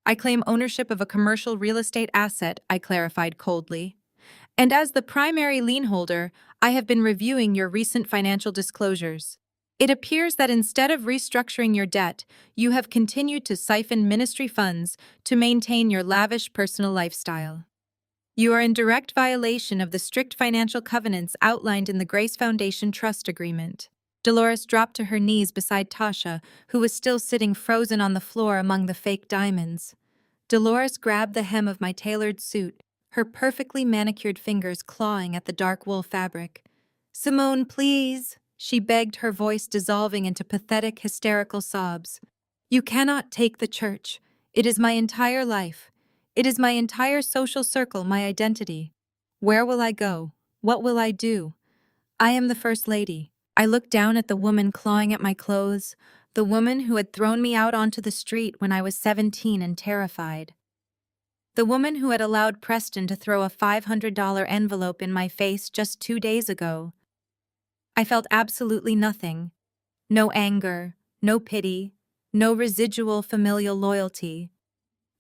I claim ownership of a commercial real estate asset, I clarified coldly. And as the primary lien holder, I have been reviewing your recent financial disclosures. It appears that instead of restructuring your debt, you have continued to siphon ministry funds to maintain your lavish personal lifestyle. You are in direct violation of the strict financial covenants outlined in the Grace Foundation Trust Agreement. Dolores dropped to her knees beside Tasha, who was still sitting frozen on the floor among the fake diamonds. Dolores grabbed the hem of my tailored suit, her perfectly manicured fingers clawing at the dark wool fabric. Simone, please, she begged, her voice dissolving into pathetic, hysterical sobs. You cannot take the church. It is my entire life. It is my entire social circle, my identity. Where will I go? What will I do? I am the First Lady. I looked down at the woman clawing at my clothes, the woman who had thrown me out onto the street when I was 17 and terrified. The woman who had allowed Preston to throw a $500 envelope in my face just 2 days ago. I felt absolutely nothing. No anger, no pity, no residual familial loyalty.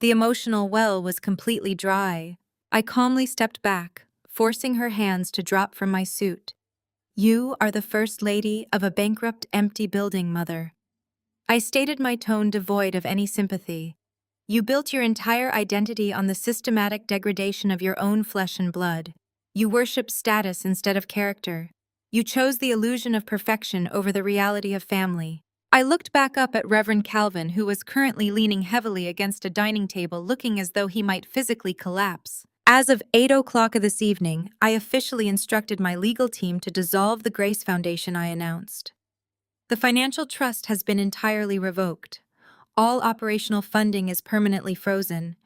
The emotional well was completely dry. I calmly stepped back, forcing her hands to drop from my suit. You are the First Lady of a bankrupt, empty building, Mother. I stated, my tone devoid of any sympathy. You built your entire identity on the systematic degradation of your own flesh and blood. You worship status instead of character. You chose the illusion of perfection over the reality of family. I looked back up at Reverend Calvin, who was currently leaning heavily against a dining table, looking as though he might physically collapse. As of 8 o'clock this evening, I officially instructed my legal team to dissolve the Grace Foundation, I announced. The financial trust has been entirely revoked. All operational funding is permanently frozen.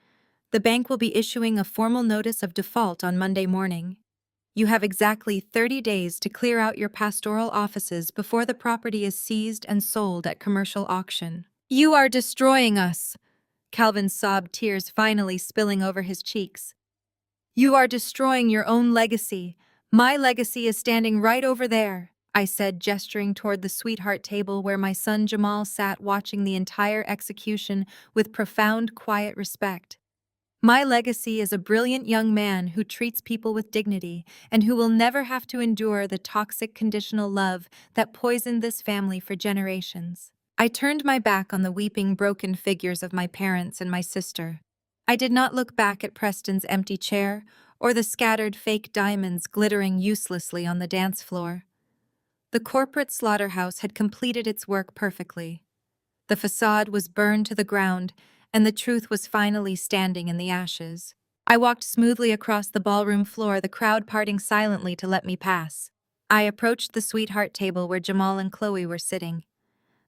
The bank will be issuing a formal notice of default on Monday morning. You have exactly 30 days to clear out your pastoral offices before the property is seized and sold at commercial auction. You are destroying us, Calvin sobbed, tears finally spilling over his cheeks. You are destroying your own legacy. My legacy is standing right over there, I said, gesturing toward the sweetheart table where my son Jamal sat watching the entire execution with profound, quiet respect. My legacy is a brilliant young man who treats people with dignity and who will never have to endure the toxic conditional love that poisoned this family for generations. I turned my back on the weeping, broken figures of my parents and my sister. I did not look back at Preston's empty chair or the scattered fake diamonds glittering uselessly on the dance floor. The corporate slaughterhouse had completed its work perfectly. The facade was burned to the ground, and the truth was finally standing in the ashes. I walked smoothly across the ballroom floor, the crowd parting silently to let me pass. I approached the sweetheart table where Jamal and Chloe were sitting.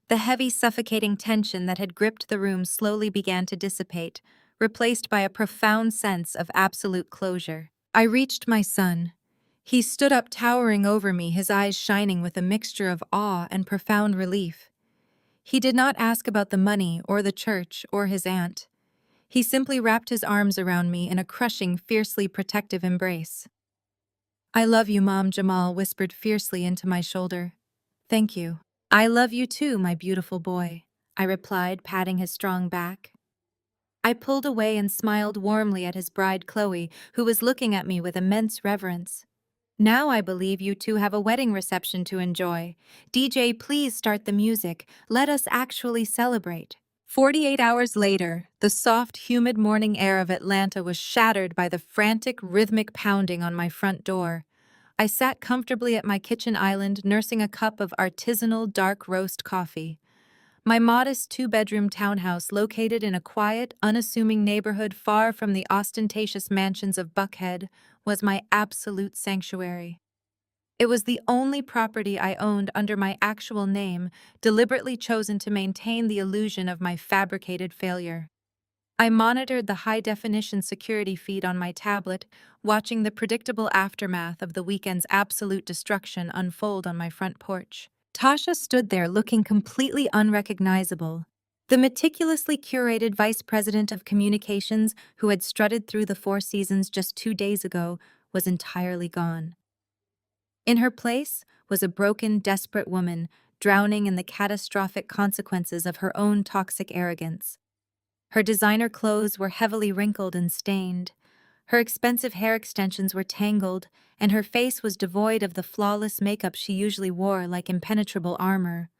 The heavy, suffocating tension that had gripped the room slowly began to dissipate, replaced by a profound sense of absolute closure. I reached my son. He stood up, towering over me, his eyes shining with a mixture of awe and profound relief. He did not ask about the money or the church or his aunt. He simply wrapped his arms around me in a crushing, fiercely protective embrace. I love you, Mom, Jamal whispered fiercely into my shoulder. Thank you. I love you too, my beautiful boy, I replied, patting his strong back. I pulled away and smiled warmly at his bride Chloe, who was looking at me with immense reverence. Now I believe you two have a wedding reception to enjoy. DJ, please start the music. Let us actually celebrate. 48 hours later, the soft, humid morning air of Atlanta was shattered by the frantic, rhythmic pounding on my front door. I sat comfortably at my kitchen island, nursing a cup of artisanal dark roast coffee. My modest two-bedroom townhouse, located in a quiet, unassuming neighborhood far from the ostentatious mansions of Buckhead, was my absolute sanctuary. It was the only property I owned under my actual name, deliberately chosen to maintain the illusion of my fabricated failure. I monitored the high-definition security feed on my tablet, watching the predictable aftermath of the weekend's absolute destruction unfold on my front porch. Tasha stood there looking completely unrecognizable. The meticulously curated vice president of communications who had strutted through the Four Seasons just 2 days ago was entirely gone. In her place was a broken, desperate woman, drowning in the catastrophic consequences of her own toxic arrogance. Her designer clothes were heavily wrinkled and stained. Her expensive hair extensions were tangled, and her face was devoid of the flawless makeup she usually wore like impenetrable armor.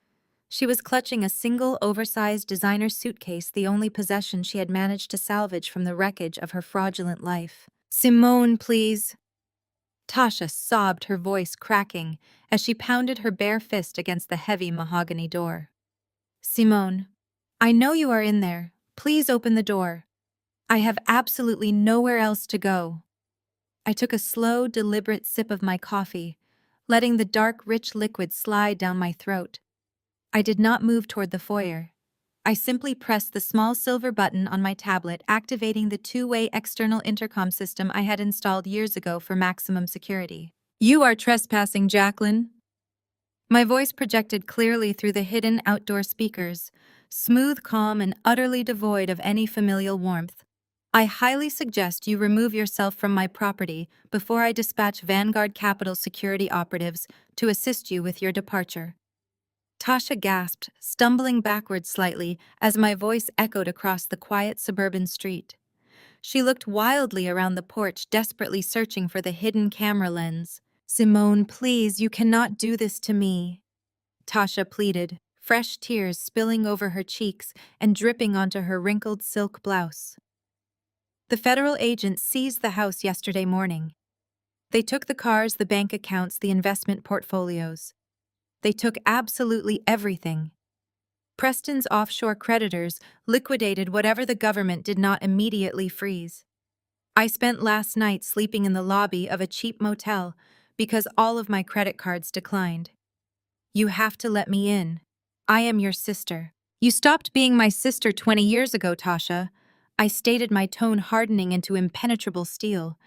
She was clutching a single, oversized designer suitcase, the only possession she had managed to salvage from the wreckage of her fraudulent life. "Simone, please." Tasha sobbed, her voice cracking, as she pounded her bare fist against the heavy mahogany door. "Simone, I know you are in there. Please open the door. I have absolutely nowhere else to go." I took a slow, deliberate sip of my coffee, letting the dark, rich liquid slide down my throat. I did not move toward the foyer. I simply pressed the small silver button on my tablet, activating the two-way external intercom system I had installed years ago for maximum security. "You are trespassing, Jacqueline." My voice projected clearly through the hidden outdoor speakers, smooth, calm, and utterly devoid of any familial warmth. "I highly suggest you remove yourself from my property before I dispatch Vanguard Capital security operatives to assist you with your departure." Tasha gasped, stumbling backwards slightly as my voice echoed across the quiet suburban street. She looked wildly around the porch, desperately searching for the hidden camera lens. "Simone, please, you cannot do this to me," Tasha pleaded, fresh tears spilling over her cheeks and dripping onto her wrinkled silk blouse. "The federal agents seized the house yesterday morning. They took the cars, the bank accounts, the investment portfolios. They took absolutely everything. Preston's offshore creditors liquidated whatever the government did not immediately freeze. I spent last night sleeping in the lobby of a cheap motel because all of my credit cards declined. You have to let me in. I am your sister. You stopped being my sister 20 years ago, Tasha. I stated, my tone hardening into impenetrable steel.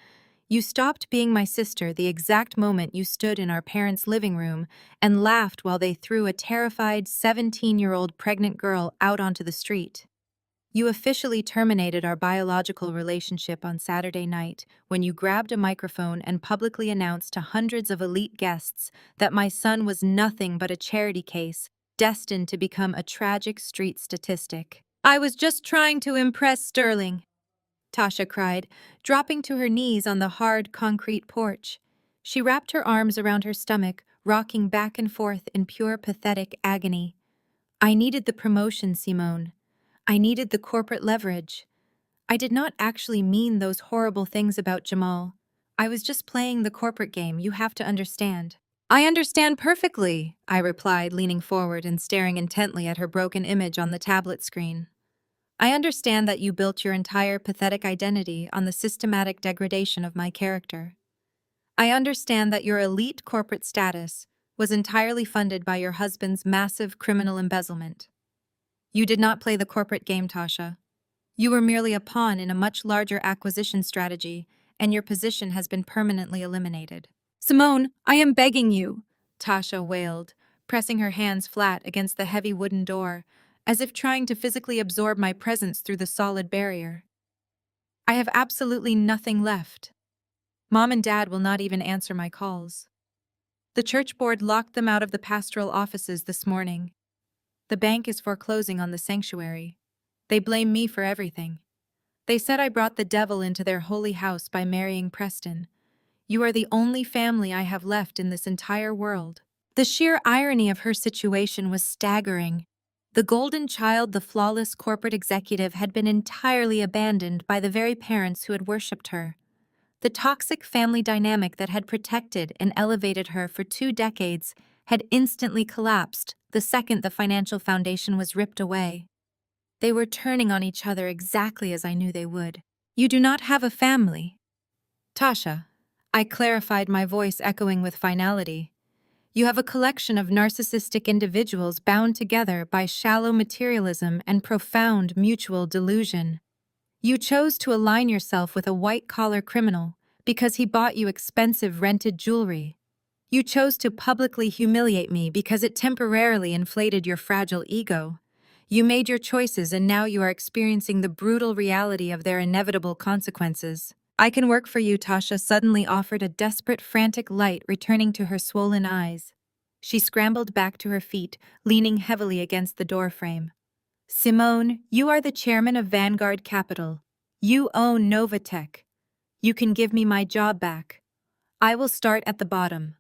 You stopped being my sister the exact moment you stood in our parents' living room and laughed while they threw a terrified 17-year-old pregnant girl out onto the street. You officially terminated our biological relationship on Saturday night when you grabbed a microphone and publicly announced to hundreds of elite guests that my son was nothing but a charity case, destined to become a tragic street statistic. I was just trying to impress Sterling, Tasha cried, dropping to her knees on the hard concrete porch. She wrapped her arms around her stomach, rocking back and forth in pure pathetic agony. I needed the promotion, Simone. I needed the corporate leverage. I did not actually mean those horrible things about Jamal. I was just playing the corporate game, you have to understand. I understand perfectly, I replied, leaning forward and staring intently at her broken image on the tablet screen. I understand that you built your entire pathetic identity on the systematic degradation of my character. I understand that your elite corporate status was entirely funded by your husband's massive criminal embezzlement. You did not play the corporate game, Tasha. You were merely a pawn in a much larger acquisition strategy, and your position has been permanently eliminated. Simone, I am begging you, Tasha wailed, pressing her hands flat against the heavy wooden door, as if trying to physically absorb my presence through the solid barrier. I have absolutely nothing left. Mom and Dad will not even answer my calls. The church board locked them out of the pastoral offices this morning. The bank is foreclosing on the sanctuary. They blame me for everything. They said I brought the devil into their holy house by marrying Preston. You are the only family I have left in this entire world. The sheer irony of her situation was staggering. The golden child, the flawless corporate executive, had been entirely abandoned by the very parents who had worshipped her. The toxic family dynamic that had protected and elevated her for 2 decades had instantly collapsed the second the financial foundation was ripped away. They were turning on each other exactly as I knew they would. You do not have a family. Tasha, I clarified, my voice echoing with finality. You have a collection of narcissistic individuals bound together by shallow materialism and profound mutual delusion. You chose to align yourself with a white-collar criminal because he bought you expensive rented jewelry. You chose to publicly humiliate me because it temporarily inflated your fragile ego. You made your choices, and now you are experiencing the brutal reality of their inevitable consequences. I can work for you, Tasha suddenly offered, a desperate, frantic light returning to her swollen eyes. She scrambled back to her feet, leaning heavily against the doorframe. Simone, you are the chairman of Vanguard Capital. You own NovaTech. You can give me my job back. I will start at the bottom.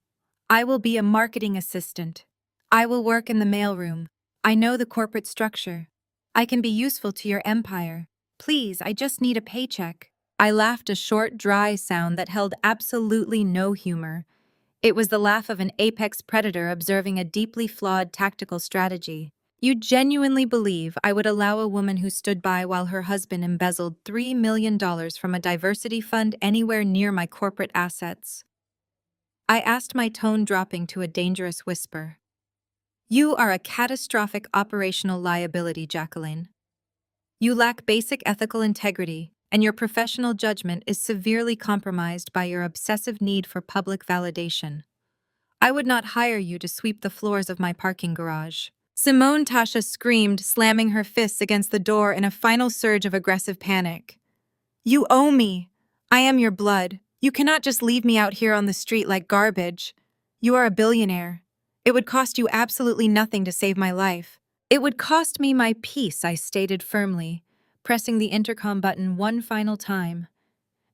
I will be a marketing assistant. I will work in the mailroom. I know the corporate structure. I can be useful to your empire. Please, I just need a paycheck. I laughed, a short, dry sound that held absolutely no humor. It was the laugh of an apex predator observing a deeply flawed tactical strategy. You genuinely believe I would allow a woman who stood by while her husband embezzled $3 million from a diversity fund anywhere near my corporate assets? I asked, my tone dropping to a dangerous whisper. You are a catastrophic operational liability, Jacqueline. You lack basic ethical integrity, and your professional judgment is severely compromised by your obsessive need for public validation. I would not hire you to sweep the floors of my parking garage. Simone, Tasha screamed, slamming her fists against the door in a final surge of aggressive panic. You owe me. I am your blood. You cannot just leave me out here on the street like garbage. You are a billionaire. It would cost you absolutely nothing to save my life. It would cost me my peace, I stated firmly, pressing the intercom button one final time.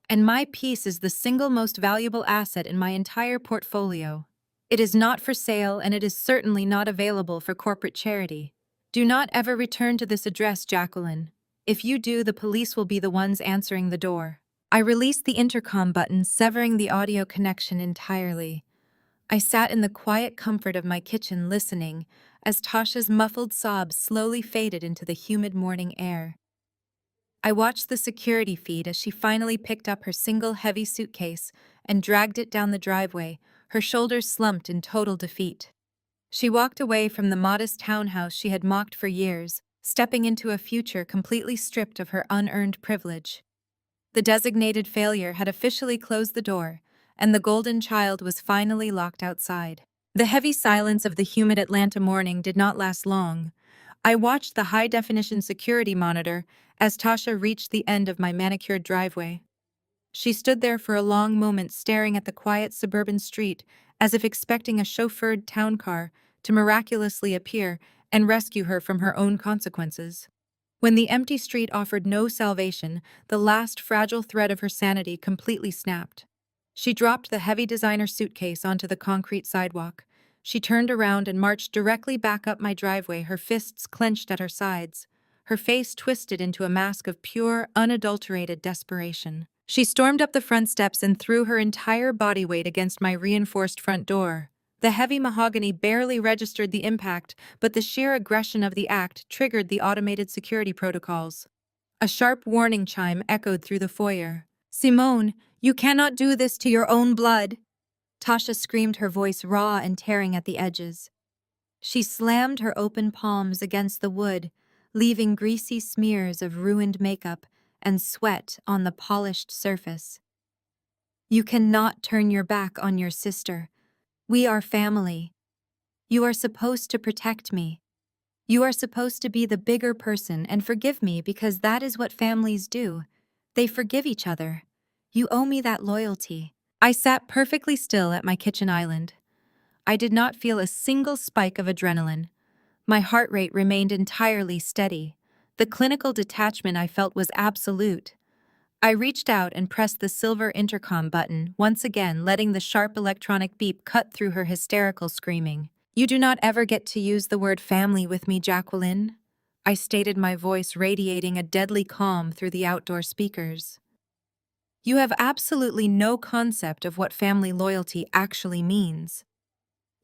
And my peace is the single most valuable asset in my entire portfolio. It is not for sale, and it is certainly not available for corporate charity. Do not ever return to this address, Jacqueline. If you do, the police will be the ones answering the door. I released the intercom button, severing the audio connection entirely. I sat in the quiet comfort of my kitchen listening as Tasha's muffled sobs slowly faded into the humid morning air. I watched the security feed as she finally picked up her single heavy suitcase and dragged it down the driveway, her shoulders slumped in total defeat. She walked away from the modest townhouse she had mocked for years, stepping into a future completely stripped of her unearned privilege. The designated failure had officially closed the door, and the golden child was finally locked outside. The heavy silence of the humid Atlanta morning did not last long. I watched the high-definition security monitor as Tasha reached the end of my manicured driveway. She stood there for a long moment staring at the quiet suburban street as if expecting a chauffeured town car to miraculously appear and rescue her from her own consequences. When the empty street offered no salvation, the last fragile thread of her sanity completely snapped. She dropped the heavy designer suitcase onto the concrete sidewalk. She turned around and marched directly back up my driveway, her fists clenched at her sides, her face twisted into a mask of pure, unadulterated desperation. She stormed up the front steps and threw her entire body weight against my reinforced front door. The heavy mahogany barely registered the impact, but the sheer aggression of the act triggered the automated security protocols. A sharp warning chime echoed through the foyer. "Simone, you cannot do this to your own blood!" Tasha screamed, her voice raw and tearing at the edges. She slammed her open palms against the wood, leaving greasy smears of ruined makeup and sweat on the polished surface. "You cannot turn your back on your sister. We are family. You are supposed to protect me. You are supposed to be the bigger person and forgive me because that is what families do. They forgive each other. You owe me that loyalty." I sat perfectly still at my kitchen island. I did not feel a single spike of adrenaline. My heart rate remained entirely steady. The clinical detachment I felt was absolute. I reached out and pressed the silver intercom button, once again letting the sharp electronic beep cut through her hysterical screaming. "You do not ever get to use the word family with me, Jacqueline," I stated, my voice radiating a deadly calm through the outdoor speakers. "You have absolutely no concept of what family loyalty actually means.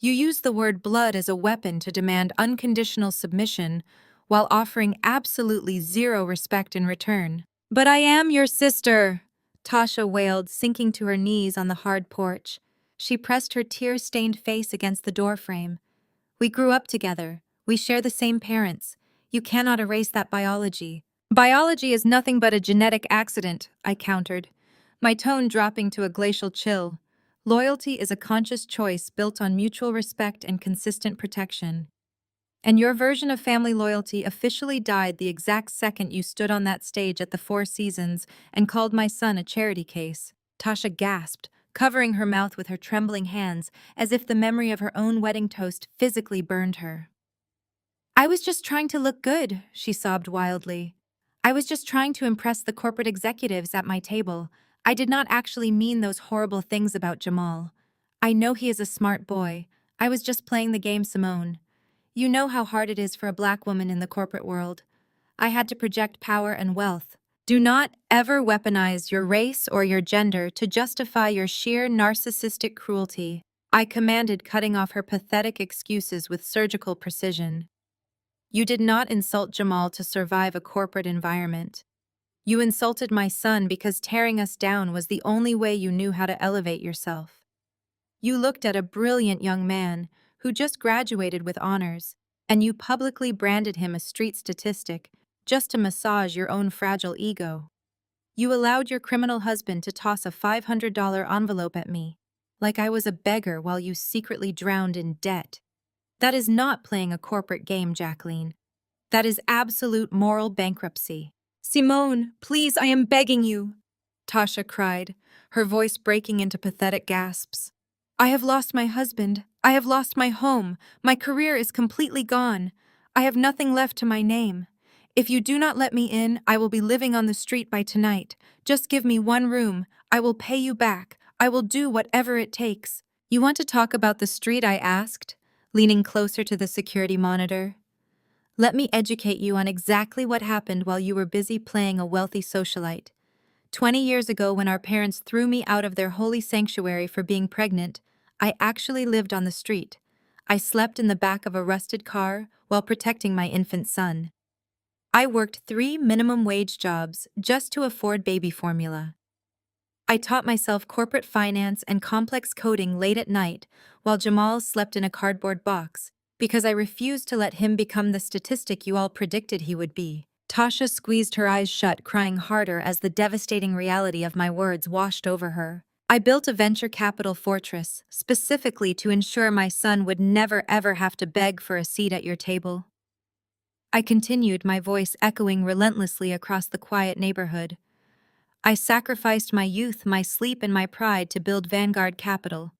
You use the word blood as a weapon to demand unconditional submission while offering absolutely zero respect in return." "But I am your sister," Tasha wailed, sinking to her knees on the hard porch. She pressed her tear-stained face against the doorframe. "We grew up together. We share the same parents. You cannot erase that biology." "Biology is nothing but a genetic accident," I countered, my tone dropping to a glacial chill. "Loyalty is a conscious choice built on mutual respect and consistent protection. And your version of family loyalty officially died the exact second you stood on that stage at the Four Seasons and called my son a charity case." Tasha gasped, covering her mouth with her trembling hands as if the memory of her own wedding toast physically burned her. "I was just trying to look good," she sobbed wildly. "I was just trying to impress the corporate executives at my table. I did not actually mean those horrible things about Jamal. I know he is a smart boy. I was just playing the game, Simone. You know how hard it is for a black woman in the corporate world. I had to project power and wealth. Do not ever weaponize your race or your gender to justify your sheer narcissistic cruelty," I commanded, cutting off her pathetic excuses with surgical precision. "You did not insult Jamal to survive a corporate environment. You insulted my son because tearing us down was the only way you knew how to elevate yourself. You looked at a brilliant young man who just graduated with honors, and you publicly branded him a street statistic just to massage your own fragile ego. You allowed your criminal husband to toss a $500 envelope at me, like I was a beggar while you secretly drowned in debt. That is not playing a corporate game, Jacqueline. That is absolute moral bankruptcy." "Simone, please, I am begging you," Tasha cried, her voice breaking into pathetic gasps. "I have lost my husband. I have lost my home. My career is completely gone. I have nothing left to my name. If you do not let me in, I will be living on the street by tonight. Just give me one room. I will pay you back. I will do whatever it takes." "You want to talk about the street?" I asked, leaning closer to the security monitor. "Let me educate you on exactly what happened while you were busy playing a wealthy socialite. 20 years ago, when our parents threw me out of their holy sanctuary for being pregnant, I actually lived on the street. I slept in the back of a rusted car while protecting my infant son. I worked 3 minimum wage jobs just to afford baby formula. I taught myself corporate finance and complex coding late at night while Jamal slept in a cardboard box, Because I refused to let him become the statistic you all predicted he would be. Tasha squeezed her eyes shut, crying harder as the devastating reality of my words washed over her. I built a venture capital fortress, specifically to ensure my son would never ever have to beg for a seat at your table. I continued, my voice echoing relentlessly across the quiet neighborhood. I sacrificed my youth, my sleep, and my pride to build Vanguard Capital.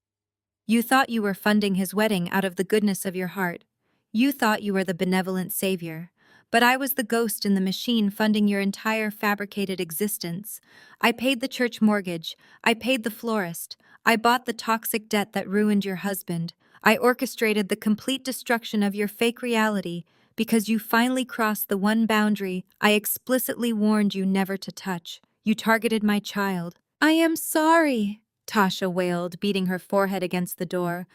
You thought you were funding his wedding out of the goodness of your heart. You thought you were the benevolent savior. But I was the ghost in the machine funding your entire fabricated existence. I paid the church mortgage. I paid the florist. I bought the toxic debt that ruined your husband. I orchestrated the complete destruction of your fake reality because you finally crossed the one boundary I explicitly warned you never to touch. You targeted my child. I am sorry, Tasha wailed, beating her forehead against the door.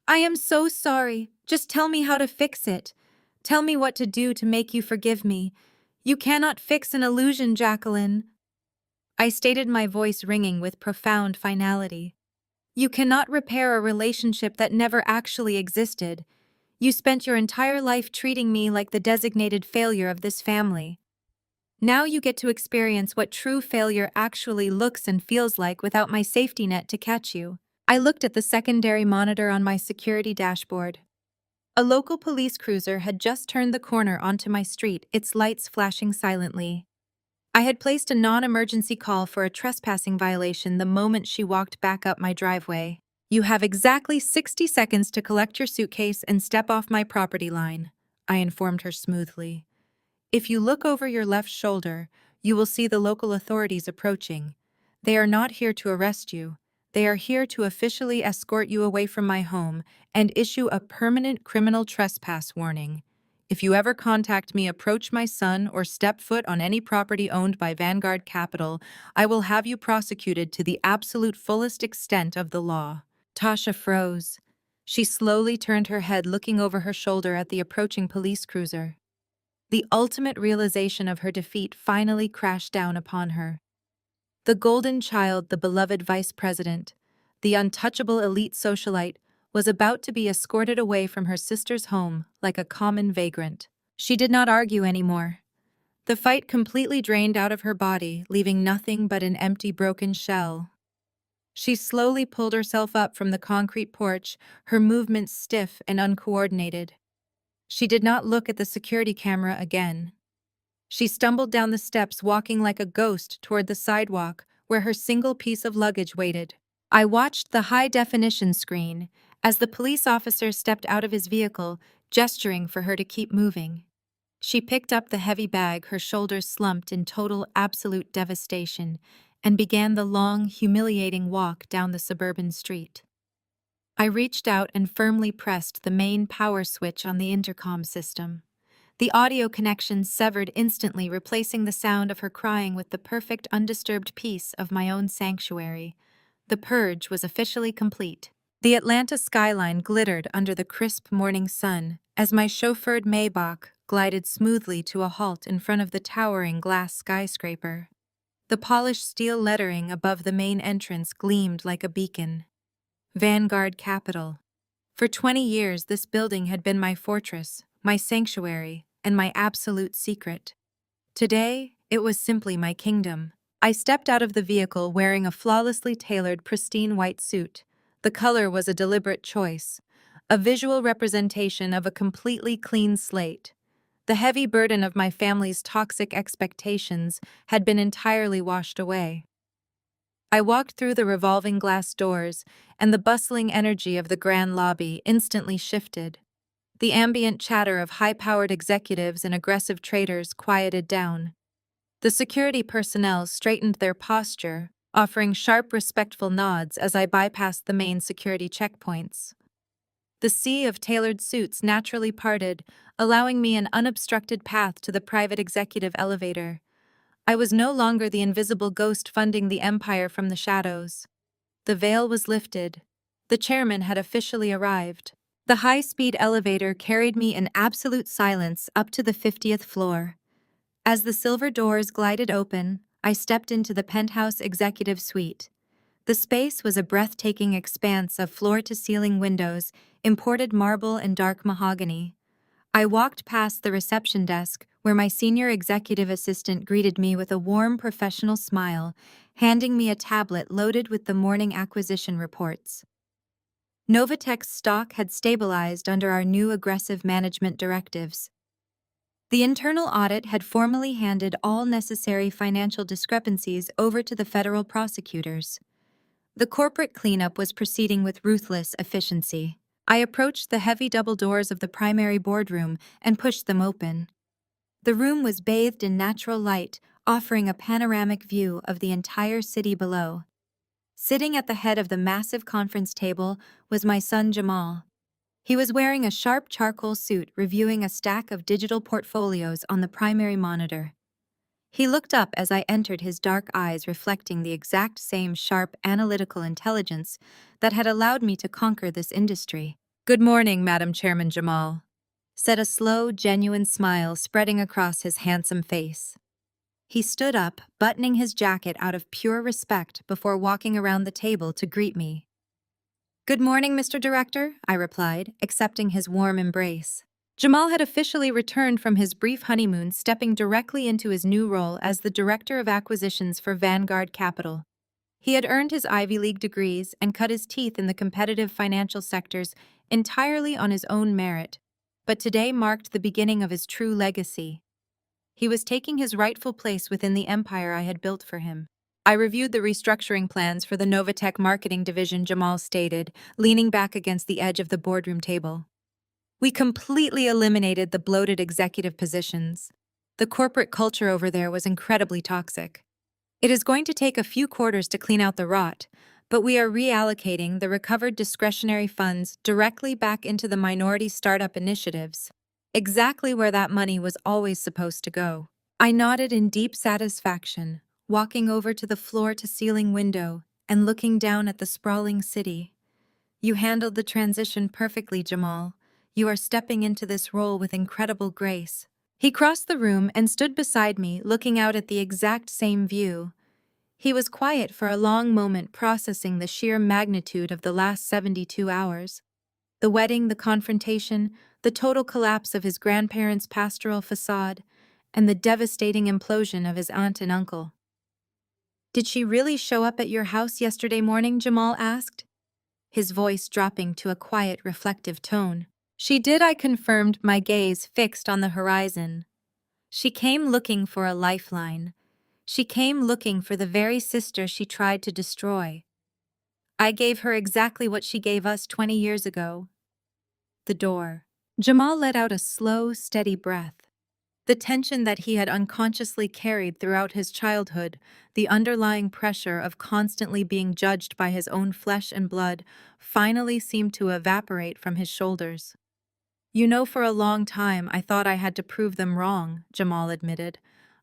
I am so sorry. Just tell me how to fix it. Tell me what to do to make you forgive me. You cannot fix an illusion, Jacqueline. I stated, my voice ringing with profound finality. You cannot repair a relationship that never actually existed. You spent your entire life treating me like the designated failure of this family. Now you get to experience what true failure actually looks and feels like without my safety net to catch you. I looked at the secondary monitor on my security dashboard. A local police cruiser had just turned the corner onto my street, its lights flashing silently. I had placed a non-emergency call for a trespassing violation the moment she walked back up my driveway. You have exactly 60 seconds to collect your suitcase and step off my property line, I informed her smoothly. If you look over your left shoulder, you will see the local authorities approaching. They are not here to arrest you. They are here to officially escort you away from my home and issue a permanent criminal trespass warning. If you ever contact me, approach my son, or step foot on any property owned by Vanguard Capital, I will have you prosecuted to the absolute fullest extent of the law. Tasha froze. She slowly turned her head, looking over her shoulder at the approaching police cruiser. The ultimate realization of her defeat finally crashed down upon her. The golden child, the beloved vice president, the untouchable elite socialite, was about to be escorted away from her sister's home like a common vagrant. She did not argue anymore. The fight completely drained out of her body, leaving nothing but an empty, broken shell. She slowly pulled herself up from the concrete porch, her movements stiff and uncoordinated. She did not look at the security camera again. She stumbled down the steps, walking like a ghost toward the sidewalk where her single piece of luggage waited. I watched the high-definition screen as the police officer stepped out of his vehicle, gesturing for her to keep moving. She picked up the heavy bag, her shoulders slumped in total, absolute devastation, and began the long, humiliating walk down the suburban street. I reached out and firmly pressed the main power switch on the intercom system. The audio connection severed instantly, replacing the sound of her crying with the perfect, undisturbed peace of my own sanctuary. The purge was officially complete. The Atlanta skyline glittered under the crisp morning sun as my chauffeured Maybach glided smoothly to a halt in front of the towering glass skyscraper. The polished steel lettering above the main entrance gleamed like a beacon. Vanguard Capital. For 20 years, this building had been my fortress, my sanctuary, and my absolute secret. Today, it was simply my kingdom. I stepped out of the vehicle wearing a flawlessly tailored, pristine white suit. The color was a deliberate choice, a visual representation of a completely clean slate. The heavy burden of my family's toxic expectations had been entirely washed away. I walked through the revolving glass doors, and the bustling energy of the grand lobby instantly shifted. The ambient chatter of high-powered executives and aggressive traders quieted down. The security personnel straightened their posture, offering sharp, respectful nods as I bypassed the main security checkpoints. The sea of tailored suits naturally parted, allowing me an unobstructed path to the private executive elevator. I was no longer the invisible ghost funding the empire from the shadows. The veil was lifted. The chairman had officially arrived. The high-speed elevator carried me in absolute silence up to the 50th floor. As the silver doors glided open, I stepped into the penthouse executive suite. The space was a breathtaking expanse of floor-to-ceiling windows, imported marble and dark mahogany. I walked past the reception desk, where my senior executive assistant greeted me with a warm professional smile, handing me a tablet loaded with the morning acquisition reports. NovaTech's stock had stabilized under our new aggressive management directives. The internal audit had formally handed all necessary financial discrepancies over to the federal prosecutors. The corporate cleanup was proceeding with ruthless efficiency. I approached the heavy double doors of the primary boardroom and pushed them open. The room was bathed in natural light, offering a panoramic view of the entire city below. Sitting at the head of the massive conference table was my son Jamal. He was wearing a sharp charcoal suit, reviewing a stack of digital portfolios on the primary monitor. He looked up as I entered, his dark eyes reflecting the exact same sharp, analytical intelligence that had allowed me to conquer this industry. "Good morning, Madam Chairman Jamal," said a slow, genuine smile spreading across his handsome face. He stood up, buttoning his jacket out of pure respect before walking around the table to greet me. "Good morning, Mr. Director," I replied, accepting his warm embrace. Jamal had officially returned from his brief honeymoon, stepping directly into his new role as the Director of Acquisitions for Vanguard Capital. He had earned his Ivy League degrees and cut his teeth in the competitive financial sectors entirely on his own merit, but today marked the beginning of his true legacy. He was taking his rightful place within the empire I had built for him. "I reviewed the restructuring plans for the NovaTech marketing division," Jamal stated, leaning back against the edge of the boardroom table. "We completely eliminated the bloated executive positions. The corporate culture over there was incredibly toxic. It is going to take a few quarters to clean out the rot, but we are reallocating the recovered discretionary funds directly back into the minority startup initiatives, exactly where that money was always supposed to go." I nodded in deep satisfaction, walking over to the floor-to-ceiling window and looking down at the sprawling city. "You handled the transition perfectly, Jamal. You are stepping into this role with incredible grace." He crossed the room and stood beside me, looking out at the exact same view. He was quiet for a long moment, processing the sheer magnitude of the last 72 hours. The wedding, the confrontation, the total collapse of his grandparents' pastoral facade, and the devastating implosion of his aunt and uncle. "Did she really show up at your house yesterday morning?" Jamal asked, his voice dropping to a quiet, reflective tone. "She did," I confirmed, my gaze fixed on the horizon. "She came looking for a lifeline. She came looking for the very sister she tried to destroy. I gave her exactly what she gave us 20 years ago." The door. Jamal let out a slow, steady breath. The tension that he had unconsciously carried throughout his childhood, the underlying pressure of constantly being judged by his own flesh and blood, finally seemed to evaporate from his shoulders. "You know, for a long time I thought I had to prove them wrong," Jamal admitted.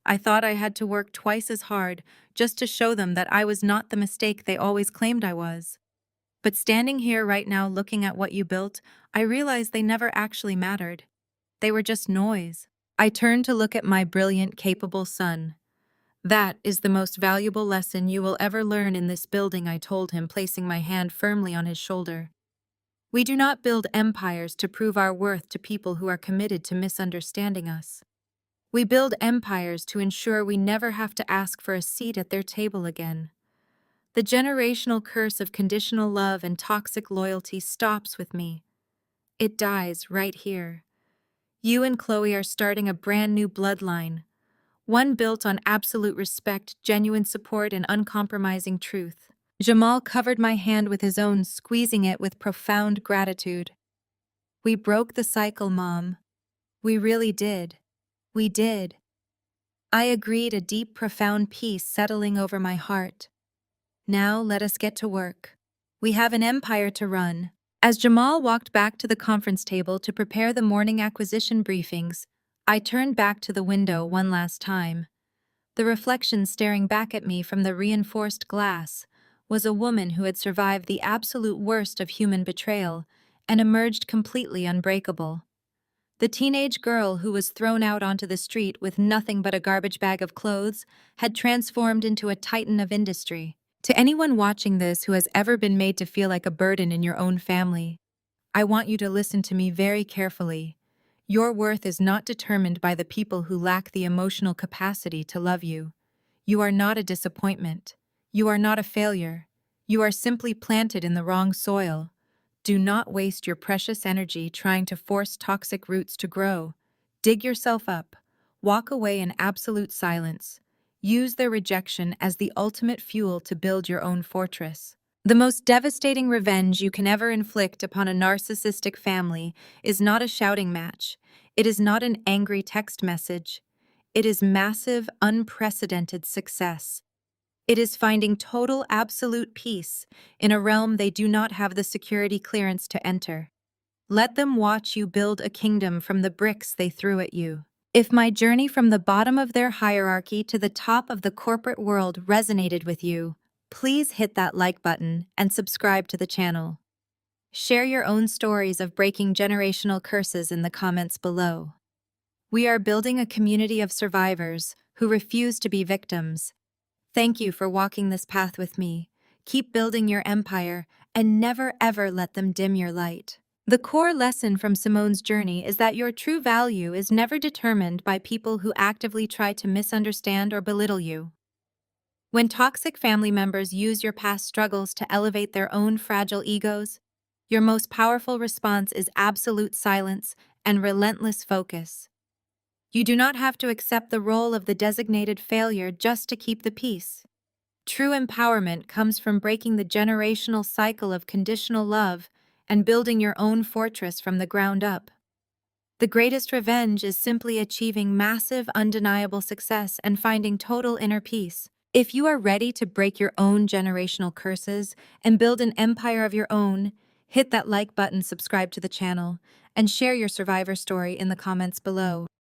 "I thought I had to work twice as hard just to show them that I was not the mistake they always claimed I was. But standing here right now looking at what you built, I realized they never actually mattered. They were just noise." I turned to look at my brilliant, capable son. "That is the most valuable lesson you will ever learn in this building," I told him, placing my hand firmly on his shoulder. "We do not build empires to prove our worth to people who are committed to misunderstanding us. We build empires to ensure we never have to ask for a seat at their table again. The generational curse of conditional love and toxic loyalty stops with me. It dies right here. You and Chloe are starting a brand new bloodline, one built on absolute respect, genuine support, and uncompromising truth." Jamal covered my hand with his own, squeezing it with profound gratitude. "We broke the cycle, Mom. We really did. We did." I agreed, a deep, profound peace settling over my heart. "Now let us get to work. We have an empire to run." As Jamal walked back to the conference table to prepare the morning acquisition briefings, I turned back to the window one last time. The reflection staring back at me from the reinforced glass was a woman who had survived the absolute worst of human betrayal and emerged completely unbreakable. The teenage girl who was thrown out onto the street with nothing but a garbage bag of clothes had transformed into a titan of industry. To anyone watching this who has ever been made to feel like a burden in your own family, I want you to listen to me very carefully. Your worth is not determined by the people who lack the emotional capacity to love you. You are not a disappointment. You are not a failure. You are simply planted in the wrong soil. Do not waste your precious energy trying to force toxic roots to grow. Dig yourself up. Walk away in absolute silence. Use their rejection as the ultimate fuel to build your own fortress. The most devastating revenge you can ever inflict upon a narcissistic family is not a shouting match. It is not an angry text message. It is massive, unprecedented success. It is finding total, absolute peace in a realm they do not have the security clearance to enter. Let them watch you build a kingdom from the bricks they threw at you. If my journey from the bottom of their hierarchy to the top of the corporate world resonated with you, please hit that like button and subscribe to the channel. Share your own stories of breaking generational curses in the comments below. We are building a community of survivors who refuse to be victims. Thank you for walking this path with me. Keep building your empire and never ever let them dim your light. The core lesson from Simone's journey is that your true value is never determined by people who actively try to misunderstand or belittle you. When toxic family members use your past struggles to elevate their own fragile egos, your most powerful response is absolute silence and relentless focus. You do not have to accept the role of the designated failure just to keep the peace. True empowerment comes from breaking the generational cycle of conditional love and building your own fortress from the ground up. The greatest revenge is simply achieving massive, undeniable success and finding total inner peace. If you are ready to break your own generational curses and build an empire of your own, hit that like button, subscribe to the channel, and share your survivor story in the comments below.